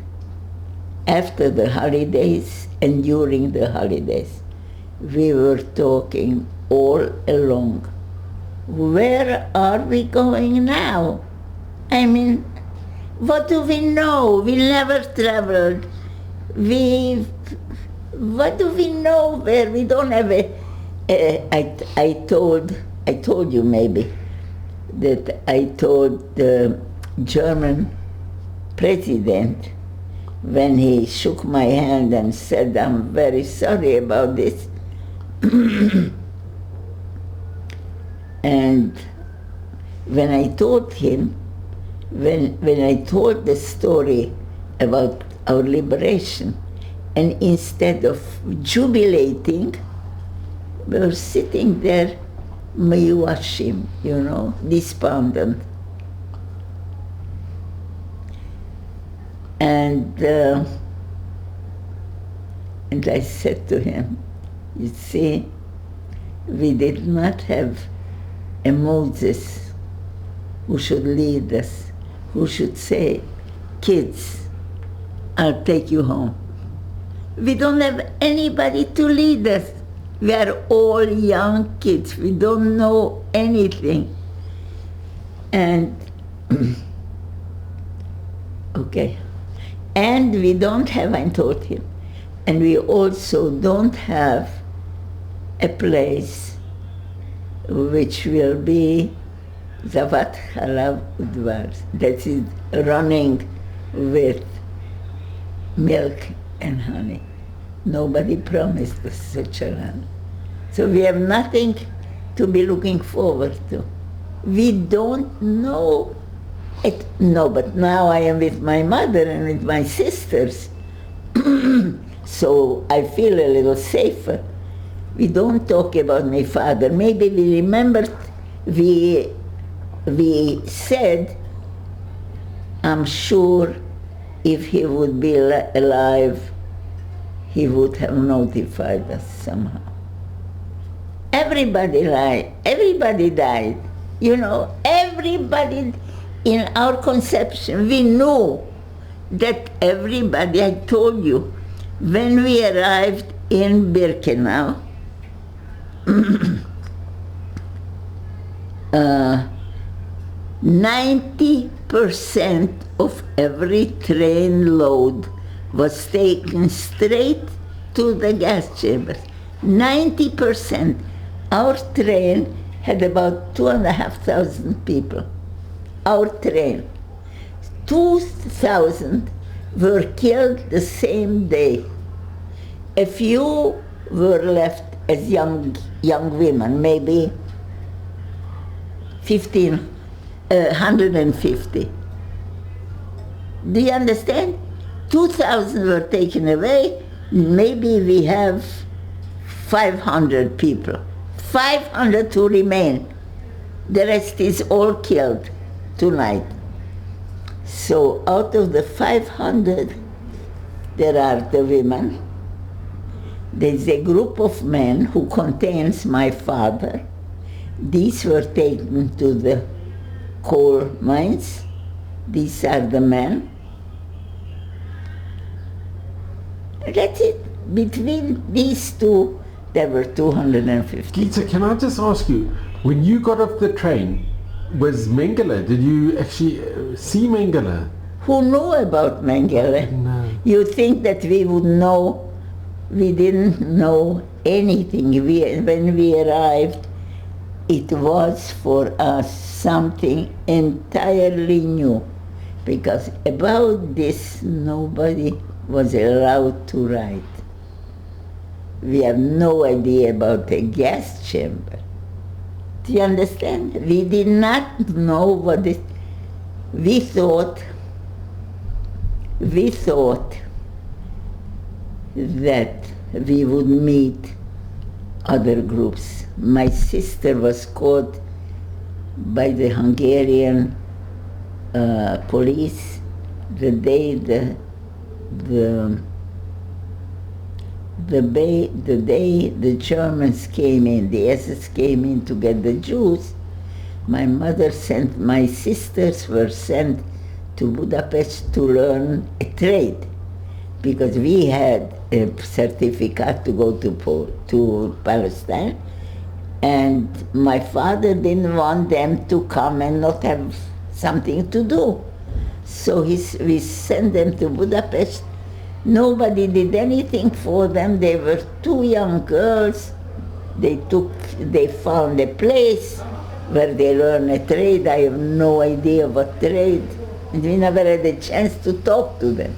after the holidays and during the holidays, we were talking all along. Where are we going now? I mean, what do we know? We never traveled. What do we know where? We don't have I told you maybe that I told the German president when he shook my hand and said, "I'm very sorry about this." And when I told him, when I told the story about our liberation, and instead of jubilating, we were sitting there, miyuashim, despondent. And I said to him, you see, we did not have a Moses who should lead us, who should say, kids, I'll take you home. We don't have anybody to lead us. We are all young kids. We don't know anything. And, okay. And we don't have, I told him, and we also don't have a place which will be Zavat Halav Udvar, that is running with milk and honey. Nobody promised us such a land. So we have nothing to be looking forward to. We don't know it. No, but now I am with my mother and with my sisters. So I feel a little safer. We don't talk about my father. Maybe we remembered, we said, I'm sure if he would be alive, he would have notified us somehow. Everybody died. Everybody in our conception, we knew that everybody, I told you, when we arrived in Birkenau, 90% of every train load was taken straight to the gas chambers. 90%. Our train had about 2,500 people. Our train. 2,000 were killed the same day. A few were left as young women, maybe 150. Do you understand? 2,000 were taken away. Maybe we have 500 people. 500 to remain. The rest is all killed tonight. So out of the 500, there are the women. There's a group of men who contains my father. These were taken to the coal mines. These are the men. That's it. Between these two, there were 250. Gita, can I just ask you, when you got off the train, was Mengele, did you actually see Mengele? Who knew about Mengele? No. You think that we would know? We didn't know anything. When we arrived, it was for us something entirely new, because about this nobody was allowed to write. We have no idea about a gas chamber. Do you understand? We did not know what it. We thought that we would meet other groups. My sister was caught by the Hungarian police the day the day the Germans came in, the SS came in to get the Jews. My sisters were sent to Budapest to learn a trade, because we had a certificate to go to Palestine, and my father didn't want them to come and not have something to do. So we sent them to Budapest. Nobody did anything for them. They were two young girls. They found a place where they learned a trade. I have no idea what trade. And we never had a chance to talk to them.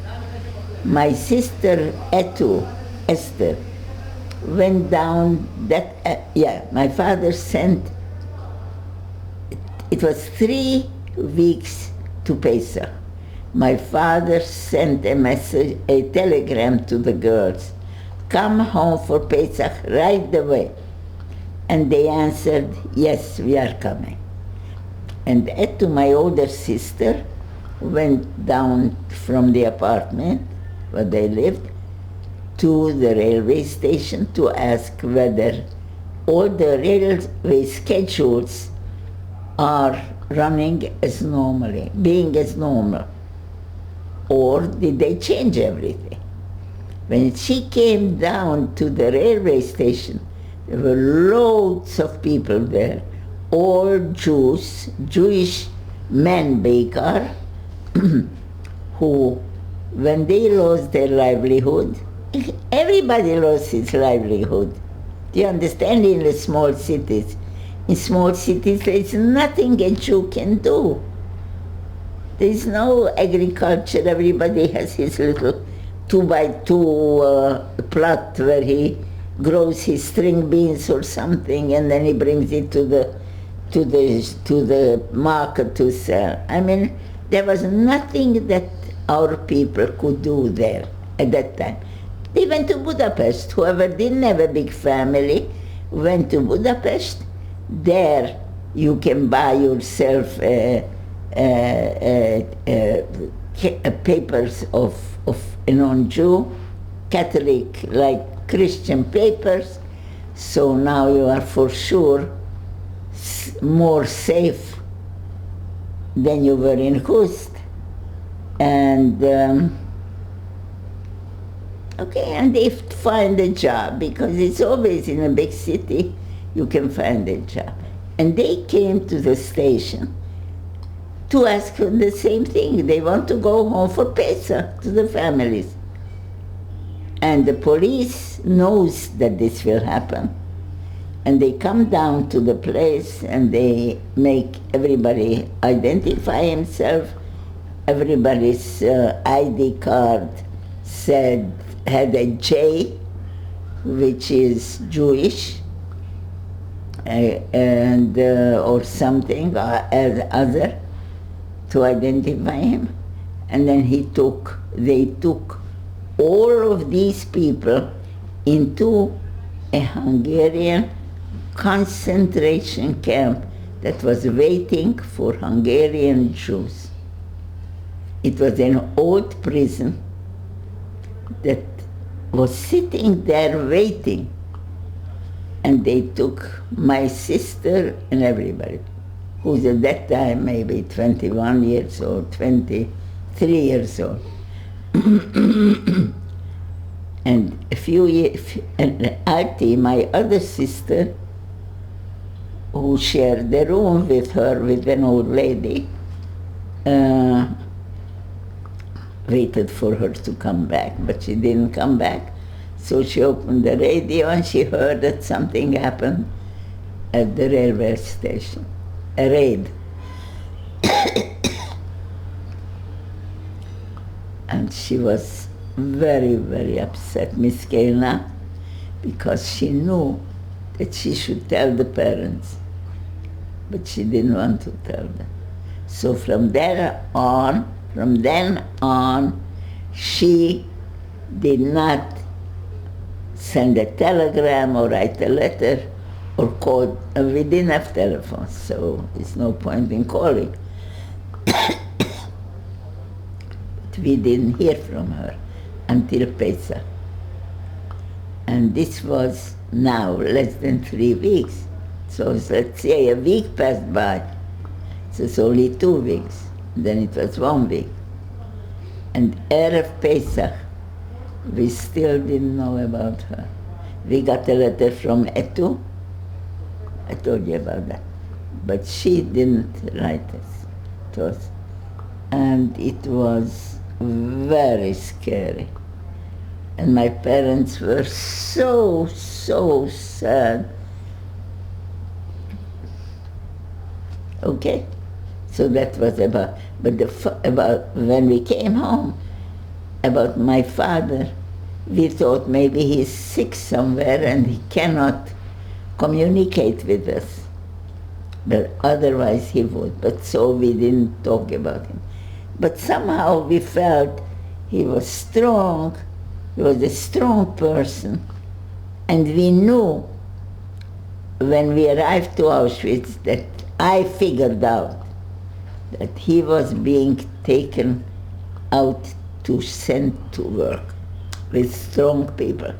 My sister Esther, went down my father sent, it was 3 weeks to Pesach. My father sent a telegram to the girls, come home for Pesach right away. And they answered, yes, we are coming. And Etu, my older sister, went down from the apartment where they lived to the railway station to ask whether all the railway schedules are running as normally, being as normal, or did they change everything? When she came down to the railway station, there were loads of people there, all Jews, Jewish men, Baker, who, when they lost their livelihood, everybody lost his livelihood. Do you understand? In the small cities. In small cities, there is nothing a Jew can do. There is no agriculture. Everybody has his little 2x2 plot where he grows his string beans or something, and then he brings it to the market to sell. I mean, there was nothing that our people could do there at that time. They went to Budapest. Whoever didn't have a big family went to Budapest. There you can buy yourself papers of a non-Jew, Catholic, like Christian papers. So now you are for sure more safe than you were in Hust. And and they find a job, because it's always in a big city you can find a job. And they came to the station to ask for the same thing. They want to go home for Pesach to the families. And the police knows that this will happen. And they come down to the place and they make everybody identify himself. Everybody's ID card had a J, which is Jewish, and or something as other to identify him. And then they took all of these people into a Hungarian concentration camp that was waiting for Hungarian Jews. It was an old prison that was sitting there waiting. And they took my sister and everybody, who's at that time maybe 21 years old, 23 years old. And a few years, and Artie, my other sister, who shared the room with her, with an old lady, waited for her to come back, but she didn't come back. So she opened the radio and she heard that something happened at the railway station, a raid. And she was very, very upset, Miss Kaina, because she knew that she should tell the parents, but she didn't want to tell them. So from then on, she did not send a telegram or write a letter or call. We didn't have telephones, so it's no point in calling. But we didn't hear from her until Pesach. And this was now less than 3 weeks. So let's say a week passed by. So it's only 2 weeks. Then it was 1 week. And Erev Pesach, we still didn't know about her. We got a letter from Etu. I told you about that. But she didn't write us to us. And it was very scary. And my parents were so, so sad. Okay? So that was about, but about when we came home, about my father, we thought maybe he's sick somewhere and he cannot communicate with us. But otherwise he would. But so we didn't talk about him. But somehow we felt he was strong, he was a strong person, and we knew when we arrived to Auschwitz that I figured out that he was being taken out to send to work with strong people.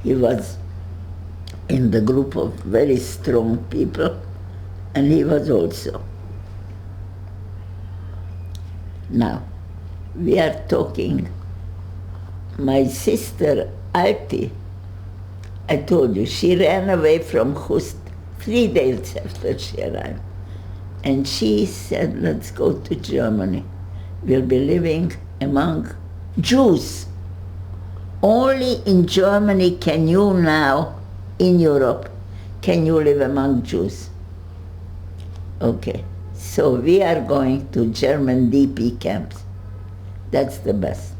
He was in the group of very strong people, and he was also. Now, we are talking, my sister Artie, I told you, she ran away from Khust 3 days after she arrived. And she said, let's go to Germany. We'll be living among Jews. Only in Germany can you now, in Europe, can you live among Jews. Okay, so we are going to German DP camps. That's the best.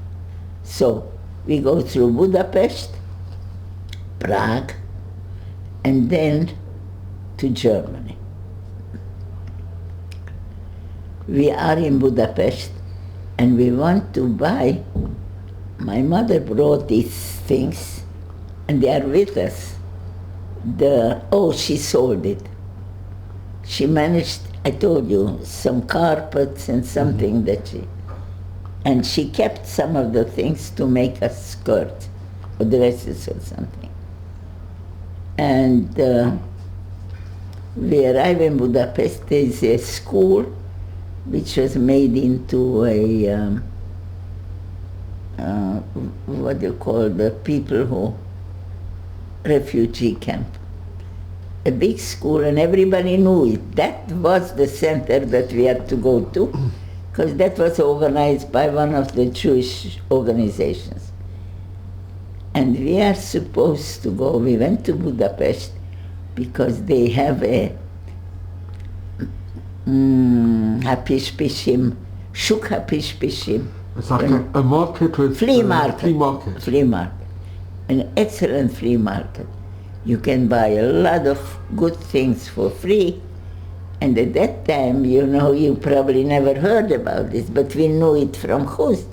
So we go through Budapest, Prague, and then to Germany. We are in Budapest and we want to buy, my mother brought these things and they are with us. She sold it. She managed, I told you, some carpets and something that and she kept some of the things to make us skirts or dresses or something. And we arrive in Budapest. There is a school which was made into a, what do you call the people who, refugee camp. a big school, and everybody knew it. That was the center that we had to go to, because that was organized by one of the Jewish organizations. And we are supposed to go. We went to Budapest because they have a hapishpishim, shuk hapishpishim. It's like a market with Flea market. Flea market. Flea market. An excellent flea market. You can buy a lot of good things for free. And at that time, you know, you probably never heard about this, but we knew it from Khust.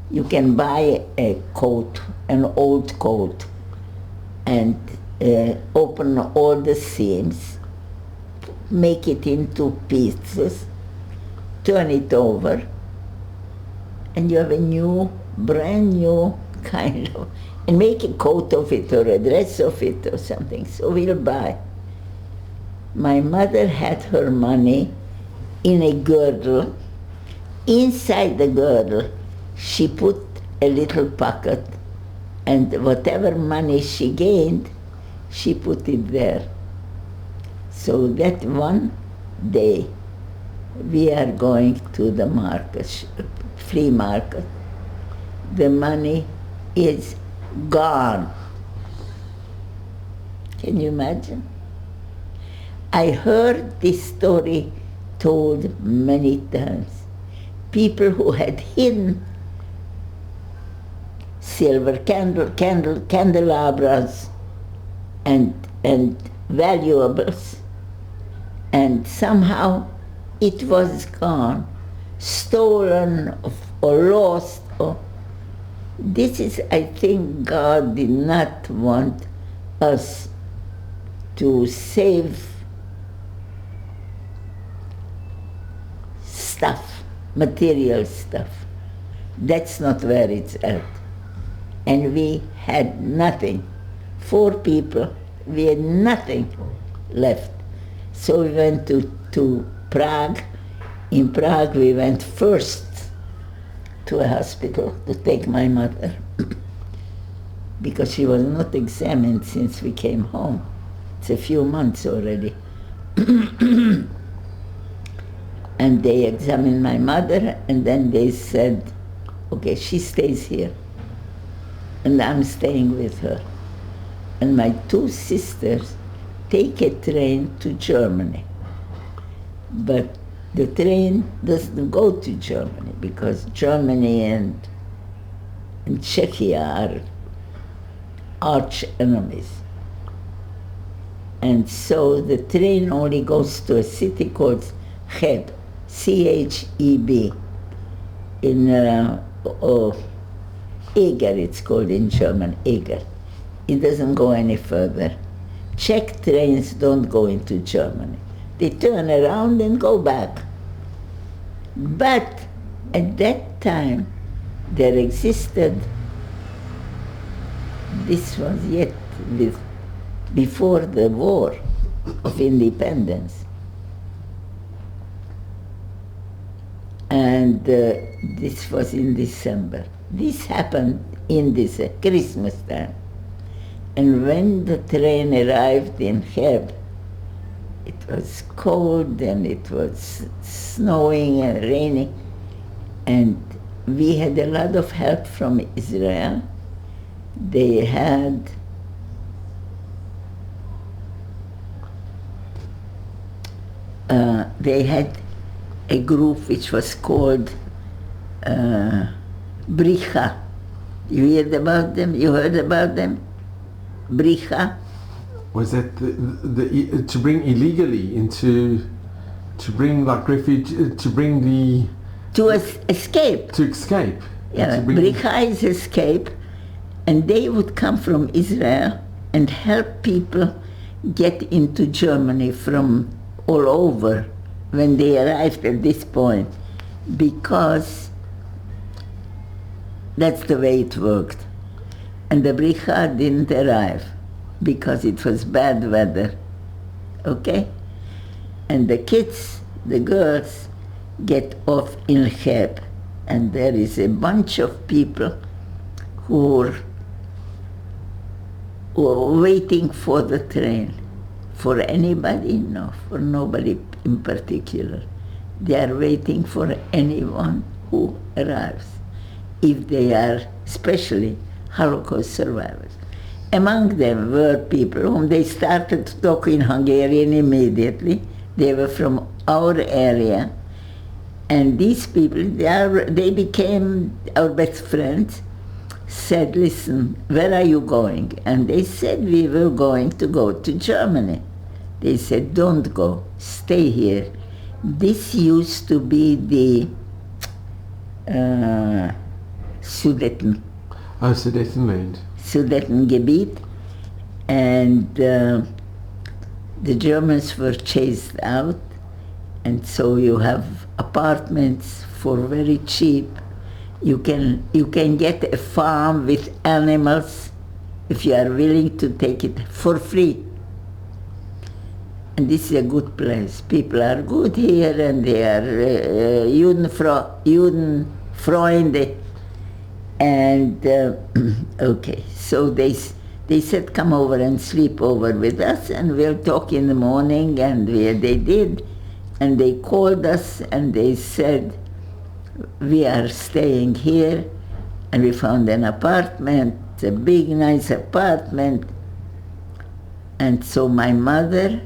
You can buy a coat, an old coat, and open all the seams, make it into pieces, turn it over, and you have a new, brand new kind of, and make a coat of it or a dress of it or something. So we'll buy. My mother had her money in a girdle. Inside the girdle, she put a little pocket, and whatever money she gained, she put it there. So that one day, we are going to the market, flea market. The money is gone. Can you imagine? I heard this story told many times. People who had hidden silver candelabras and valuables, and somehow it was gone, stolen or lost. This is, I think, God did not want us to save stuff, material stuff. That's not where it's at. And we had nothing. 4 people, we had nothing left. So we went to Prague. In Prague, we went first to a hospital to take my mother because she was not examined since we came home. It's a few months already. And they examined my mother, and then they said, okay, she stays here, and I'm staying with her. And my 2 sisters take a train to Germany. But the train doesn't go to Germany because Germany and Czechia are arch enemies. And so the train only goes to a city called Cheb, C-H-E-B, in Eger, it's called in German, Eger. It doesn't go any further. Czech trains don't go into Germany. They turn around and go back. But at that time, there existed, this was yet before the war of independence. And this was in December. This happened in this Christmas time. And when the train arrived in Cheb, it was cold and it was snowing and raining, and we had a lot of help from Israel. They had a group which was called Bricha. You heard about them? You heard about them? Bricha? Was that the to bring illegally into, to bring like refuge, to bring the... To escape. To escape. Yeah, Bricha is escape, and they would come from Israel and help people get into Germany from all over when they arrived at this point, because that's the way it worked. And the Bricha didn't arrive because it was bad weather, okay? And the kids, the girls, get off in Cheb, and there is a bunch of people who are waiting for the train. For anybody? No, for nobody in particular. They are waiting for anyone who arrives, if they are especially Holocaust survivors. Among them were people whom they started to talk in Hungarian immediately. They were from our area. And these people, they became our best friends, said, listen, where are you going? And they said, we were going to go to Germany. They said, don't go, stay here. This used to be the Sudeten. Oh, Sudetenland. Sudetengebiet, and the Germans were chased out, and so you have apartments for very cheap. You can get a farm with animals if you are willing to take it for free. And this is a good place. People are good here, and they are Judenfreunde. And okay, so they said, come over and sleep over with us, and we'll talk in the morning. And they did, and they called us, and they said, we are staying here, and we found an apartment, a big, nice apartment. And so my mother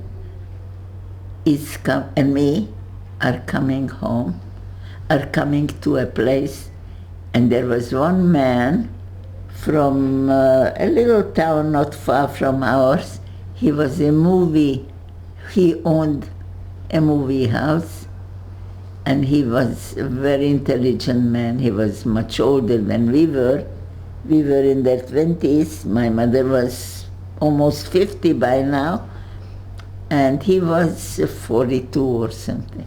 and me are coming home, are coming to a place. And there was one man from a little town not far from ours. He owned a movie house, and he was a very intelligent man. He was much older than we were. We were in their 20s. My mother was almost 50 by now, and he was 42 or something.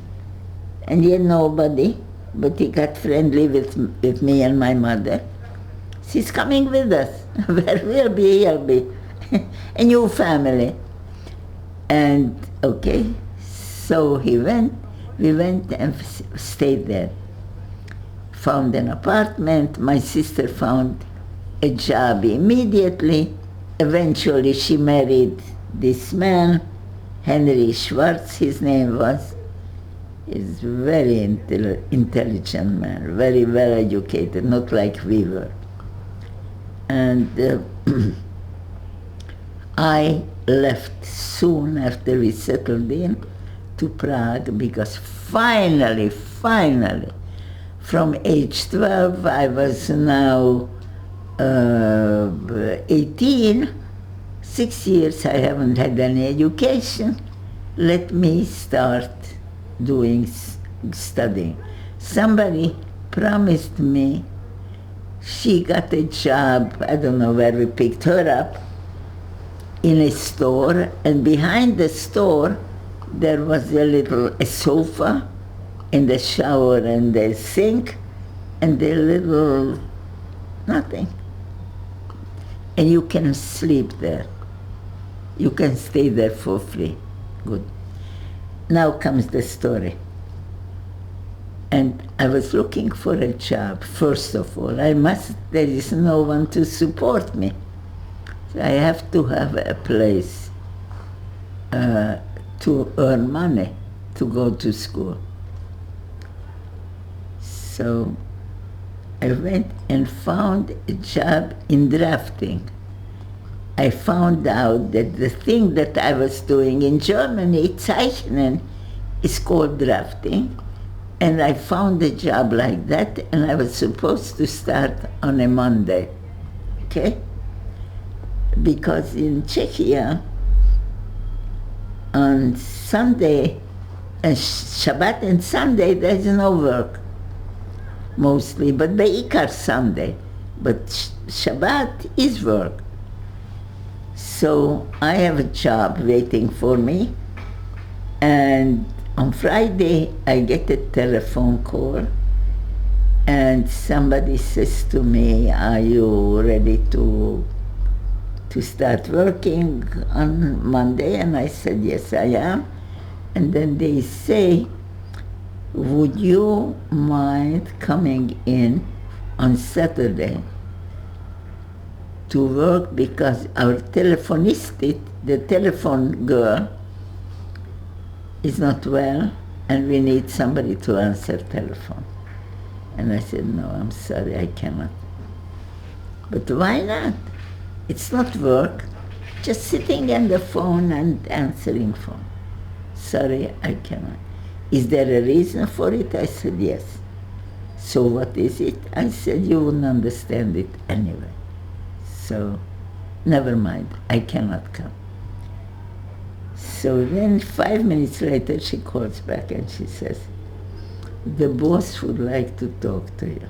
And he had nobody. But he got friendly with me and my mother. She's coming with us. Where we'll be, he'll be. A new family. And okay, so we went and stayed there. Found an apartment. My sister found a job immediately. Eventually she married this man, Henry Schwartz, his name was. He's a very intelligent man, very well educated, not like we were. And I left soon after we settled in to Prague, because finally, from age 12, I was now 18, 6 years I haven't had any education. Let me start studying. Somebody promised me, she got a job, I don't know where we picked her up, in a store, and behind the store there was a sofa, and the shower and the sink, and a little nothing. And you can sleep there. You can stay there for free. Good. Now comes the story. And I was looking for a job, first of all. There is no one to support me. So I have to have a place to earn money to go to school. So I went and found a job in drafting. I found out that the thing that I was doing in Germany, Zeichnen, is called drafting. And I found a job like that, and I was supposed to start on a Monday, okay? Because in Czechia, on Sunday, Shabbat and Sunday, there's no work, mostly, but Beikar Sunday. But Shabbat is work. So I have a job waiting for me, and on Friday I get a telephone call, and somebody says to me, are you ready to start working on Monday? And I said, yes, I am. And then they say, would you mind coming in on Saturday to work because our telephonist, the telephone girl, is not well, and we need somebody to answer telephone. And I said, no, I'm sorry, I cannot. But why not? It's not work, just sitting on the phone and answering phone. Sorry, I cannot. Is there a reason for it? I said, yes. So what is it? I said, you wouldn't understand it anyway. So, never mind, I cannot come. So then 5 minutes later she calls back and she says, the boss would like to talk to you.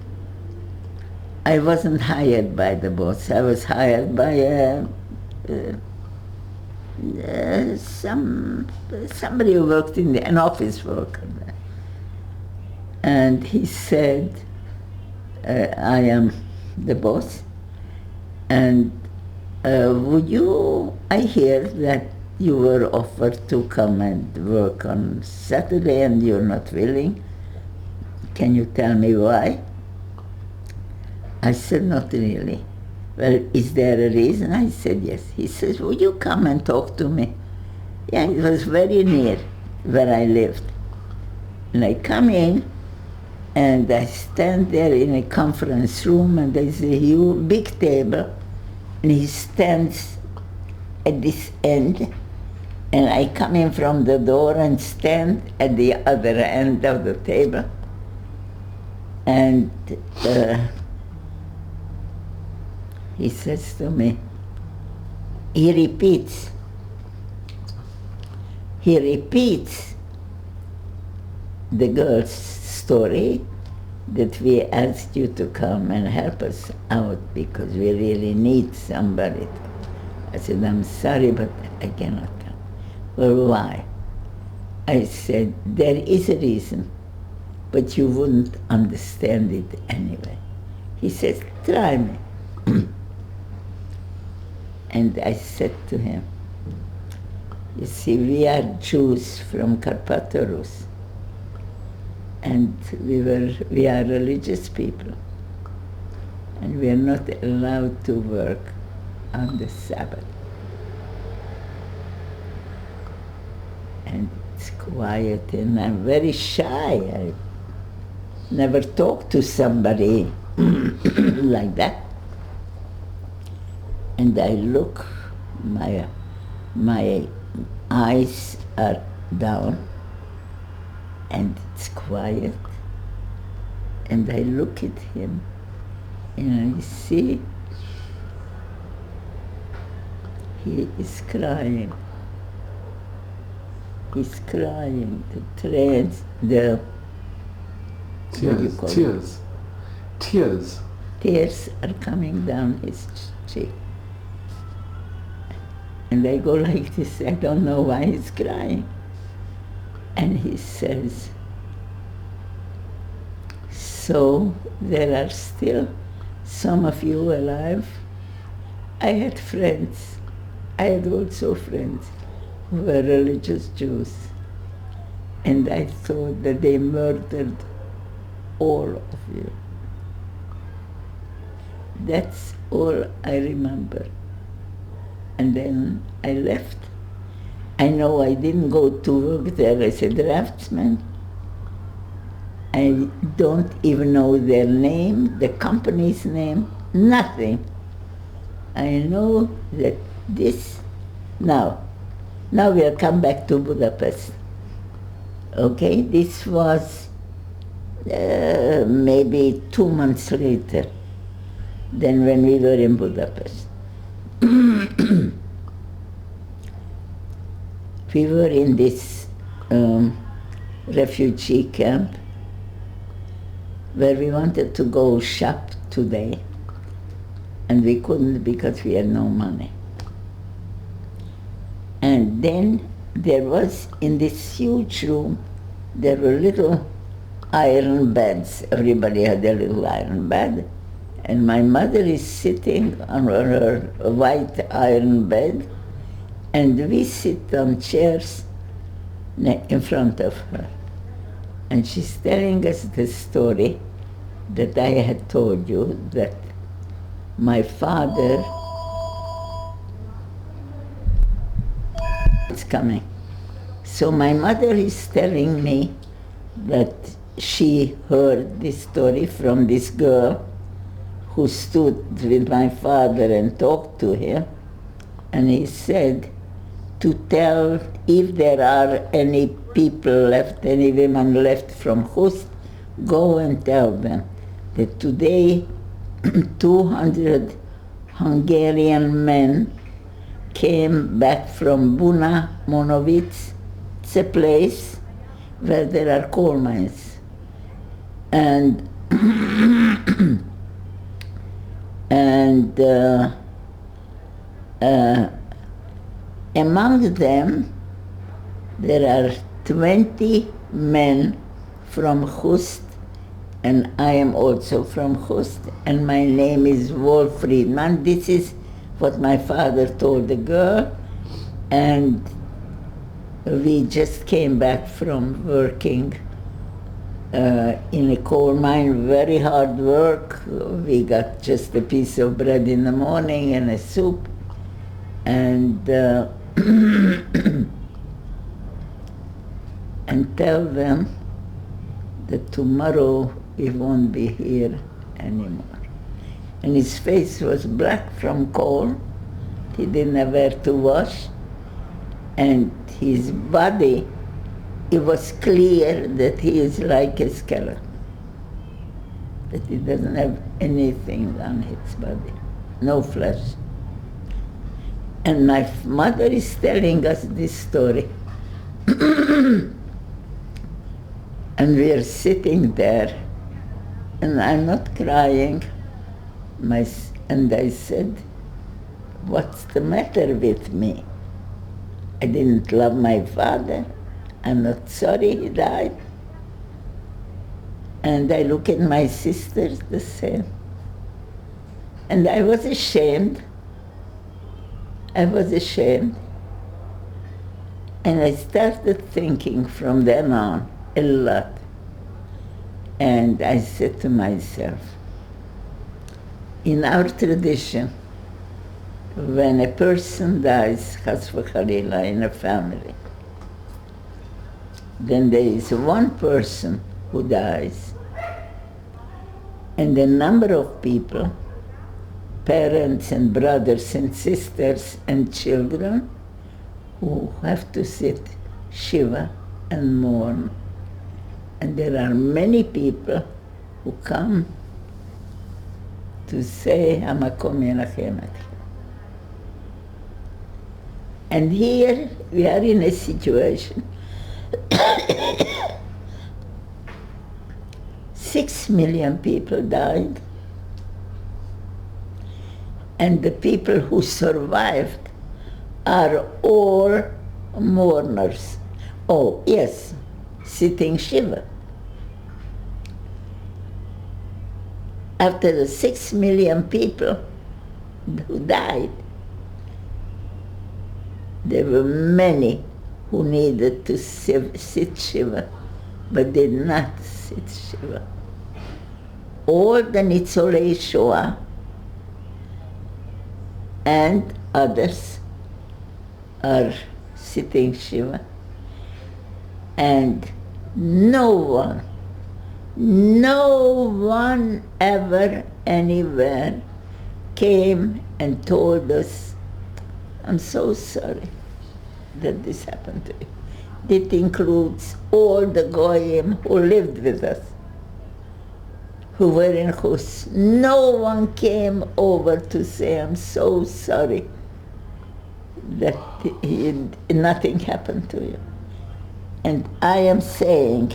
I wasn't hired by the boss. I was hired by somebody who worked in an office worker. And he said, I am the boss, and I hear that you were offered to come and work on Saturday and you're not willing. Can you tell me why? I said, not really. Well, is there a reason? I said, yes. He says, would you come and talk to me? Yeah, it was very near where I lived. And I come in, and I stand there in a conference room, and there's a huge, big table, and he stands at this end, and I come in from the door and stand at the other end of the table. And he says to me, he repeats the girl's story, that we asked you to come and help us out because we really need somebody. I said, I'm sorry, but I cannot come. Well, why? I said, there is a reason, but you wouldn't understand it anyway. He says, try me. And I said to him, you see, we are Jews from Carpathia Rus, and we are religious people, and we are not allowed to work on the Sabbath. And it's quiet, and I'm very shy. I never talked to somebody like that. And I look, my eyes are down, and it's quiet, and I look at him, and I see he is crying. He's crying. Tears are coming down his cheek. And I go like this, I don't know why he's crying. And he says, so there are still some of you alive? I had friends. I had also friends who were religious Jews. And I thought that they murdered all of you. That's all I remember. And then I left. I know I didn't go to work there as a draftsman. I don't even know their name, the company's name, nothing. I know that now we'll come back to Budapest. Okay, this was maybe 2 months later than when we were in Budapest. We were in this refugee camp where we wanted to go shop today, and we couldn't because we had no money. And then there was, in this huge room, there were little iron beds. Everybody had a little iron bed. And my mother is sitting on her white iron bed, and we sit on chairs in front of her. And she's telling us the story that I had told you, that my father coming. So my mother is telling me that she heard this story from this girl who stood with my father and talked to him, and he said to tell if there are any people left, any women left from Hust, go and tell them that today 200 Hungarian men came back from Buna Monovic. It's a place where there are coal mines. And among them there are 20 men from Hust, and I am also from Hust, and my name is Wolf Friedman. This is what my father told the girl, and we just came back from working in a coal mine, very hard work. We got just a piece of bread in the morning and a soup, and and tell them that tomorrow we won't be here anymore. And his face was black from coal. He didn't have where to wash. And his body, it was clear that he is like a skeleton, that he doesn't have anything on his body, no flesh. And my mother is telling us this story. And we are sitting there, and I'm not crying. And I said, what's the matter with me? I didn't love my father. I'm not sorry he died. And I look at my sisters the same. And I was ashamed. I was ashamed. And I started thinking from then on a lot. And I said to myself, in our tradition, when a person dies, chas v'chalila, in a family, then there is one person who dies, and a number of people, parents and brothers and sisters and children, who have to sit shiva and mourn. And there are many people who come to say Hamakom Yenachem. And here we are in a situation 6 million people died, and the people who survived are all mourners. Oh, yes, sitting Shiva. After the 6 million people who died, there were many who needed to sit Shiva, but did not sit Shiva. All the Nitzolei Shoah and others are sitting Shiva, and no one ever anywhere came and told us, I'm so sorry that this happened to you. It includes all the Goyim who lived with us, who were in Hus. No one came over to say, I'm so sorry that nothing happened to you. And I am saying,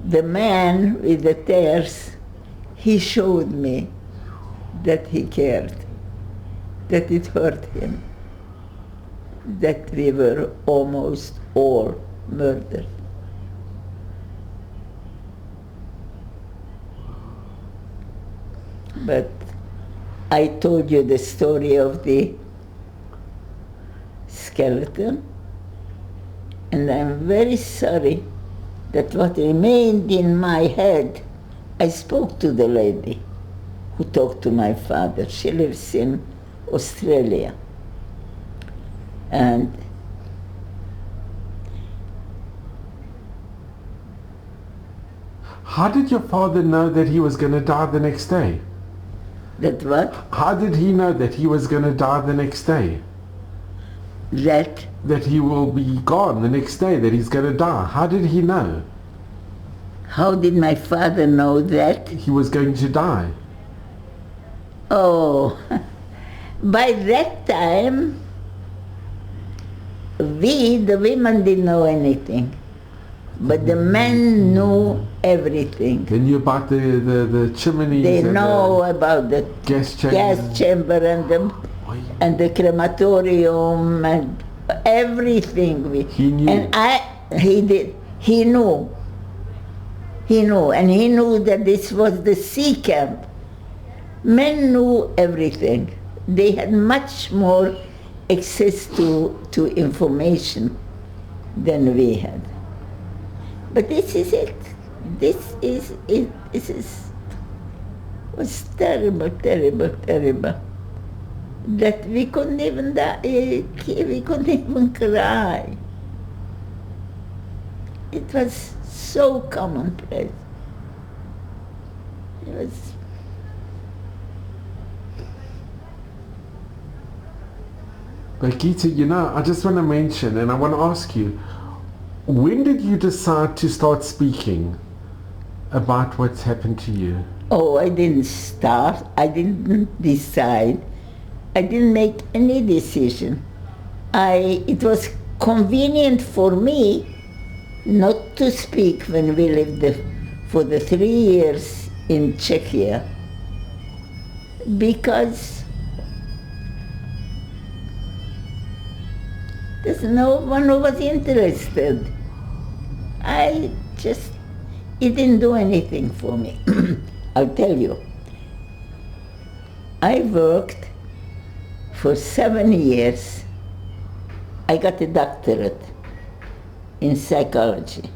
the man with the tears, he showed me that he cared, that it hurt him, that we were almost all murdered. But I told you the story of the skeleton, and I'm very sorry that what remained in my head, I spoke to the lady who talked to my father. She lives in Australia. And How did your father know that he was going to die the next day? That what? How did he know that he was going to die the next day? That he will be gone the next day, that he's going to die. How did he know? How did my father know that? He was going to die. Oh, by that time, the women didn't know anything. But the men knew everything. They knew about the chimneys. They and know about the gas chamber and the crematorium and everything. He knew. And he knew. He knew, and he knew that this was the sea camp. Men knew everything. They had much more access to information than we had. But this is it. This is it. Was terrible, terrible, terrible. That we couldn't even we couldn't even cry. It was so commonplace. It was. But Gita, I just want to mention, and I want to ask you, when did you decide to start speaking about what's happened to you? Oh, I didn't start. I didn't decide. I didn't make any decision. It was convenient for me not to speak when we lived for the 3 years in Czechia, because there's no one who was interested. It didn't do anything for me. I'll tell you. I worked for 7 years. I got a doctorate in psychology,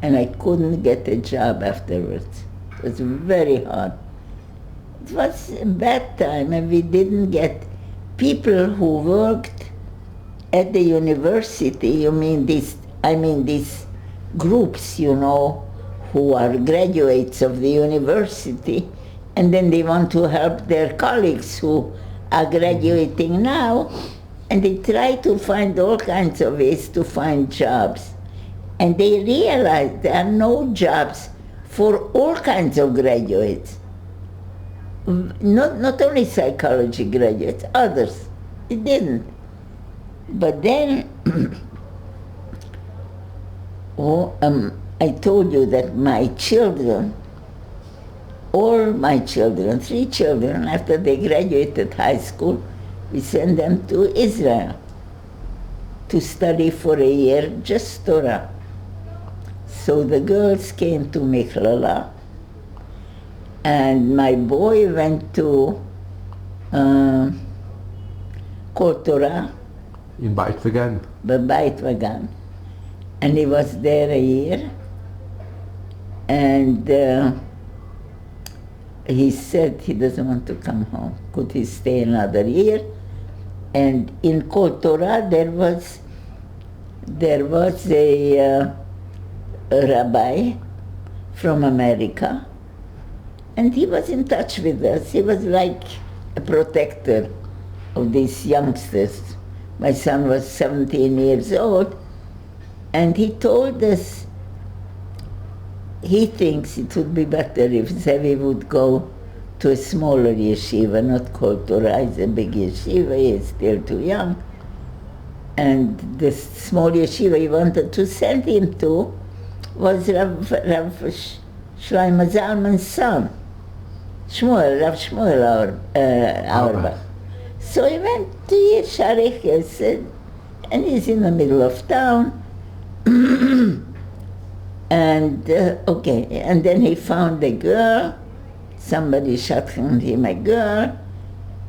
and I couldn't get a job afterwards. It was very hard. It was a bad time, and we didn't get people who worked at the university. These groups, who are graduates of the university, and then they want to help their colleagues who are graduating now, and they try to find all kinds of ways to find jobs. And they realize there are no jobs for all kinds of graduates. Not only psychology graduates, others. It didn't. But then, I told you that my children, all my children, 3 children, after they graduated high school, we sent them to Israel to study for a year, just Torah. So the girls came to Mikhlala, and my boy went to Kol Torah. In Beit Vagan. Beit Vagan. And he was there a year, and he said he doesn't want to come home. Could he stay another year? And in Kol Torah there was a rabbi from America, and he was in touch with us. He was like a protector of these youngsters. My son was 17 years old, and he told us he thinks it would be better if Zevi would go to a smaller yeshiva, not Kol Torah. It's a big yeshiva, he's still too young. And the small yeshiva he wanted to send him to was Rav Shlomo Zalman's son, Rav Shmuel Auerbach. So he went to Yesharich, and he's in the middle of town. And then he found a girl. Somebody shot him a girl,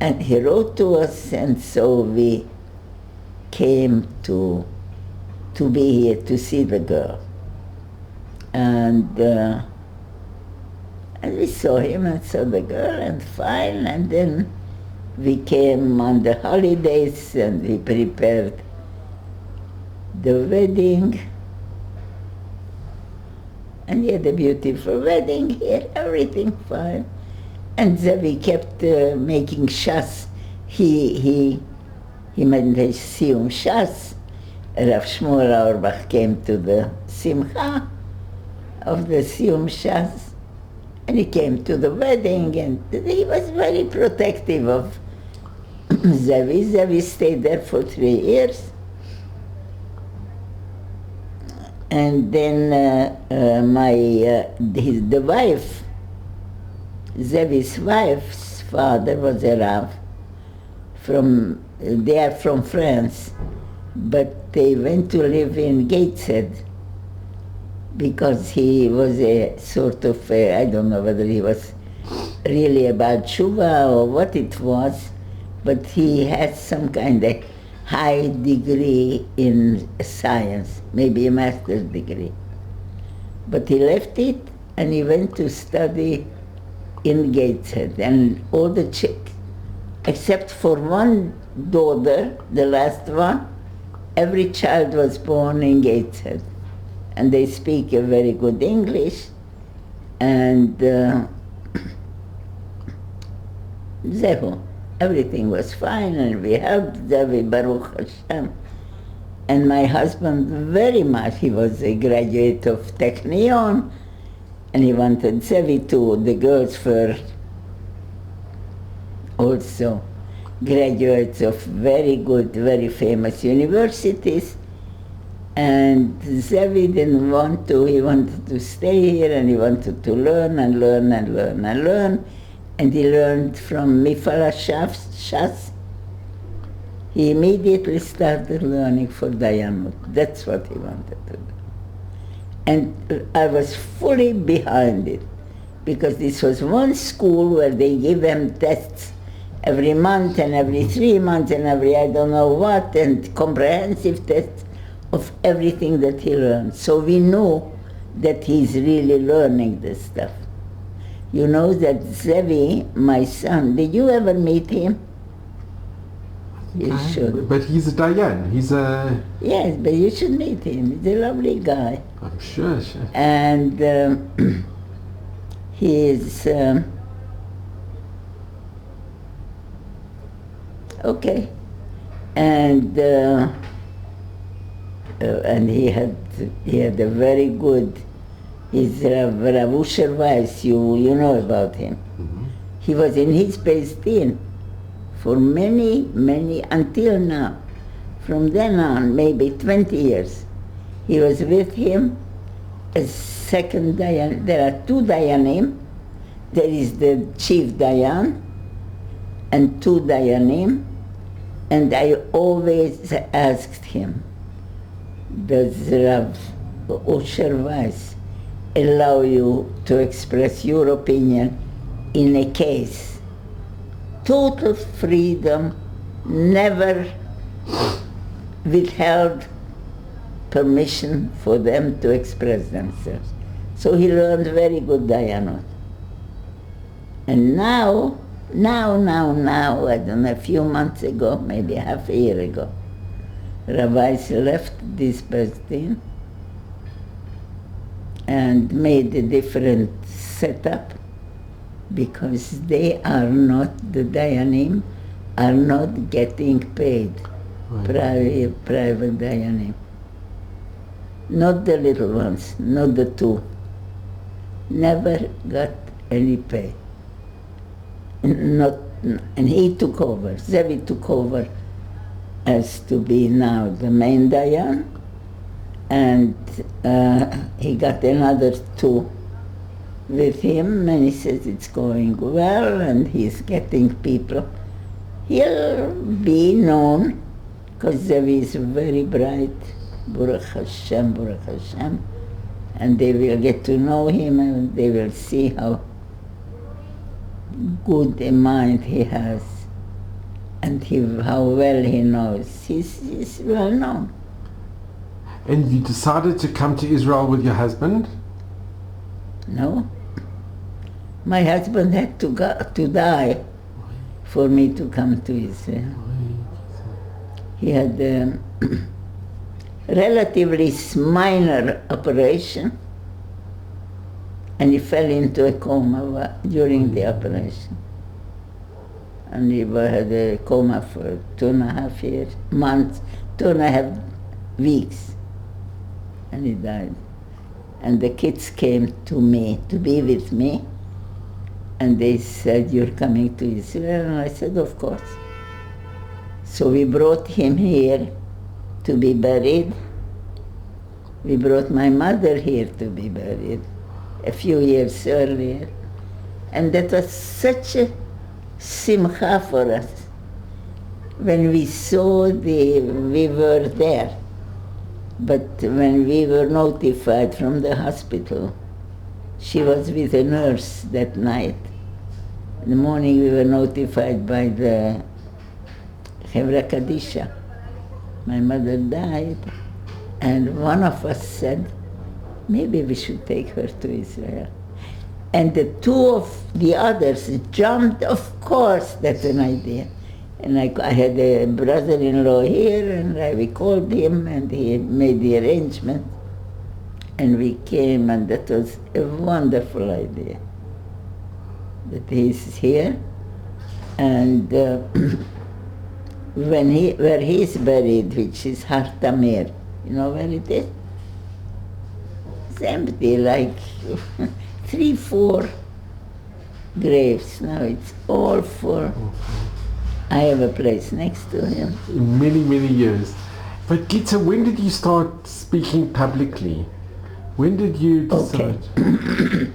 and he wrote to us, and so we came to be here to see the girl. And we saw him and saw the girl, and fine, and then we came on the holidays, and we prepared the wedding. And he had a beautiful wedding here, everything fine. And Zevi kept making shas. He made a siyum shas. Rav Shmuel Auerbach came to the simcha of the siyum shas. And he came to the wedding, and he was very protective of Zevi. Zevi stayed there for 3 years. And then the wife, Zevi's wife's father was a Rav. They are from France, but they went to live in Gateshead because he was a sort of, I don't know whether he was really about tshuva or what it was, but he had some kind of high degree in science, maybe a master's degree. But he left it and he went to study in Gateshead. And all the chicks, except for one daughter, the last one, every child was born in Gateshead. And they speak a very good English. And Zehu. Everything was fine, and we helped Zevi, Baruch Hashem. And my husband very much, he was a graduate of Technion, and he wanted Zevi to, the girls were also graduates of very good, very famous universities. And Zevi didn't want to, he wanted to stay here, and he wanted to learn and learn and learn and learn. And he learned from Mifal Shas. He immediately started learning for Dayanut. That's what he wanted to do. And I was fully behind it, because this was one school where they give him tests every month and every 3 months and every I don't know what, and comprehensive tests of everything that he learned. So we know that he's really learning this stuff. You know that Zevi, my son, did you ever meet him? You should. But he's a Dayan. He's a... Yes, but you should meet him. He's a lovely guy. I'm sure. And he is... okay. And he had a very good... He's Rav Usher Weiss, you know about him. Mm-hmm. He was in his Beis Din for many, until now. From then on, maybe 20 years. He was with him as second Dayan. There are 2 Dayanim. There is the chief Dayan and 2 Dayanim. And I always asked him, does Rav Usher Weiss allow you to express your opinion in a case? Total freedom, never withheld permission for them to express themselves. So he learned very good Dayanot. And now, I don't know, a few months ago, maybe half a year ago, rabbis left this Beis Din and made a different setup, because they are not, the Dayanim are not getting paid, Right. private Dayanim. Not the little ones, not the 2. Never got any pay. And he took over, Zevi took over as to be now the main Dayan, and he got another 2 with him, and he says it's going well, and he's getting people. He'll be known, because Zevi is very bright, Baruch Hashem, and they will get to know him, and they will see how good a mind he has, and how well he knows. He's well known. And you decided to come to Israel with your husband? No. My husband had to die for me to come to Israel. He had a relatively minor operation, And he fell into a coma during the operation. And he had a coma for 2.5 months, 2.5 weeks. And he died. And the kids came to me, to be with me. And they said, "You're coming to Israel?" And I said, "Of course." So we brought him here to be buried. We brought my mother here to be buried a few years earlier. And that was such a simcha for us. When we saw we were there. But when we were notified from the hospital, she was with a nurse that night. In the morning we were notified by the Hevra Kadisha. My mother died, and one of us said, maybe we should take her to Israel. And the two of the others jumped, of course, that's an idea. And I had a brother-in-law here, and we called him, and he made the arrangement. And we came, and that was a wonderful idea, that he's here. And where he's buried, which is Har Tamir, you know where it is? It's empty, like 3-4 graves. Now it's all for... I have a place next to him. Many, many years. But Gita, when did you start speaking publicly? When did you decide? Okay.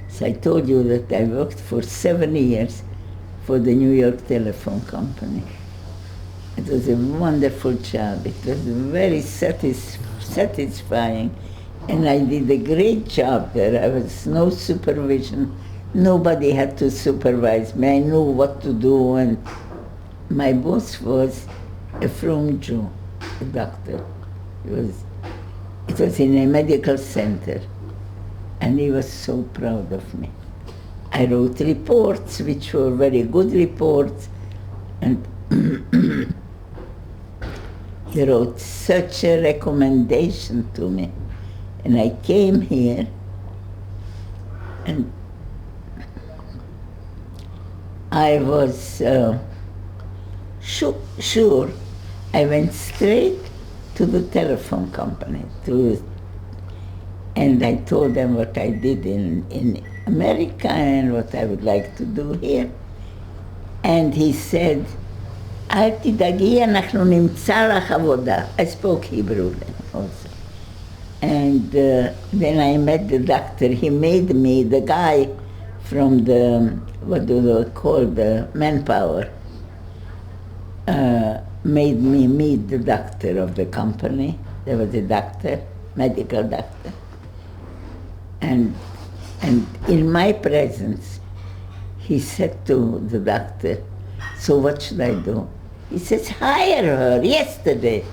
So I told you that I worked for 7 years for the New York Telephone Company. It was a wonderful job. It was very satisfying. And I did a great job there. There was no supervision. Nobody had to supervise me. I knew what to do. And my boss was a frum Jew, a doctor. It was in a medical center. And he was so proud of me. I wrote reports, which were very good reports, and he wrote such a recommendation to me. And I came here, and I was sure I went straight to the telephone company, and I told them what I did in America and what I would like to do here. And he said, "אל תדאגי, אנחנו נמצא לך עבודה." I spoke Hebrew then also. And then I met the doctor. He made me, the guy from the, what do they call, the manpower, made me meet the doctor of the company. There was a doctor, medical doctor. And in my presence, he said to the doctor, "So what should I do?" He says, "Hire her yesterday.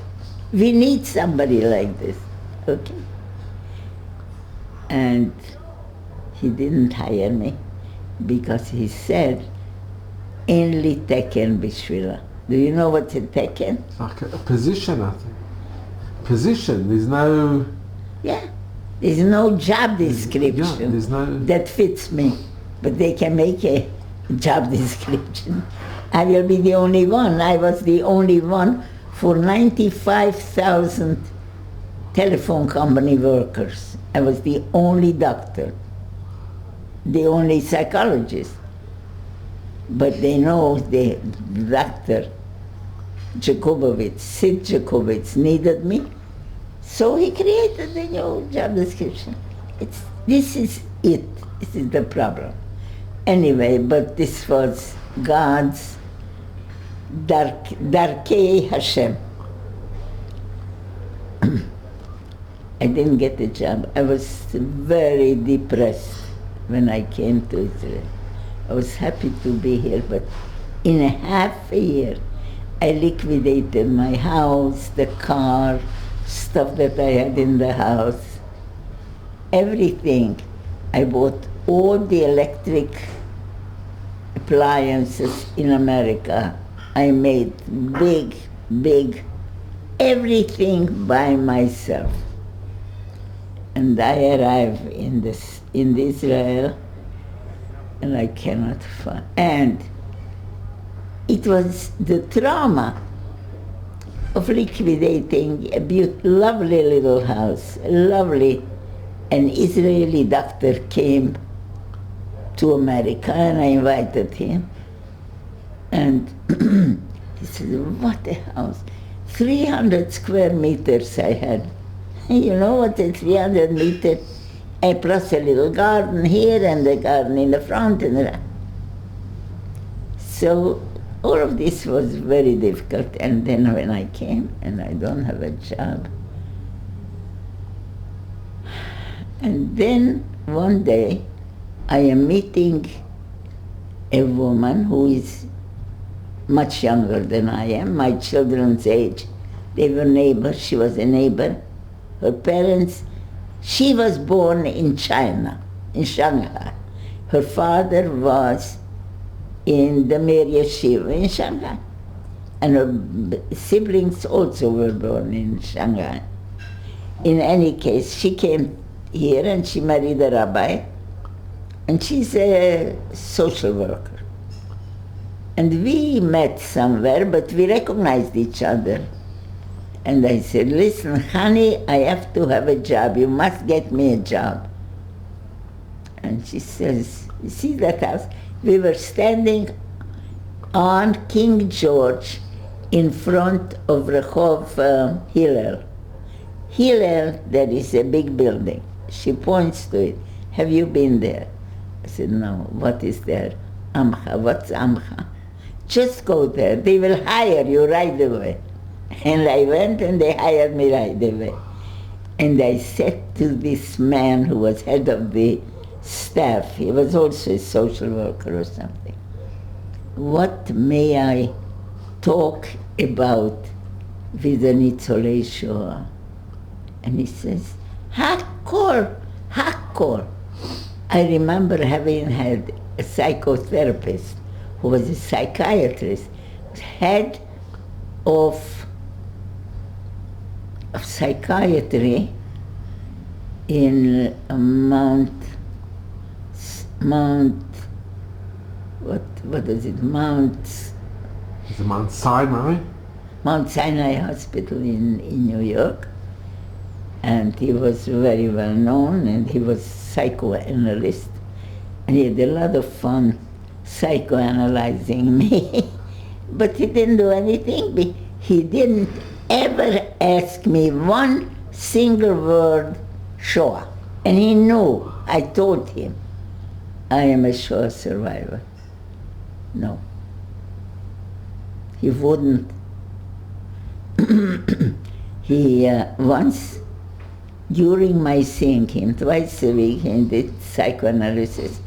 We need somebody like this." Okay. And he didn't hire me because he said, "אין לי תקן בשבילה." Do you know what's a teken? Like a position, I think. Position, there's no... Yeah. There's no job description there's no... that fits me, but they can make a job description. I will be the only one. I was the only one for 95,000 telephone company workers. I was the only doctor, the only psychologist. But they know the doctor, Cycowycz, Sid Cycowycz, needed me. So he created a new job description. This is it. This is the problem. Anyway, but this was God's Darkei Hashem. I didn't get the job. I was very depressed when I came to Israel. I was happy to be here, but in a half a year, I liquidated my house, the car, stuff that I had in the house, everything. I bought all the electric appliances in America. I made big, everything by myself. And I arrived in Israel, and I cannot find. And it was the trauma of liquidating a lovely little house, lovely. An Israeli doctor came to America, and I invited him. And he said, what a house. 300 square meters I had. You know what a 300 meter, and plus a little garden here and a garden in the front. So all of this was very difficult. And then when I came, and I don't have a job. And then one day, I am meeting a woman who is much younger than I am, my children's age. They were neighbors, she was a neighbor. Her parents, she was born in China, in Shanghai. Her father was in the Mir Yeshiva in Shanghai. And her siblings also were born in Shanghai. In any case, she came here and she married a rabbi, and she's a social worker. And we met somewhere, but we recognized each other. And I said, listen, honey, I have to have a job. You must get me a job. And she says, you see that house? We were standing on King George in front of Rehov Hillel. Hillel, there is a big building. She points to it. Have you been there? I said, no. What is there? Amcha. What's Amcha? Just go there. They will hire you right away. And I went and they hired me right away. And I said to this man who was head of the staff, he was also a social worker or something, what may I talk about with the Nitzolei Shoah? And he says, Hakol. I remember having had a psychotherapist who was a psychiatrist, head of psychiatry in Mount, what is it, Is it Mount Sinai? Mount Sinai Hospital in New York. And he was very well known, and he was psychoanalyst. And he had a lot of fun psychoanalyzing me. But he didn't do anything. He didn't ever ask me one single word Shoah. And he knew. I told him, I am a Shoah survivor. No. He wouldn't. He once, during my seeing him, twice a week, he did psychoanalysis.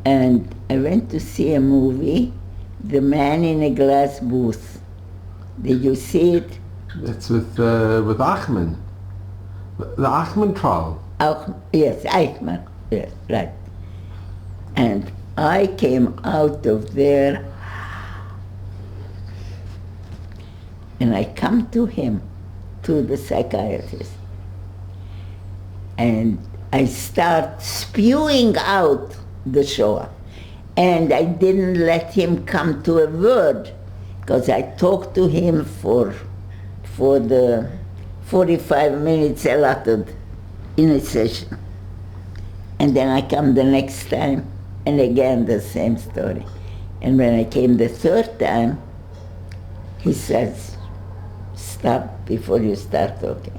And I went to see a movie, The Man in a Glass Booth. Did you see it? It's with Eichmann. The Eichmann trial. Yes, Eichmann. Yes, right. And I came out of there, and I come to him, to the psychiatrist, and I start spewing out the Shoah. And I didn't let him come to a word, because I talked to him for the 45 minutes allotted in a session. And then I come the next time, and again the same story. And when I came the third time, he says, stop before you start talking.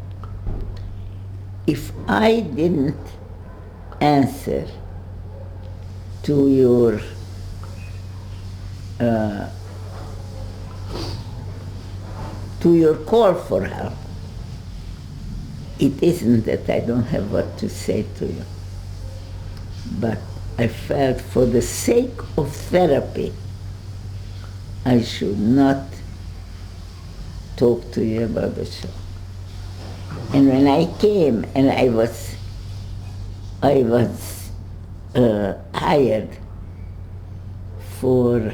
If I didn't answer to your call for help, it isn't that I don't have what to say to you, but I felt for the sake of therapy, I should not talk to you about the show. And when I came and I was hired for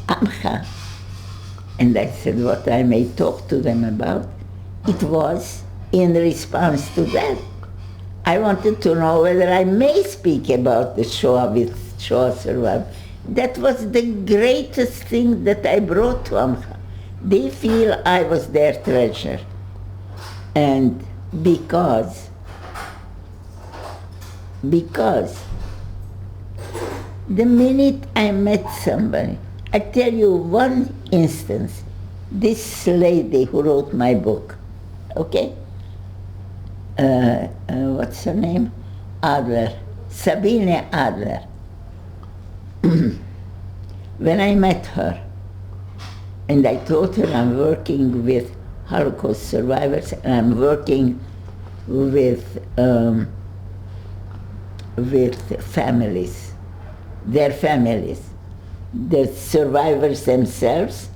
Amcha, and I said what I may talk to them about, it was in response to that, I wanted to know whether I may speak about the Shoah with Shoah survivors. That was the greatest thing that I brought to Amcha. They feel I was their treasure. And because the minute I met somebody, I tell you one instance, this lady who wrote my book, okay? What's her name? Adler, Sabine Adler. When I met her, and I told her I'm working with Holocaust survivors, and I'm working with families, their families, the survivors themselves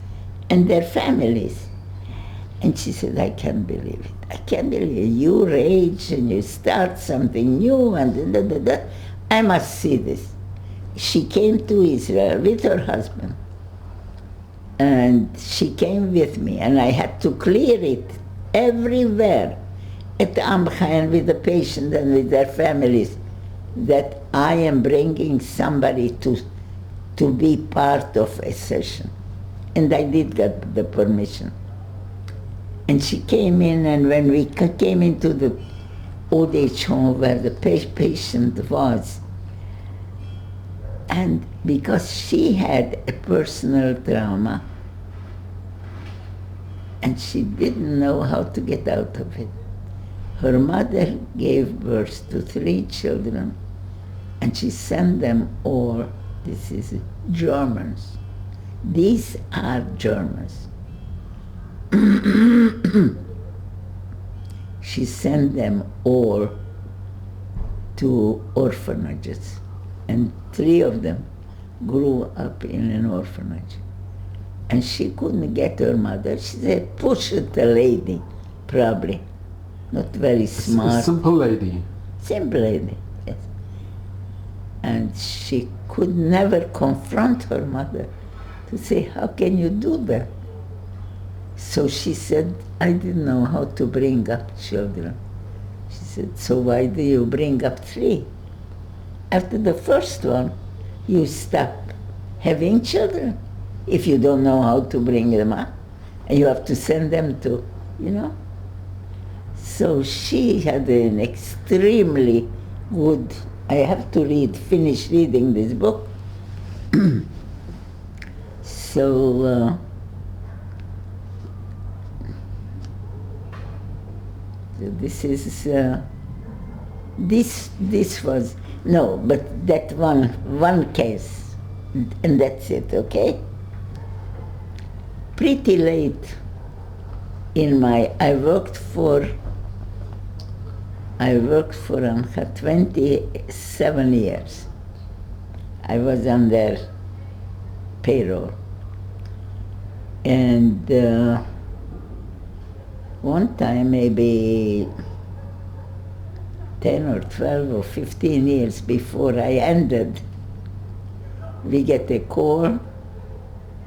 and their families. And she said, I can't believe it. I can't believe it. You rage and you start something new and da, da, da. I must see this. She came to Israel with her husband. And she came with me, and I had to clear it everywhere at Amcha and with the patients and with their families that I am bringing somebody to be part of a session. And I did get the permission. And she came in, and when we came into the old age home where the patient was, and because she had a personal trauma, and she didn't know how to get out of it. Her mother gave birth to 3 children, and she sent them all, this is Germans. These are Germans. She sent them all to orphanages, and 3 of them grew up in an orphanage. And she couldn't get her mother. She said, push the lady, probably. Not very smart. A simple lady. Simple lady, yes. And she could never confront her mother to say, how can you do that? So she said, I didn't know how to bring up children. She said, so why do you bring up 3? After the first one, you stop having children if you don't know how to bring them up. And you have to send them to, you know. So she had an extremely good, I have to finish reading this book. So, this is, this was, no, but that one case, and that's it, okay? Pretty late in my, I worked for Amcha 27 years. I was on their payroll. And one time, maybe 10 or 12 or 15 years before I ended, we get a call,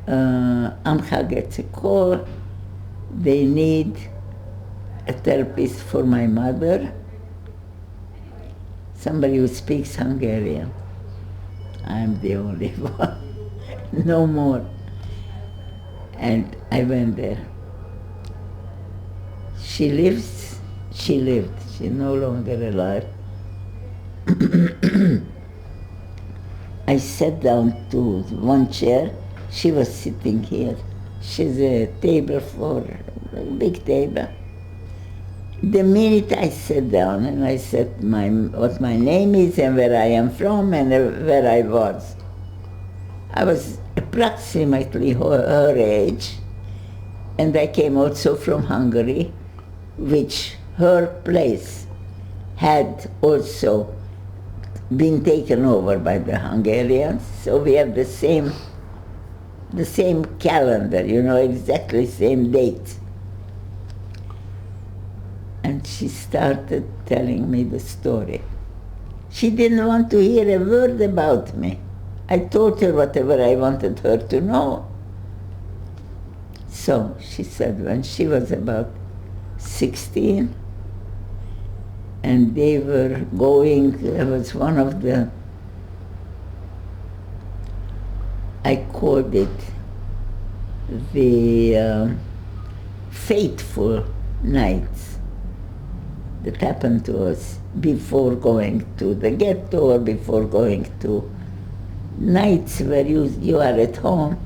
Amcha gets a call, they need a therapist for my mother, somebody who speaks Hungarian. I'm the only one, no more. And I went there. She lived, she's no longer alive. I sat down to one chair, she was sitting here. She's a table a big table. The minute I sat down and I said what my name is and where I am from and where I was approximately her age, and I came also from Hungary, which her place had also been taken over by the Hungarians, so we have the same calendar, you know, exactly same date. And she started telling me the story. She didn't want to hear a word about me. I told her whatever I wanted her to know. So she said when she was about 16, and they were going, it was one of the, I called it the fateful nights that happened to us before going to the ghetto or before going to nights where you are at home.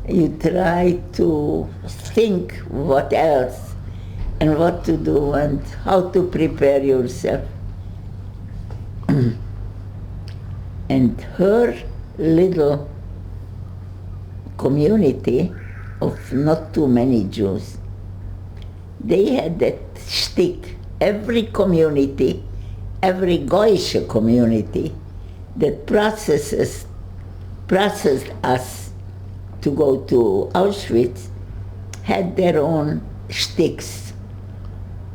You try to think what else and what to do and how to prepare yourself. And her little community of not too many Jews, they had that shtick. Every community, every Goyish community that processed us to go to Auschwitz had their own shticks.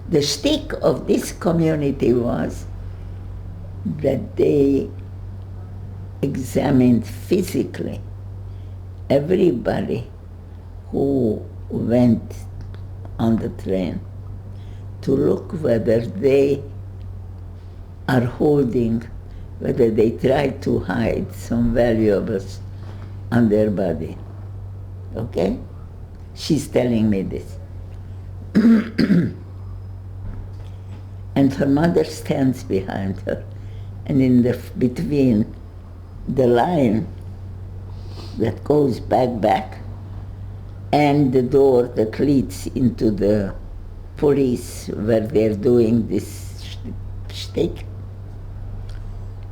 The shtick of this community was that they examined physically everybody who went on the train to look whether they are holding, whether they try to hide some valuables on their body. Okay? She's telling me this. And her mother stands behind her, and in the between the line that goes back, and the door that leads into the police where they're doing this shtick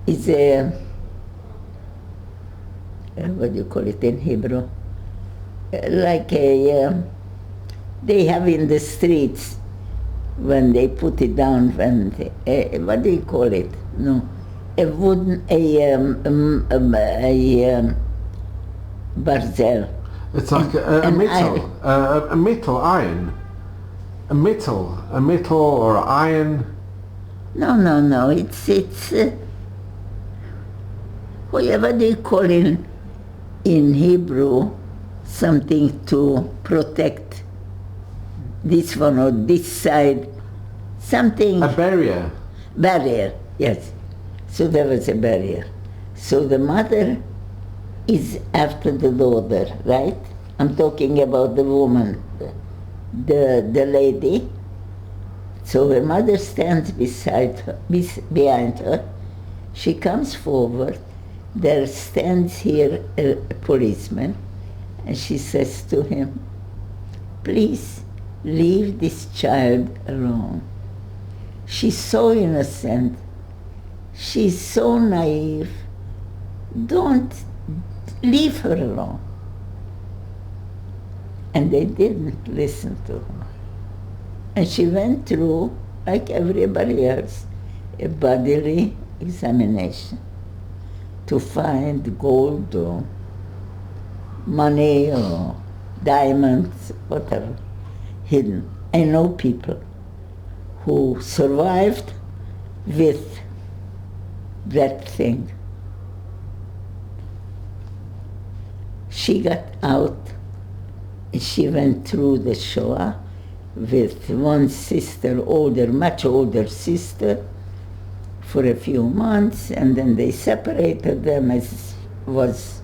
is a, what do you call it in Hebrew? Like a, they have in the streets when they put it down, when what do you call it? No, a wooden, a barzel. It's like a metal, a metal iron. A metal or iron. No, it's whatever they call in Hebrew, something to protect this one or this side, something. A barrier. Barrier, yes. So there was a barrier. So the mother is after the daughter, right? I'm talking about the woman, the lady. So her mother stands beside her, behind her. She comes forward. There stands here a policeman, and she says to him, "Please leave this child alone. She's so innocent. She's so naive. Don't leave her alone." And they didn't listen to her. And she went through, like everybody else, a bodily examination to find gold or money or diamonds, whatever, hidden. I know people who survived with that thing. She got out. She went through the Shoah with one sister, much older sister, for a few months, and then they separated them, as was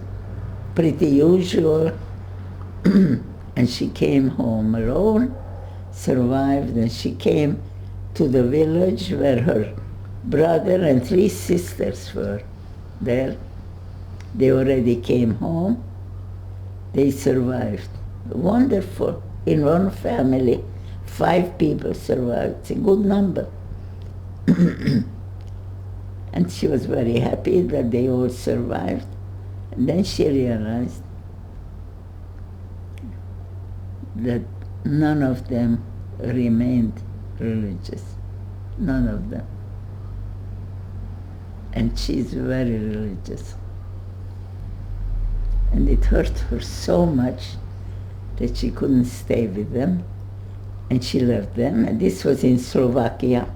pretty usual. And she came home alone, survived, and she came to the village where her brother and 3 sisters were there. They already came home. They survived. Wonderful. In one family, 5 people survived. It's a good number. And she was very happy that they all survived. And then she realized that none of them remained religious. None of them. And she's very religious. And it hurt her so much that she couldn't stay with them. And she left them. And this was in Slovakia.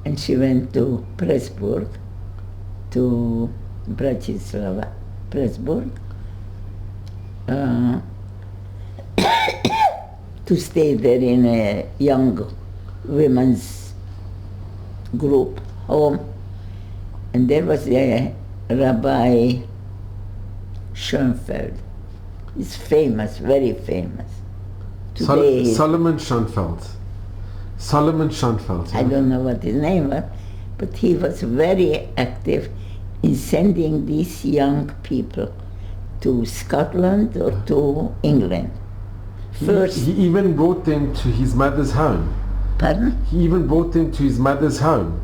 And she went to Pressburg, to Bratislava, Pressburg, to stay there in a young women's group home, and there was a Rabbi Schoenfeld. He's famous, very famous. Today, Solomon Schoenfeld. Solomon Schoenfeld. I don't know what his name was, but he was very active in sending these young people to Scotland or to England. First, He even brought them to his mother's home. pardon? He even brought them to his mother's home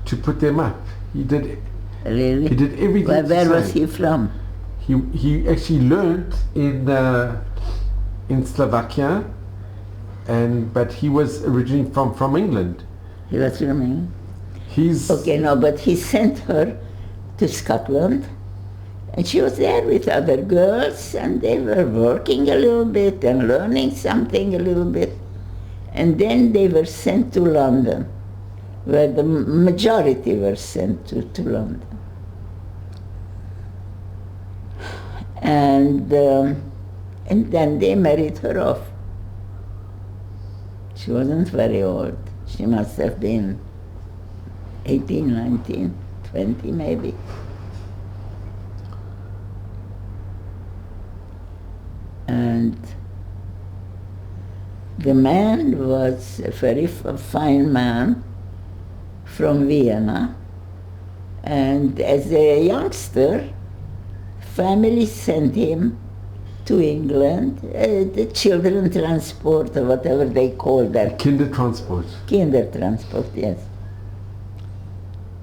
to put them up. He did Really? He did everything. Where was he from? He actually learned in Slovakia, but he was originally from England. He was from England. He's Okay, no, but he sent her to Scotland, and she was there with other girls, and they were working a little bit and learning something a little bit. And then they were sent to London, where the majority were sent to London. And then they married her off. She wasn't very old. She must have been 18, 19, 20 maybe. And the man was a very fine man from Vienna, and as a youngster, family sent him to England, the children transport or whatever they call that. Kindertransport. Kindertransport, yes.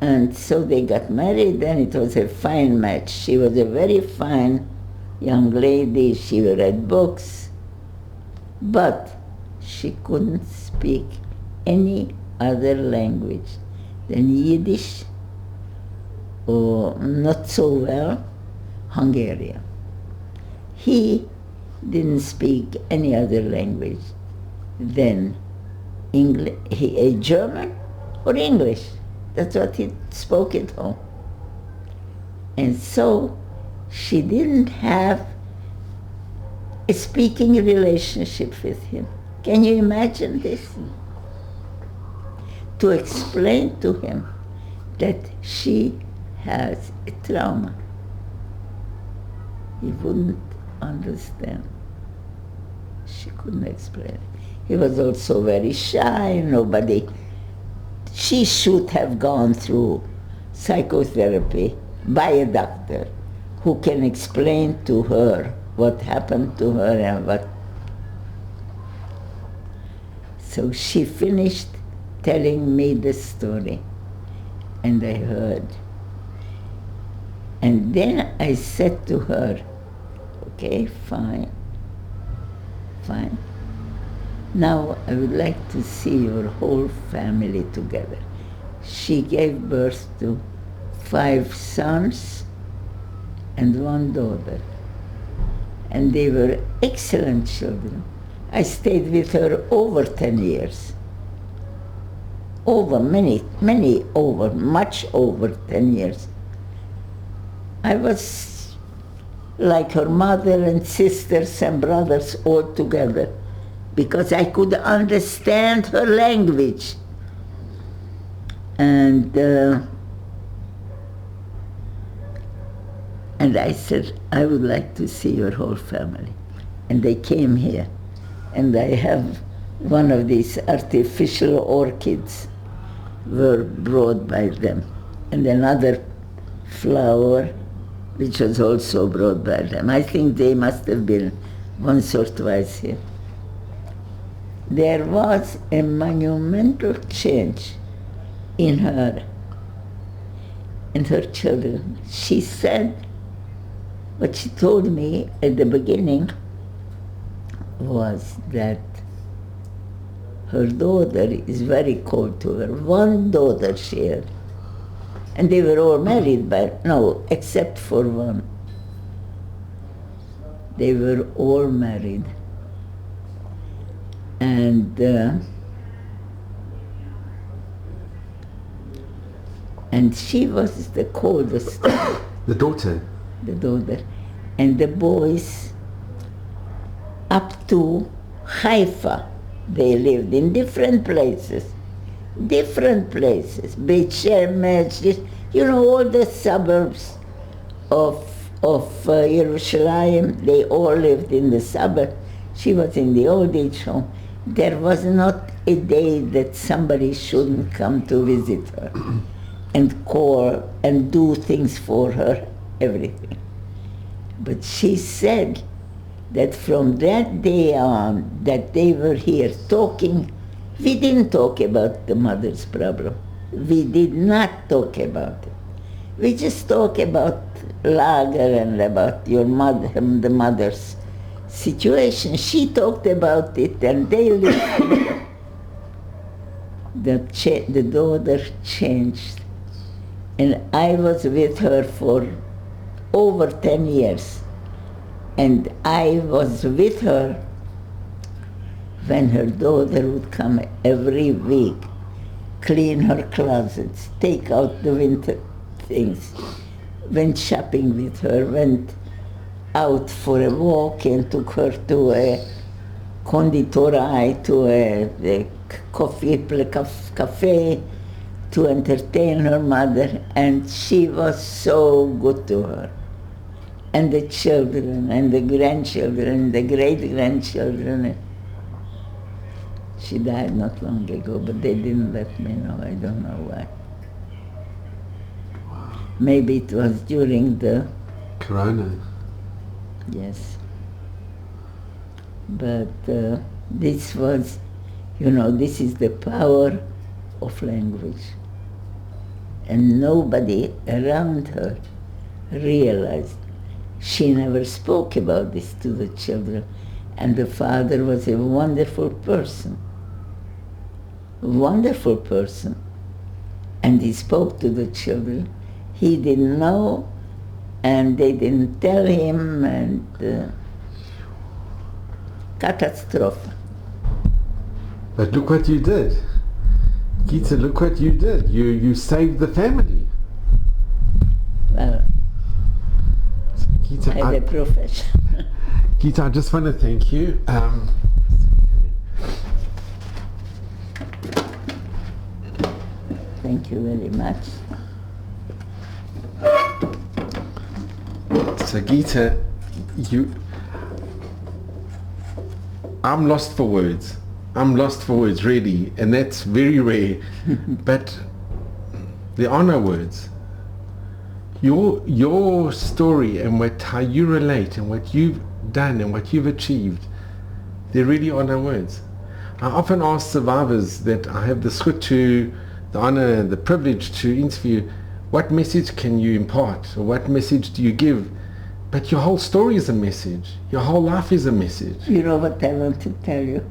And so they got married, and it was a fine match. She was a very fine young lady. She read books, but she couldn't speak any other language than Yiddish, or not so well, Hungarian. He didn't speak any other language than German or English. That's what he spoke at home. And so she didn't have a speaking relationship with him. Can you imagine this? To explain to him that she has a trauma. He wouldn't understand. She couldn't explain it. He was also very shy, she should have gone through psychotherapy by a doctor who can explain to her what happened to her and what. So she finished telling me the story, and I heard. And then I said to her, okay, fine. Now I would like to see your whole family together. She gave birth to 5 sons and 1 daughter. And they were excellent children. I stayed with her over 10 years. Much over 10 years. I was like her mother and sisters and brothers all together, because I could understand her language. And I said, I would like to see your whole family. And they came here. And I have one of these artificial orchids were brought by them. And another flower, which was also brought by them. I think they must have been once or twice here. There was a monumental change in her and her children. She said, what she told me at the beginning was that her daughter is very cold to her. 1 daughter she had. And they were all married, except for 1. They were all married. And she was the coldest. The daughter. The daughter. And the boys, up to Haifa, they lived in different places. different places, Beit Shemesh, you know, all the suburbs of Yerushalayim, they all lived in the suburb. She was in the old age home. There was not a day that somebody shouldn't come to visit her and call and do things for her, everything. But she said that from that day on that they were here talking, we didn't talk about the mother's problem. We did not talk about it. We just talk about lager and about your mother, the mother's situation. She talked about it and they lived. The daughter changed. And I was with her for over 10 years. And I was with her when her daughter would come every week, clean her closets, take out the winter things, went shopping with her, went out for a walk and took her to a conditorei, to a cafe to entertain her mother, and she was so good to her. And the children, and the grandchildren, and the great-grandchildren. She died not long ago, but they didn't let me know. I don't know why. Maybe it was during the... Corona. Yes. But this was, you know, this is the power of language. And nobody around her realized. She never spoke about this to the children. And the father was a wonderful person. Wonderful person. And he spoke to the children. He didn't know, and they didn't tell him, and catastrophe. But look what you did. Gita, look what you did. You saved the family. Well, Gita, I had a profession. Gita, I just want to thank you. Thank you very much. So Gita, I'm lost for words. I'm lost for words, really, and that's very rare. But there are no words. Your story and how you relate and what you've done and what you've achieved, there really are no words. I often ask survivors that I have the honor, the privilege to interview, what message can you impart, or what message do you give? But your whole story is a message. Your whole life is a message. You know what I want to tell you?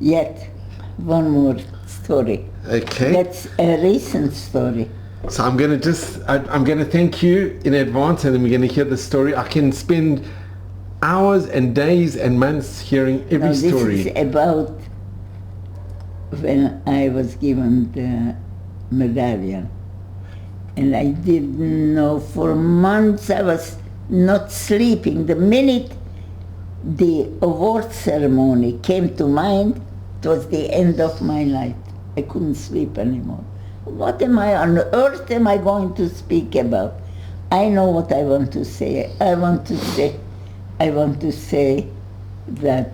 Yet, one more story. Okay. That's a recent story. So I'm going to thank you in advance, and then we're going to hear the story. I can spend hours and days and months hearing every story. This is about when I was given the medallion. And I didn't know, for months I was not sleeping. The minute the award ceremony came to mind, it was the end of my life. I couldn't sleep anymore. What on earth am I going to speak about? I know what I want to say. I want to say that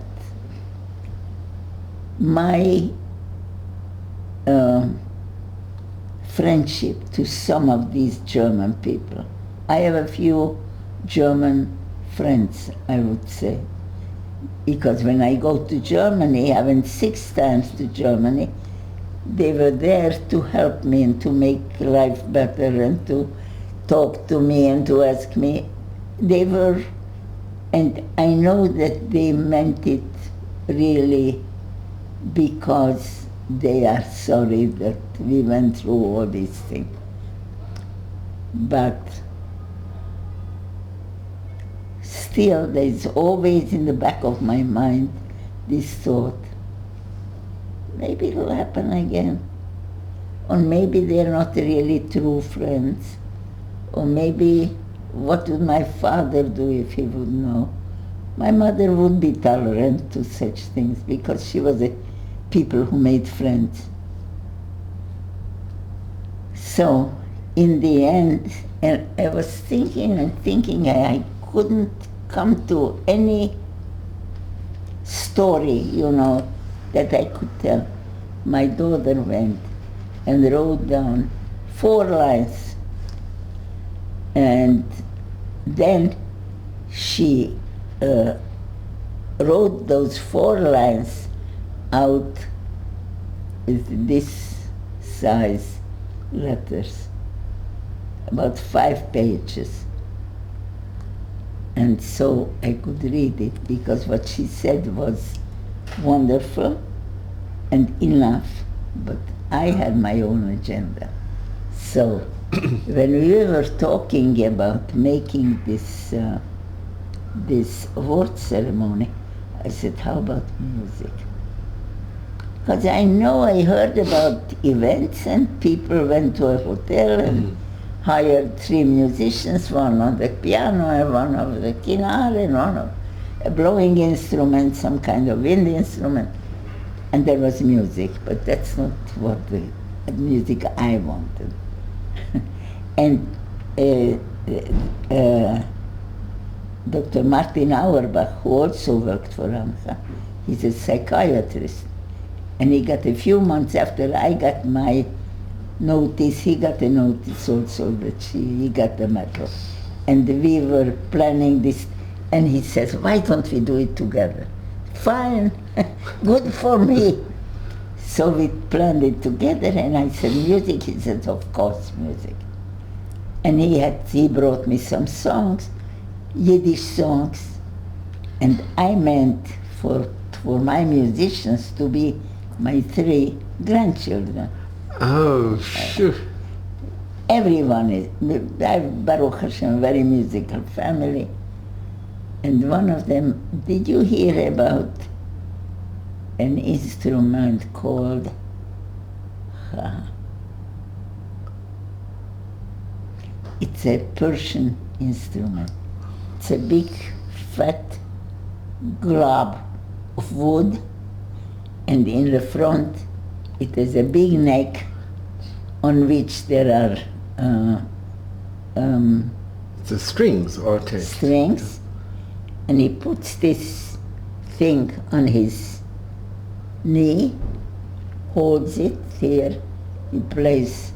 my friendship to some of these German people. I have a few German friends, I would say, because when I go to Germany, I went 6 times to Germany, they were there to help me and to make life better and to talk to me and to ask me. They were, and I know that they meant it really because they are sorry that we went through all these things. But still, there's always in the back of my mind this thought, maybe it'll happen again. Or maybe they're not really true friends. Or maybe, what would my father do if he would know? My mother would be tolerant to such things because she was a people who made friends. So in the end, and I was thinking and thinking, I couldn't come to any story, that I could tell. My daughter went and wrote down 4 lines, and then she wrote those 4 lines out with this size letters, about 5 pages. And so I could read it, because what she said was wonderful and enough, but I had my own agenda. So when we were talking about making this award ceremony, I said, how about music? Because I know I heard about events and people went to a hotel and hired 3 musicians, one on the piano and one on the kinar and one on a blowing instrument, some kind of wind instrument, and there was music, but that's not what the music I wanted. And Dr. Martin Auerbach, who also worked for Ramcha, he's a psychiatrist, and he got a few months after I got my notice, he got a notice also that he got the medal. And we were planning this, and he says, why don't we do it together? Fine, good for me. So we planned it together, and I said, music? He said, of course, music. And he brought me some songs, Yiddish songs, and I meant for my musicians to be my 3 grandchildren. Oh, sure. Everyone is, Baruch Hashem, very musical family. And one of them, did you hear about an instrument called it's a Persian instrument. It's a big, fat glob of wood, and in the front it has a big neck on which there are It's a strings or text. strings, and he puts this thing on his knee, holds it here, he plays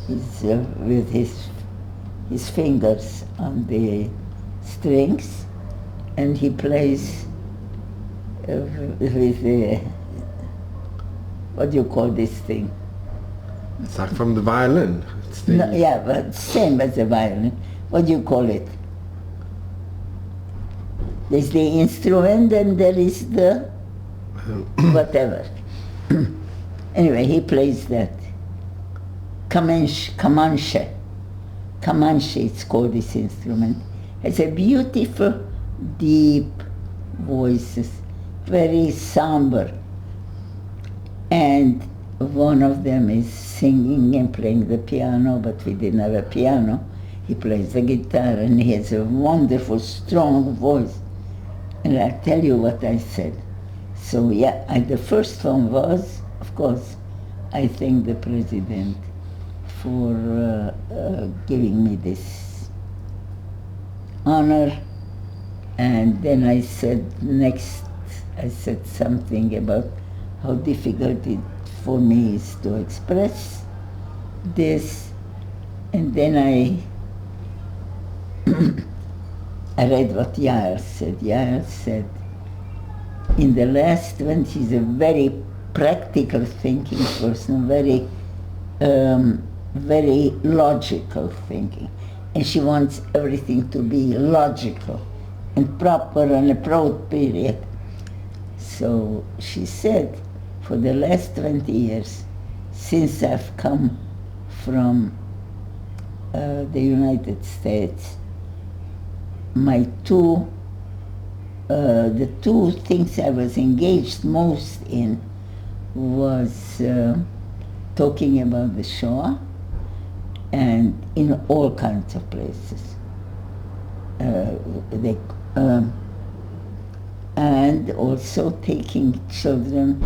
with his fingers on the strings, and he plays with what do you call this thing? It's like from the violin. It's the, No, yeah, but same as a violin. What do you call it? There's the instrument and there is the whatever. Anyway, he plays that. Comanche, it's called, this instrument. It's a beautiful, deep voices, very somber. And one of them is singing and playing the piano, but we didn't have a piano. He plays the guitar and he has a wonderful, strong voice. And I'll tell you what I said. So yeah, the first one was, of course, I thank the president for giving me this honor. And then I said something about how difficult it for me is to express this. And then I read what Yair said. Yair said, in the last, when she's a very practical thinking person, very logical thinking, and she wants everything to be logical and proper and appropriate. So she said, for the last 20 years, since I've come from the United States, the two things I was engaged most in was talking about the Shoah, and in all kinds of places. And also taking children,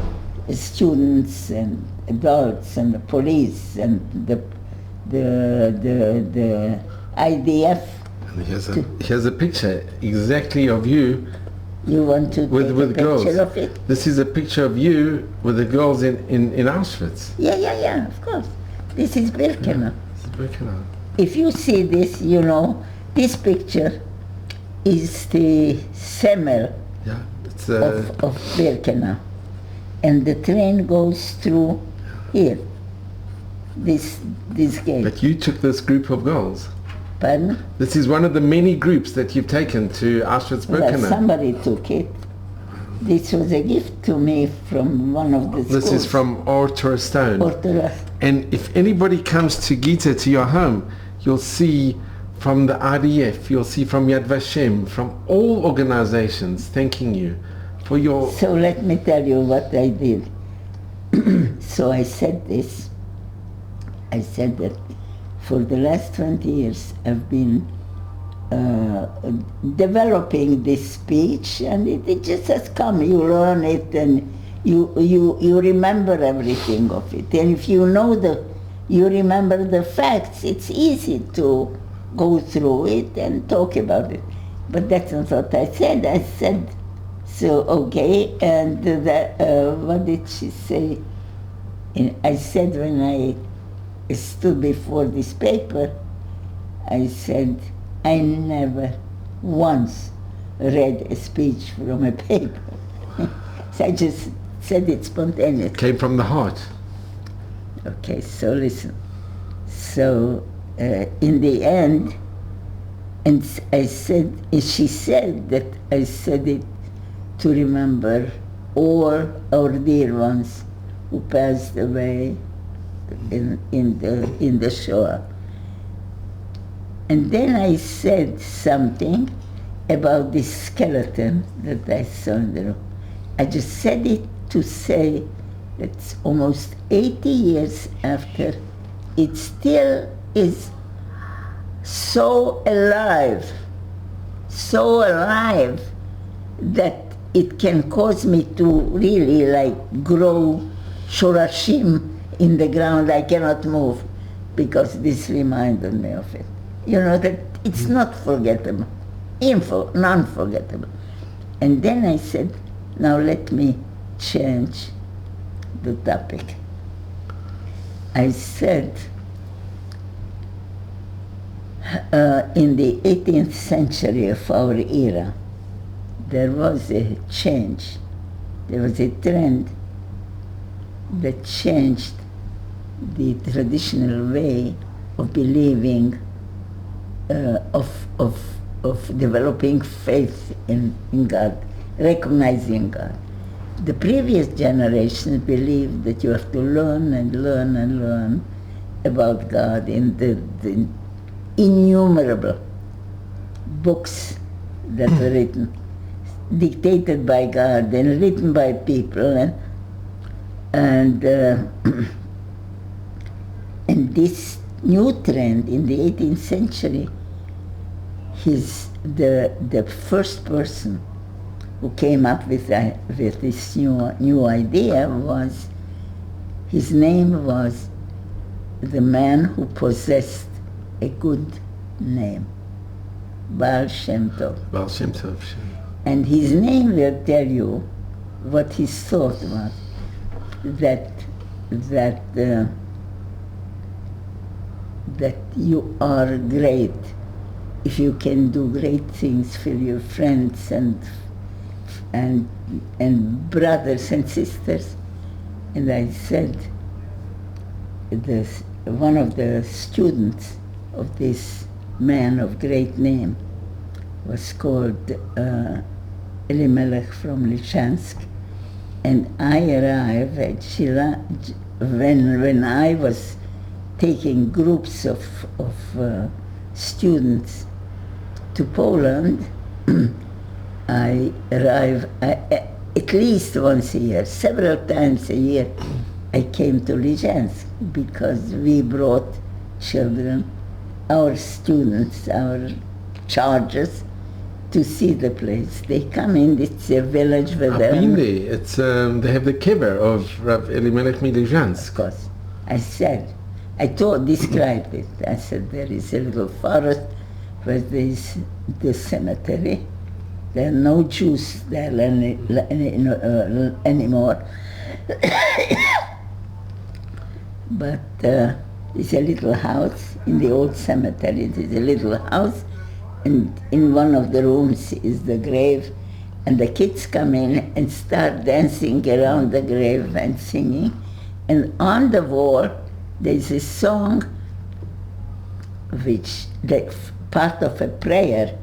students and adults and the police and the the IDF. And here's a picture exactly of you You want to with take a picture girls. of it? This is a picture of you with the girls in Auschwitz. Yeah, of course. This is Birkenau. This is Birkenau. If you see this, you know, this picture is the Semmel Yeah, it's of Birkenau. And the train goes through here, this gate. But you took this group of girls. Pardon? This is one of the many groups that you've taken to Auschwitz-Birkenau. Well, somebody took it. This was a gift to me from one of the schools. This is from Ortora Stone. Ortora. And if anybody comes to Gita, to your home, you'll see from the IDF, you'll see from Yad Vashem, from all organizations thanking you for your... So let me tell you what I did. So I said this. I said that for the last 20 years I've been developing this speech, and it just has come. You learn it and you remember everything of it. And if you know you remember the facts, it's easy to go through it and talk about it. But that's not what I said. I said, so okay, and what did she say? I said when I stood before this paper, I said, I never once read a speech from a paper. So I just said it spontaneously. Came from the heart. Okay, so listen. So in the end, and I said, she said that I said it to remember all our dear ones who passed away in the Shoah. And then I said something about this skeleton that I saw in the room. I just said it to say that almost 80 years after, it still is so alive that it can cause me to really like grow shorashim in the ground. I cannot move because this reminded me of it. You know, that it's not forgettable, non-forgettable. And then I said, now let me change the topic. I said, in the 18th century of our era, there was a change. There was a trend that changed the traditional way of believing, of developing faith in God, recognizing God. The previous generation believed that you have to learn and learn and learn about God in the innumerable books that were written, dictated by God and written by people, and this new trend in the 18th century, the first person who came up with this new idea was, his name was the man who possessed a good name, Baal Shem Tov. Baal Shem Tov. And his name will tell you what his thought was, that you are great if you can do great things for your friends and brothers and sisters. And I said, one of the students of this man of great name was called Elimelech from Lychansk, and I arrived at Shila when I was taking groups of students to Poland. I arrive at least once a year, several times a year. I came to Lychansk because we brought children, our students, our charges, to see the place. They come in, it's a village with them. I've been there. It's, they have the kever of Rav Elimelech Of Lychansk. course. I said, described it. I said, there is a little forest where there is the cemetery. There are no Jews there anymore. But it's a little house in the old cemetery. It is a little house, and in one of the rooms is the grave, and the kids come in and start dancing around the grave and singing. And on the wall, there's a song which, part of a prayer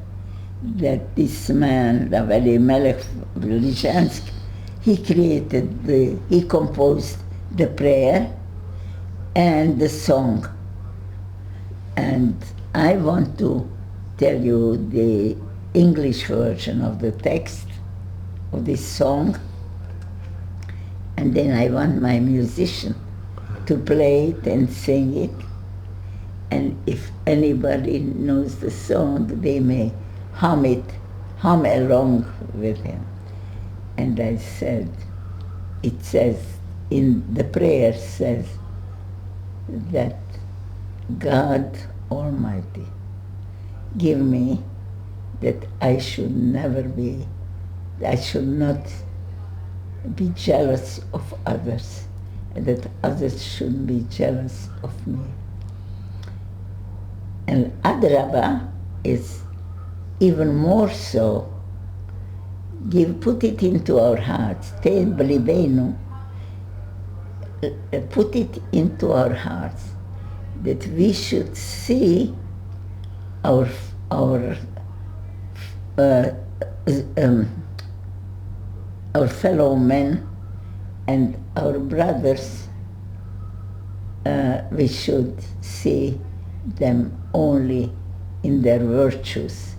that this man, Raveli Melech Lizhansk, he composed the prayer and the song. And I want to tell you the English version of the text of this song, and then I want my musician to play it and sing it. And if anybody knows the song, they may hum along with him. And I said, it says, in the prayer says that God Almighty give me that I should not be jealous of others, and that others shouldn't be jealous of me. And Adrabah is even more so. Put it into our hearts. Put it into our hearts that we should see our fellow men and our brothers. We should see them only in their virtues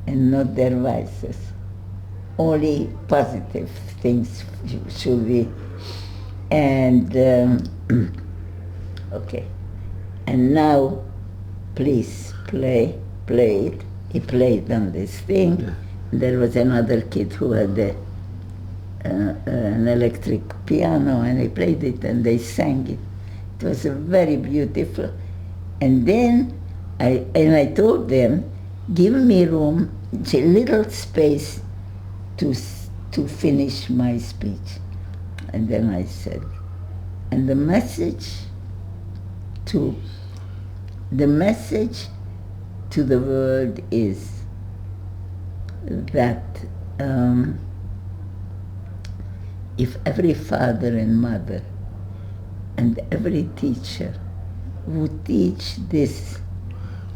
and not their vices. Only positive things should be. And okay. And now, please play it. He played on this thing. Yeah. There was another kid who had an electric piano, and he played it, and they sang it. It was very beautiful. And then I told them, give me room, a little space to finish my speech. And then I said, and the message to the world is that if every father and mother and every teacher would teach this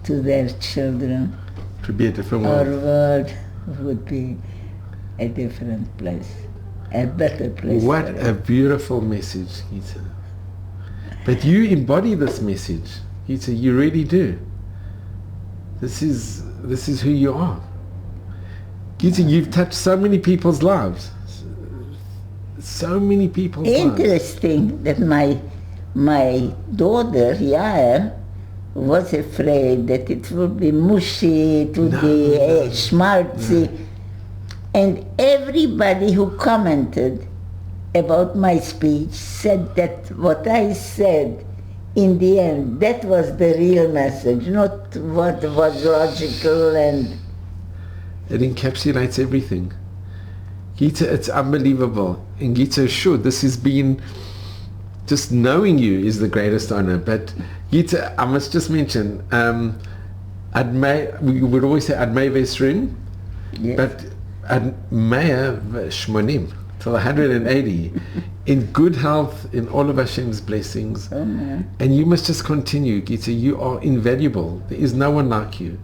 to their children, it would be a different our world. world would be a different place, a better place. What a beautiful message, Gita. But you embody this message, Gita, you really do. This is who you are. Gita, you've touched so many people's lives. So many people's lives. Interesting that my daughter, Yael, was afraid that it would be mushy, it would be schmaltzy. No. And everybody who commented about my speech said that what I said in the end, that was the real message, not what was logical and... It encapsulates everything. Gita, it's unbelievable. And Gita, sure, this has been, just knowing you is the greatest honor. But Gita, I must just mention, we would always say Admei Vesrin, yes. But Admei Shmonim, till 180, in good health, in all of Hashem's blessings. Oh, and you must just continue, Gita. You are invaluable. There is no one like you.